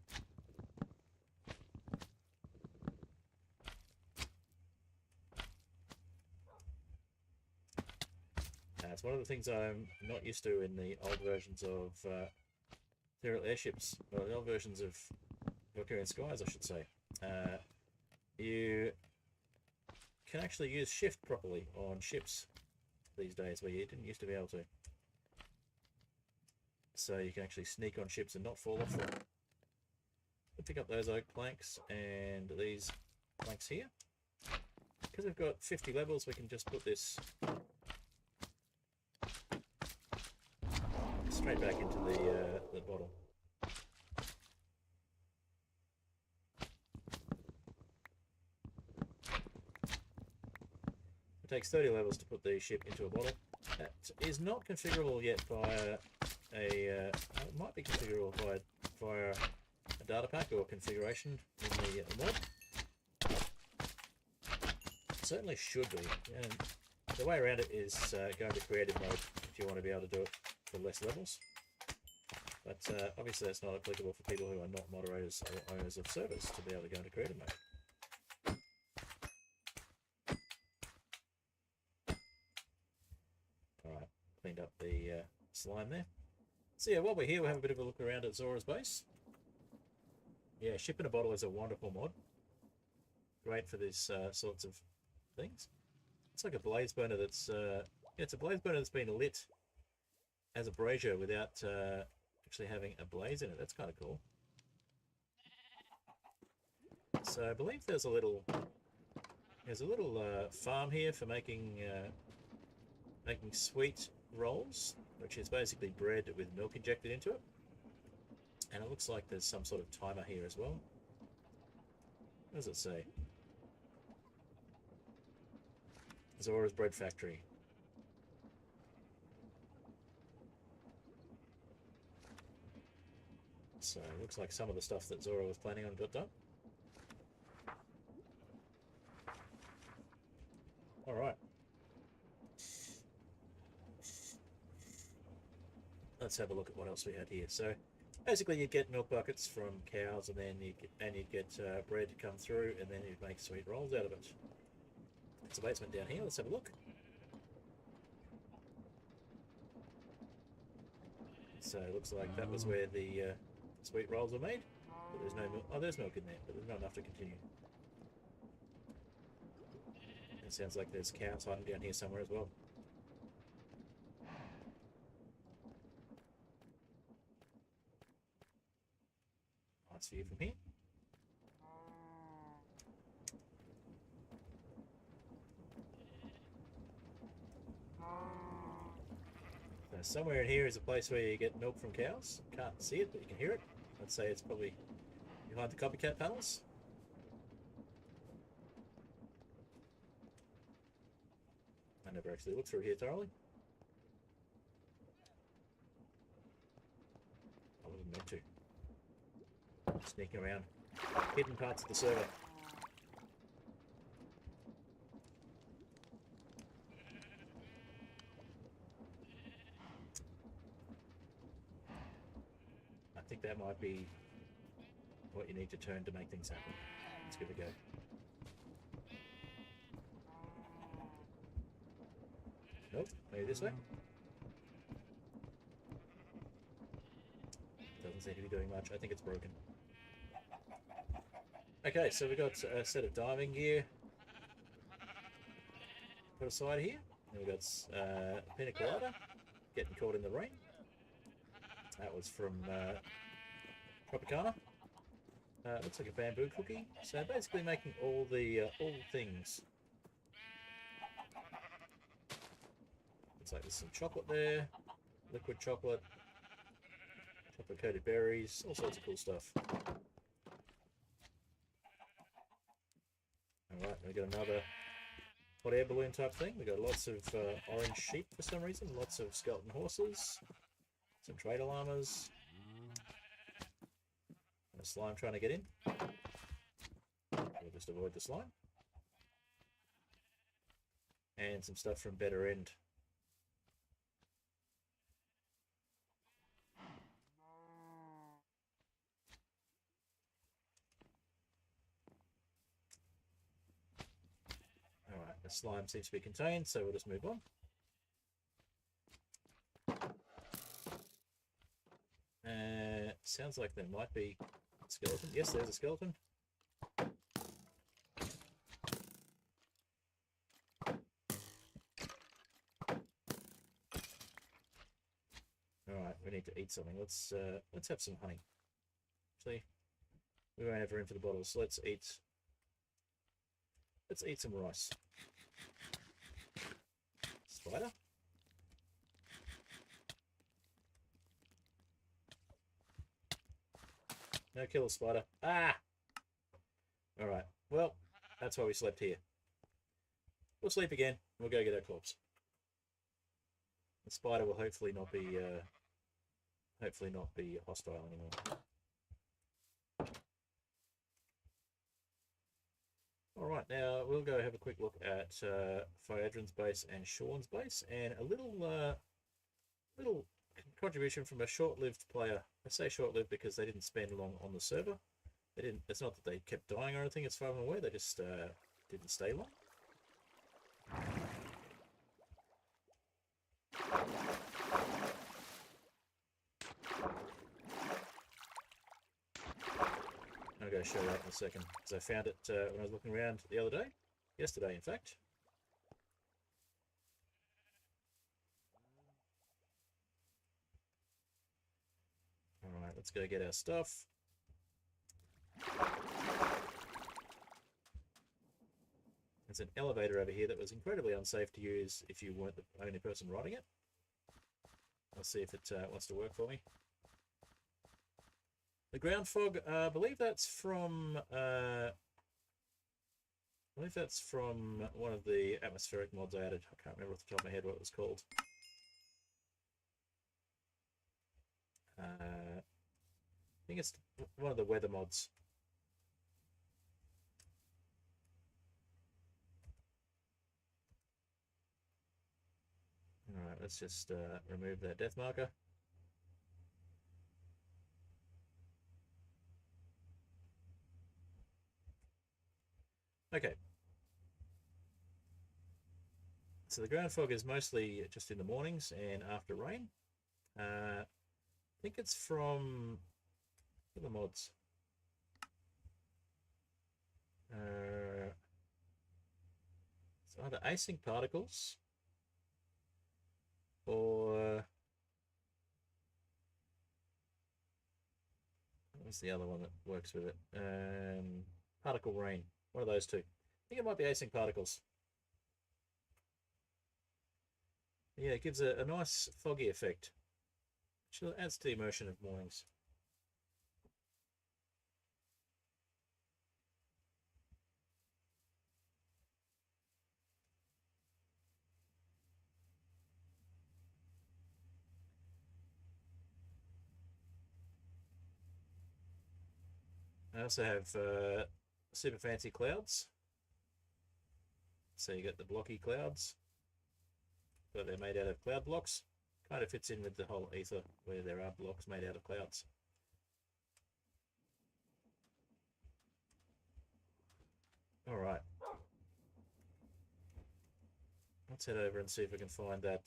It's one of the things I'm not used to in the old versions of Aetherial Airships, or the old versions of Valkyrian Skies, I should say. You can actually use shift properly on ships these days, where you didn't used to be able to. So you can actually sneak on ships and not fall off them. We'll pick up those oak planks and these planks here. Because we've got 50 levels, we can just put this straight back into the bottle. It takes 30 levels to put the ship into a bottle. That is not configurable yet via it might be configurable via a data pack or configuration in the mod. It certainly should be. And the way around it is going to creative mode if you want to be able to do it for less levels. But obviously that's not applicable for people who are not moderators or owners of servers to be able to go into creative mode. Alright, cleaned up the slime there. So yeah, while we're here, we'll have a bit of a look around at Zora's base. Yeah, ship in a bottle is a wonderful mod. Great for these sorts of things. It's like a blaze burner that's... it's a blaze burner that's been lit as a brazier without actually having a blaze in it. That's kind of cool. So I believe there's a little farm here for making sweet rolls, which is basically bread with milk injected into it. And it looks like there's some sort of timer here as well. What does it say? Zora's Bread Factory. So it looks like some of the stuff that Zora was planning on got done. Alright. Let's have a look at what else we had here. So basically you'd get milk buckets from cows, and then you'd get bread to come through, and then you'd make sweet rolls out of it. There's a basement down here. Let's have a look. So it looks like that was where the sweet rolls were made. But there's no milk. Oh, there's milk in there, but there's not enough to continue. It sounds like there's cows hiding down here somewhere as well. Nice view from here. So somewhere in here is a place where you get milk from cows. Can't see it, but you can hear it. I'd say it's probably behind the copycat panels. I never actually looked through here thoroughly. I wasn't meant to. Sneaking around hidden parts of the server. I think that might be what you need to turn to make things happen. Let's give it a go. Nope, maybe this way. Doesn't seem to be doing much. I think it's broken. Okay, so we've got a set of diving gear put aside here. And we've got pina colada, getting caught in the rain. That was from Tropicana. Looks like a bamboo cookie. So basically making all the things. Looks like there's some chocolate there, liquid chocolate, chocolate coated berries, all sorts of cool stuff. Alright, we got another hot air balloon type thing. We got lots of orange sheep for some reason, lots of skeleton horses, some trader llamas, and a slime trying to get in. We'll just avoid the slime. And some stuff from Better End. slime seems to be contained, so we'll just move on. Sounds like there might be a skeleton. Yes, there's a skeleton. Alright, we need to eat something. Let's have some honey. Actually, we won't have room for the bottles. Let's eat some rice. Spider? No killer spider. Ah! Alright, well, that's why we slept here. We'll sleep again. We'll go get our corpse. The spider will hopefully not be hostile anymore. Alright, now we'll go have a quick look at Phaedron's base and Sean's base, and a little contribution from a short-lived player. I say short-lived because they didn't spend long on the server. They didn't. It's not that they kept dying or anything, as far as I'm aware. They just didn't stay long. I'm going to show that in a second, because I found it when I was looking around the other day. Yesterday, in fact. Alright, let's go get our stuff. There's an elevator over here that was incredibly unsafe to use if you weren't the only person riding it. I'll see if it wants to work for me. The ground fog, I believe that's from one of the atmospheric mods I added. I can't remember off the top of my head what it was called. I think it's one of the weather mods. Alright, let's just remove that death marker. Okay. So the ground fog is mostly just in the mornings and after rain. I think it's from the mods. It's either async particles or what's the other one that works with it? Particle rain. One of those two. I think it might be async particles. Yeah, it gives a nice foggy effect, which adds to the immersion of mornings. I also have super fancy clouds. So you get the blocky clouds, but they're made out of cloud blocks. Kind of fits in with the whole ether where there are blocks made out of clouds. All right. Let's head over and see if we can find that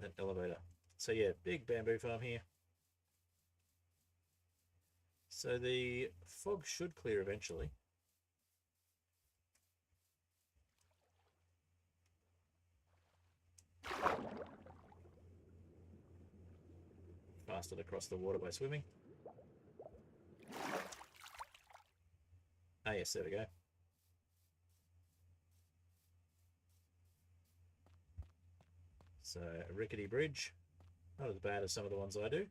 that elevator. So yeah, big bamboo farm here. So the fog should clear eventually. Faster across the water by swimming. Ah yes, there we go. So a rickety bridge. Not as bad as some of the ones I do.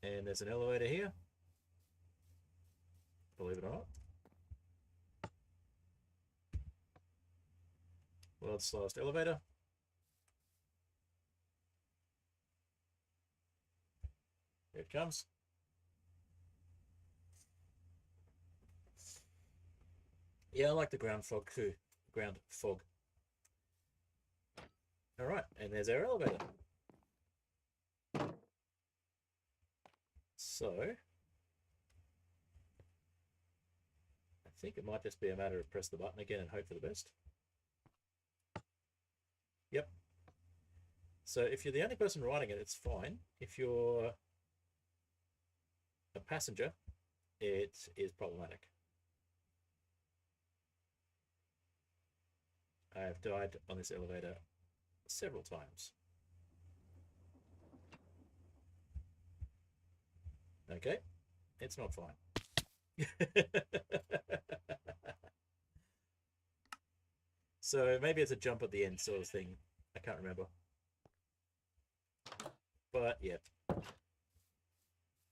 And there's an elevator here. Believe it or not. World's slowest elevator. Here it comes. Yeah, I like the ground fog too. Ground fog. All right, and there's our elevator. So, I think it might just be a matter of press the button again and hope for the best. Yep. So if you're the only person riding it, it's fine. If you're a passenger, it is problematic. I have died on this elevator several times. Okay, it's not fine. So maybe it's a jump at the end sort of thing. I can't remember. But yeah.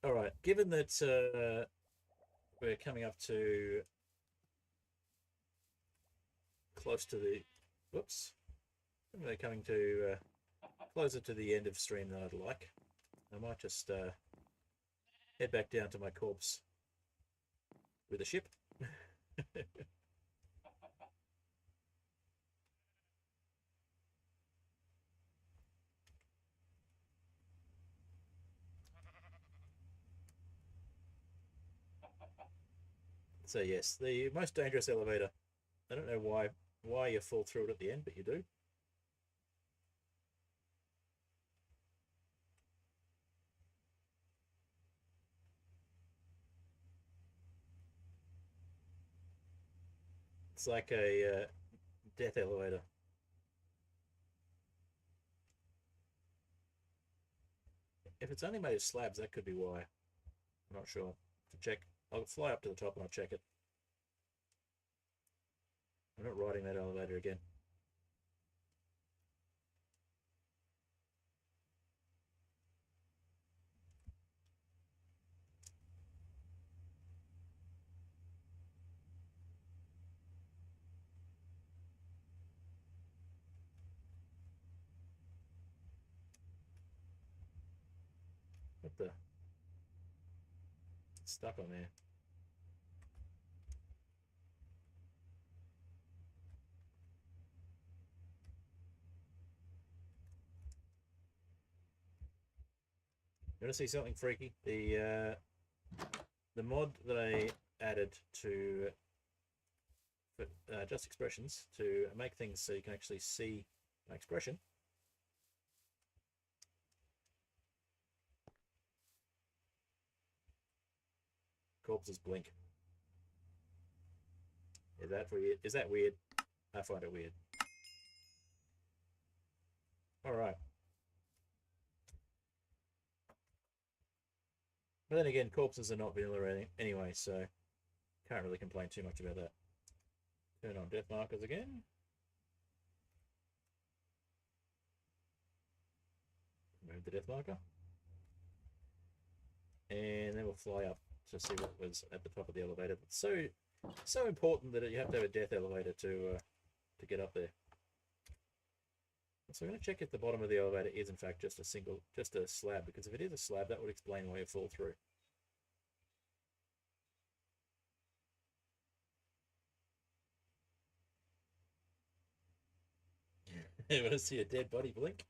Alright, given that we're coming up to close to the... Whoops. We're coming to closer to the end of stream than I'd like. I might just head back down to my corpse with a ship. So yes, the most dangerous elevator. I don't know why you fall through it at the end, but you do. It's like a death elevator. If it's only made of slabs, that could be why. I'm not sure. To check, I'll fly up to the top and I'll check it. I'm not riding that elevator again. What the? It's stuck on there. You want to see something freaky? The mod that I added to just expressions to make things so you can actually see an expression. Corpses blink. Is that weird? Is that weird? I find it weird. All right. But then again, corpses are not vanilla anyway, so can't really complain too much about that. Turn on death markers again. Remove the death marker. And then we'll fly up to see what was at the top of the elevator. It's so important that you have to have a death elevator to get up there. So I'm going to check if the bottom of the elevator is in fact just a slab, because if it is a slab, that would explain why you fall through. You want to see a dead body blink?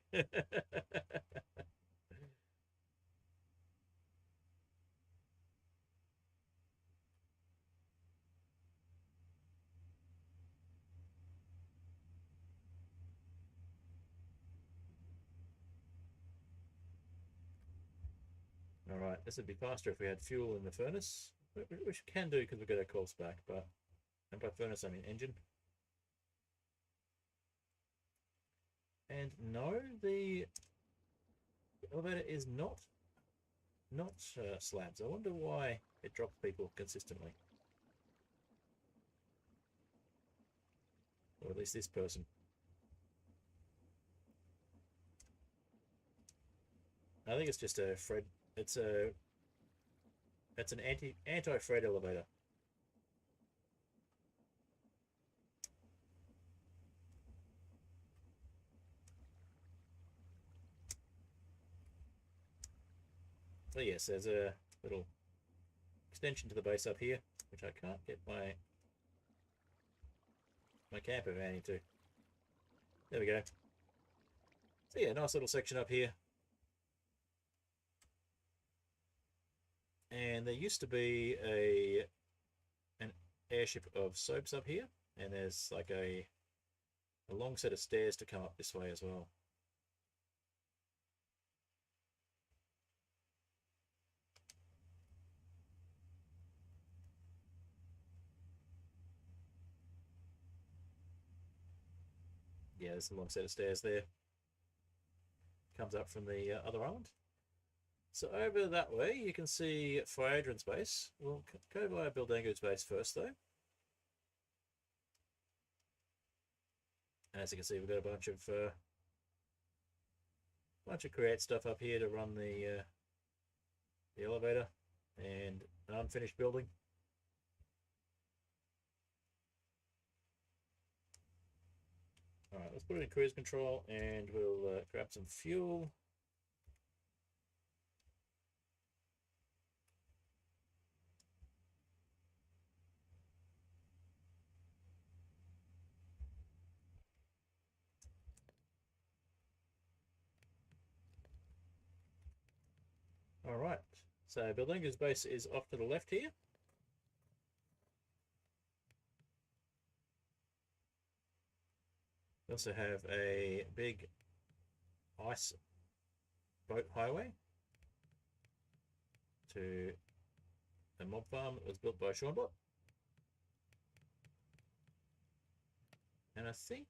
All right, this would be faster if we had fuel in the furnace, which we can do because we've got our coals back, but and by furnace I mean engine. And no, the elevator is not slabs. I wonder why it drops people consistently, or at least this person. I think it's just a Fred. It's an anti-Fred elevator. Oh yes, there's a little extension to the base up here, which I can't get my camper van into. There we go. So yeah, nice little section up here. And there used to be airship of soaps up here, and there's like a long set of stairs to come up this way as well. Yeah, there's a long set of stairs there. Comes up from the other island. So over that way, you can see Adrian's base. We'll go via Bildango's base first, though. As you can see, we've got a bunch of create stuff up here to run the elevator and an unfinished building. All right, let's put it in cruise control and we'll grab some fuel. All right, so Bildango's base is off to the left here. We also have a big ice boat highway to a mob farm that was built by Seanbot. And I think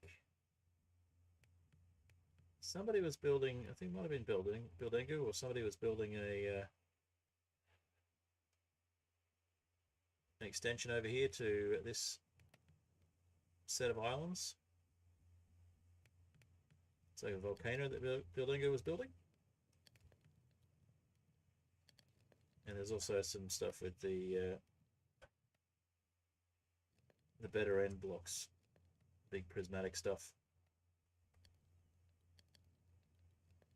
somebody was building, I think it might have been Bildango, or somebody was building an extension over here to this set of islands. It's like a volcano that Bildango was building. And there's also some stuff with the better end blocks, big prismatic stuff.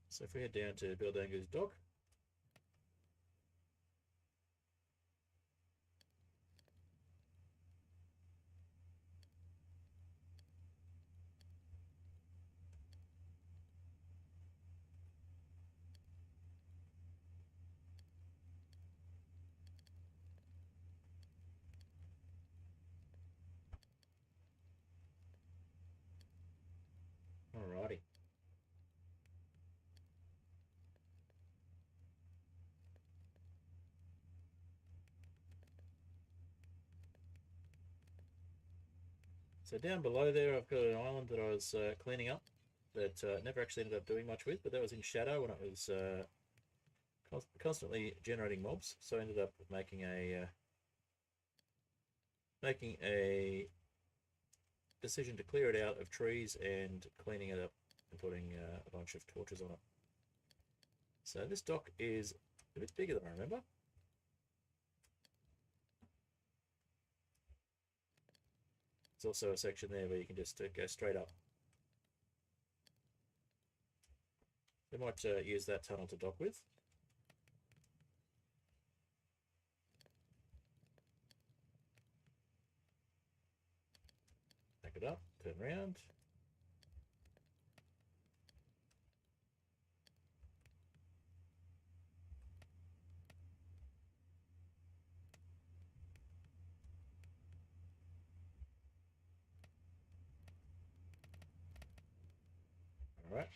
So if we head down to Bildango's dock, alrighty. So down below there, I've got an island that I was cleaning up that never actually ended up doing much with, but that was in shadow when it was constantly generating mobs. So I ended up making a decision to clear it out of trees and cleaning it up and putting a bunch of torches on it. So this dock is a bit bigger than I remember. There's also a section there where you can just go straight up. We might use that tunnel to dock with. Back it up, turn around. All right.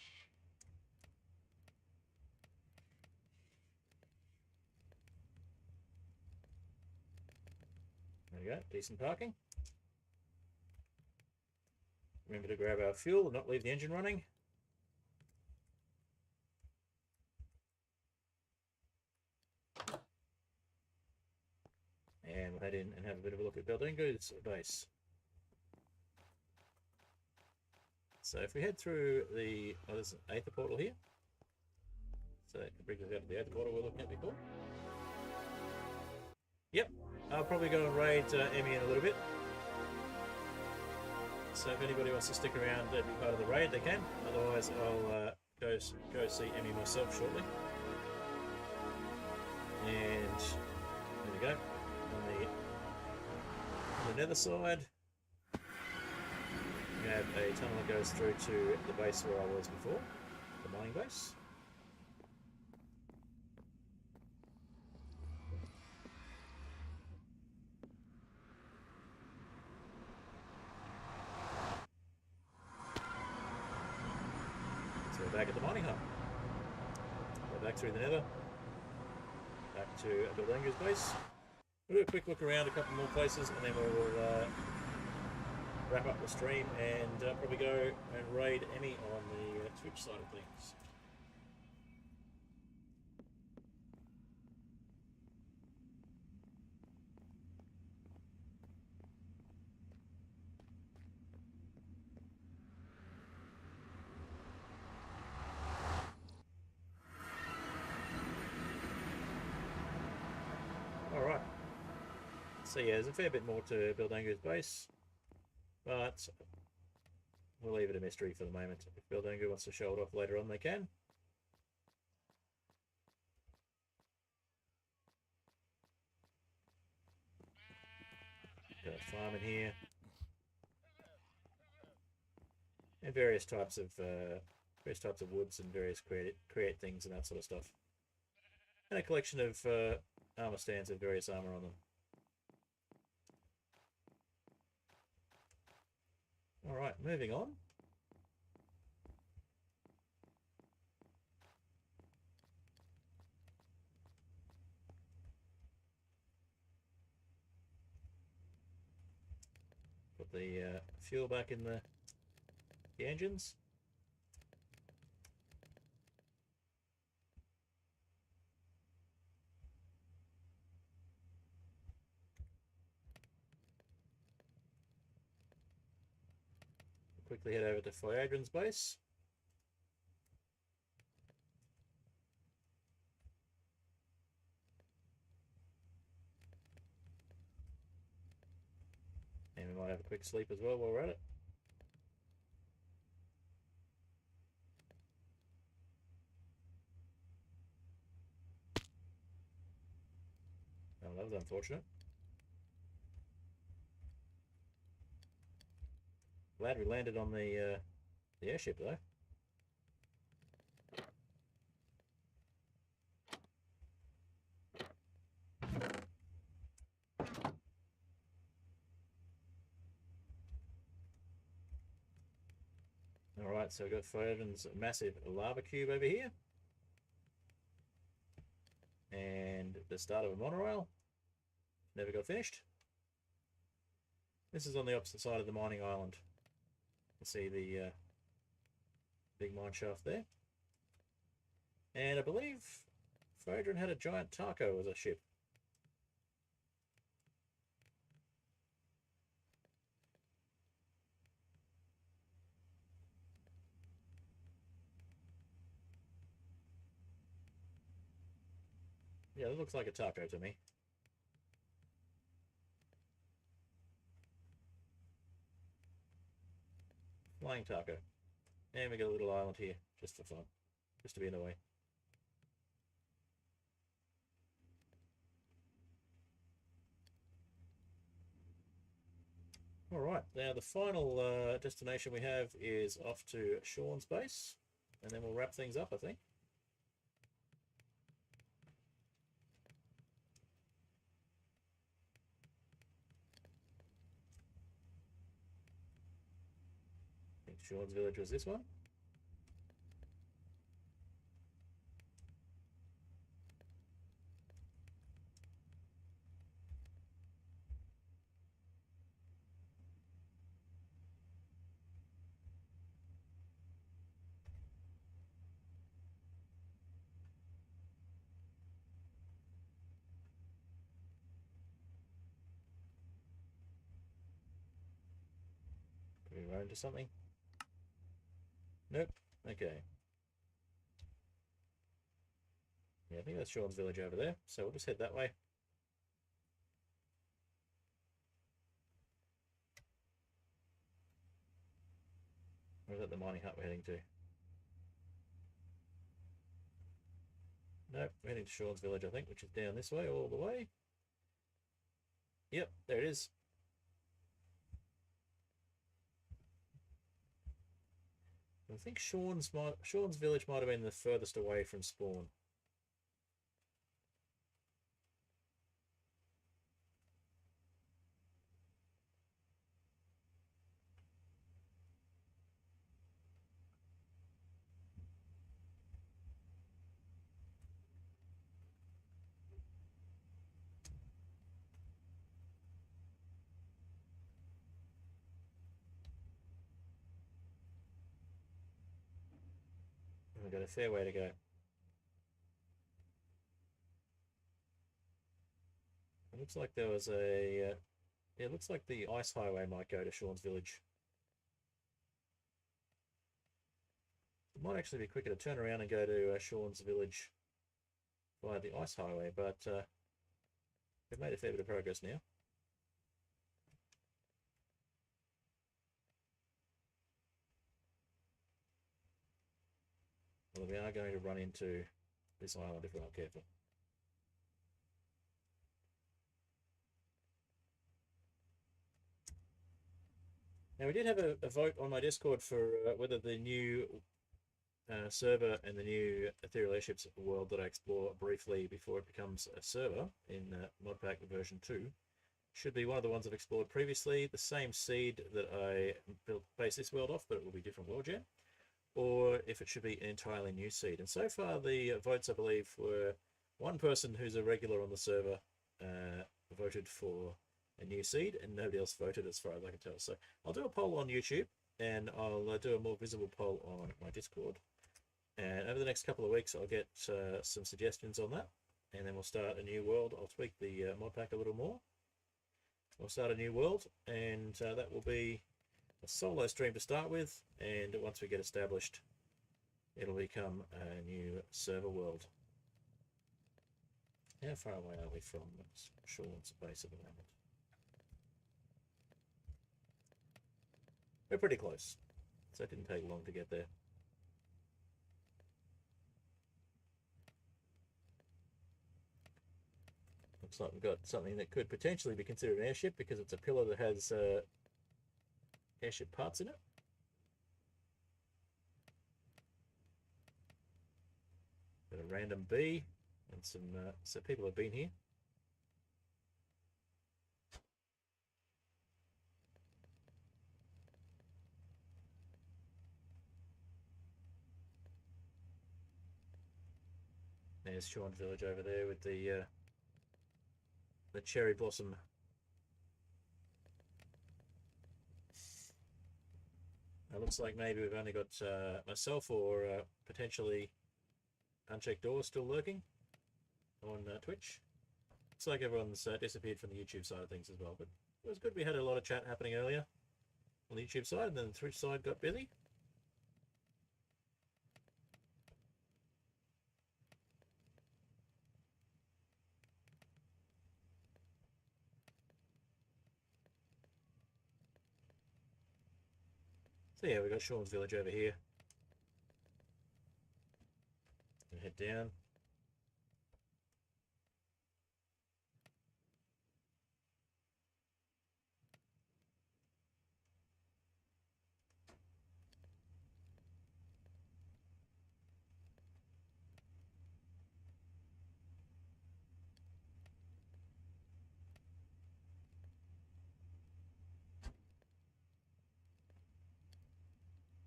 There we go, decent parking. Remember to grab our fuel and not leave the engine running. And we'll head in and have a bit of a look at Bildango's base. So if we head through the, there's an Aether portal here. So that brings us out to the Aether portal we're looking at before. Yep, I'll probably go and raid Emmy in a little bit. So if anybody wants to stick around and be part of the raid, they can. Otherwise, I'll go see Emmy myself shortly. And there we go. On the nether side, we have a tunnel that goes through to the base where I was before, the mining base. back at the mining hub. Go back through the nether. Back to Beldango's base. We'll do a quick look around a couple more places and then we'll wrap up the stream and probably go and raid Emmy on the Twitch side of things. Alright. So yeah, there's a fair bit more to Beldango's base, but we'll leave it a mystery for the moment. If Beldango wants to show it off later on, they can. Got a farm in here. And various types of woods and various create things and that sort of stuff. And a collection of armor stands with various armor on them. Alright, moving on. Put the fuel back in the engines. Quickly head over to Fiadron's base. And we might have a quick sleep as well while we're at it. Oh, that was unfortunate. Glad we landed on the airship though. Alright, so we've got Fiadron's massive lava cube over here. And the start of a monorail. Never got finished. This is on the opposite side of the mining island. You can see the big mine shaft there. And I believe Fiadron had a giant taco as a ship. Yeah, it looks like a taco to me. Flying taco. And we got a little island here, just for fun. Just to be in the way. Alright, now the final destination we have is off to Sean's base. And then we'll wrap things up, I think. I think Sean's village was this one. Can we run into something? Nope. Okay. Yeah, I think that's Sean's village over there. So we'll just head that way. Or is that the mining hut we're heading to? Nope, we're heading to Sean's village, I think, which is down this way all the way. Yep, there it is. I think Sean's village might have been the furthest away from spawn. got a fair way to go. It looks like there was a... it looks like the ice highway might go to Sean's village. It might actually be quicker to turn around and go to Sean's village via the ice highway, but we've made a fair bit of progress now. Well, we are going to run into this island if we're not careful. Now, we did have a vote on my Discord for whether the new server and the new Aetherial Airships world that I explore briefly before it becomes a server in modpack version 2 should be one of the ones I've explored previously, the same seed that I based this world off, but it will be different world gen, or if it should be an entirely new seed. And so far the votes, I believe, were one person who's a regular on the server voted for a new seed, and nobody else voted as far as I can tell. So I'll do a poll on YouTube, and I'll do a more visible poll on my Discord. And over the next couple of weeks, I'll get some suggestions on that, and then we'll start a new world. I'll tweak the mod pack a little more. We'll start a new world, and that will be a solo stream to start with, and once we get established, it'll become a new server world. How far away are we from Sean's base at the moment? We're pretty close, so it didn't take long to get there. Looks like we've got something that could potentially be considered an airship because it's a pillar that has airship parts in it. Got a random bee and some so people have been here. There's Sean's village over there with the cherry blossom. It looks like maybe we've only got myself or potentially Unchecked Door still lurking on Twitch. Looks like everyone's disappeared from the YouTube side of things as well, but it was good we had a lot of chat happening earlier on the YouTube side, and then the Twitch side got busy. So yeah, we've got Sean's village over here. And head down.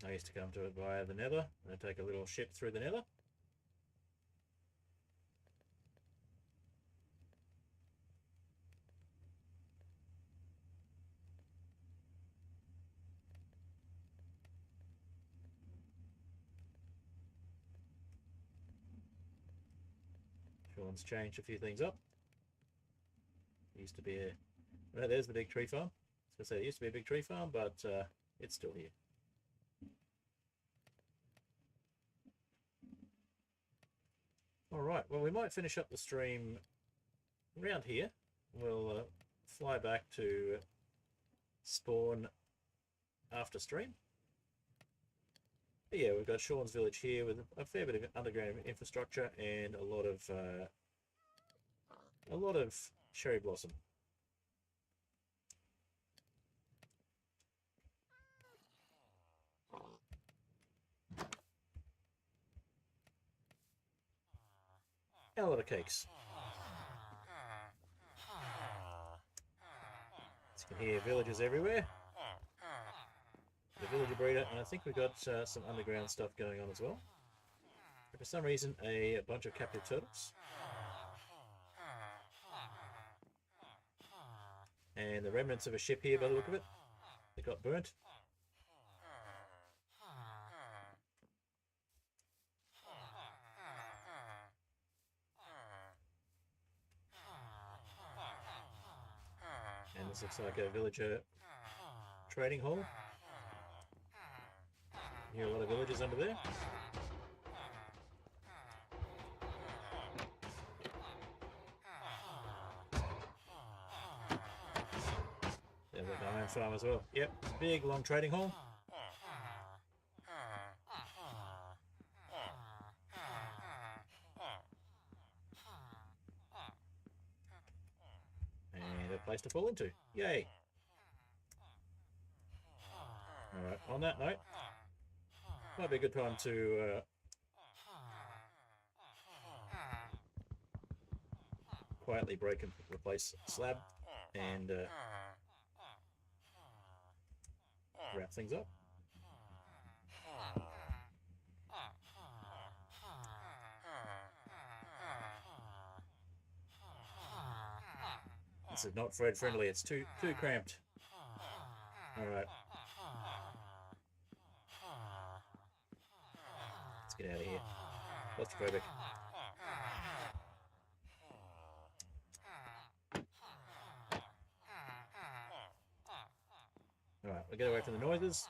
I used to come to it via the Nether, and I take a little ship through the Nether. Sean's changed a few things up. It used to be a... Well, there's the big tree farm. I was going to say, it used to be a big tree farm, but it's still here. Alright, well we might finish up the stream around here. We'll fly back to spawn after stream. But yeah, we've got Sean's village here with a fair bit of underground infrastructure and a lot of cherry blossom. And a lot of cakes. As you can hear, villagers everywhere. The villager breeder, and I think we've got some underground stuff going on as well. For some reason, a bunch of captive turtles. And the remnants of a ship here by the look of it. It got burnt. This looks like a villager trading hall. You hear a lot of villagers under there. There's an iron farm as well. Yep, big long trading hall. And a place to fall into. Yay! Alright, on that note, might be a good time to quietly break and replace slab and wrap things up. This is not Fred friendly, it's too cramped. Alright. Let's get out of here. Claustrophobic. Alright, we'll get away from the noises.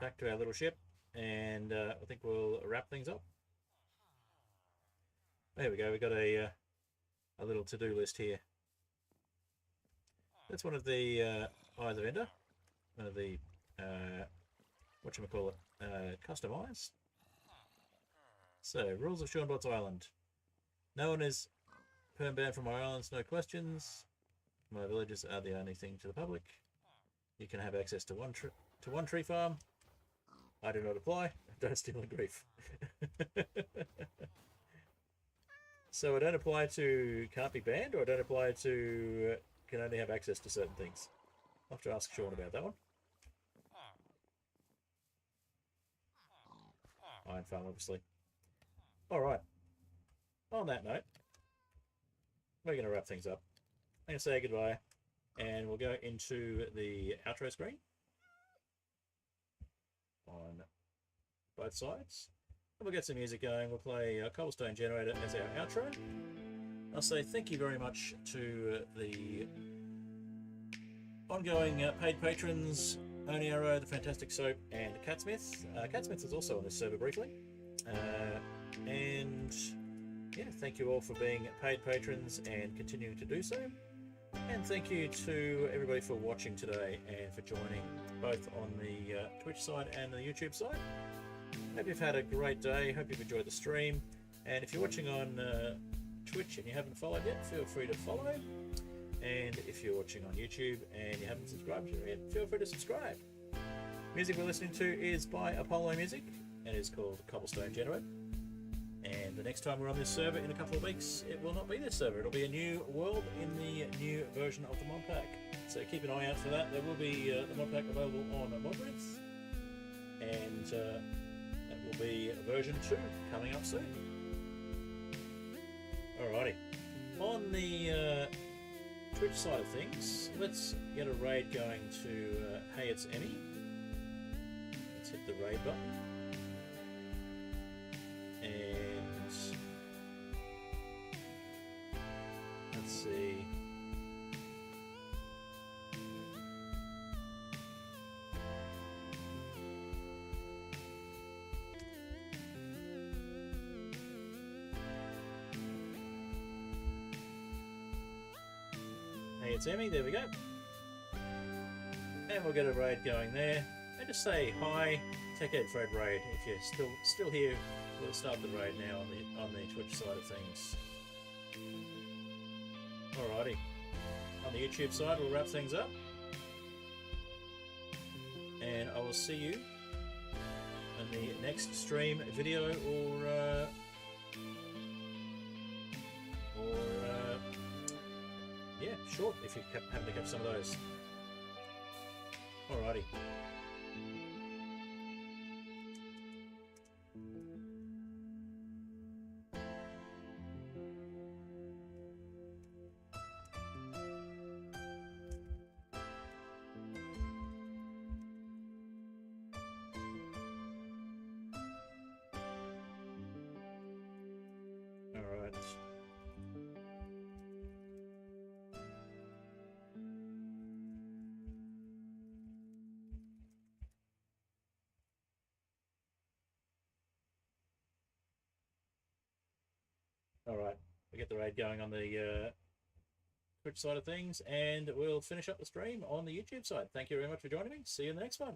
Back to our little ship, and I think we'll wrap things up. There we go, we've got a little to-do list here. That's one of the Eyes of Ender. One of the, whatchamacallit, customised. So, rules of Seanbot's Island. No one is perm banned from my islands, no questions. My villages are the only thing to the public. You can have access to one tree farm. I do not apply. Don't steal in grief. So I don't apply to can't be banned, or I don't apply to can only have access to certain things. I'll have to ask Sean about that one. Iron farm, obviously. Alright. On that note, we're going to wrap things up. I'm going to say goodbye, and we'll go into the outro screen on both sides. And we'll get some music going. We'll play a cobblestone generator as our outro. I'll say thank you very much to the ongoing paid patrons, Only Arrow, The Fantastic Soap, and Catsmith. Catsmith is also on this server briefly. And yeah, thank you all for being paid patrons and continuing to do so. And thank you to everybody for watching today and for joining both on the Twitch side and the YouTube side. Hope you've had a great day. Hope you've enjoyed the stream. And if you're watching on Twitch and you haven't followed yet, feel free to follow. And if you're watching on YouTube and you haven't subscribed yet, feel free to subscribe. Music we're listening to is by Apollo Music and is called Cobblestone Generator. And the next time we're on this server in a couple of weeks, it will not be this server. It'll be a new world in the new version of the modpack. So keep an eye out for that. There will be the modpack available on Modreds. And that will be version 2 coming up soon. Alrighty. On the Twitch side of things, let's get a raid going to Hey It's Emmy. Let's hit the raid button. And let's see. Hey, it's Emmy, there we go. And we'll get a raid going there. And just say hi, Techhead Fred raid. If you're still here, we'll start the raid now on the Twitch side of things. Alrighty. On the YouTube side, we'll wrap things up. And I will see you in the next stream, video, or yeah, short if you happen to catch some of those. Alrighty. get the raid going on the Twitch side of things, and we'll finish up the stream on the YouTube side. Thank you very much for joining me. See you in the next one.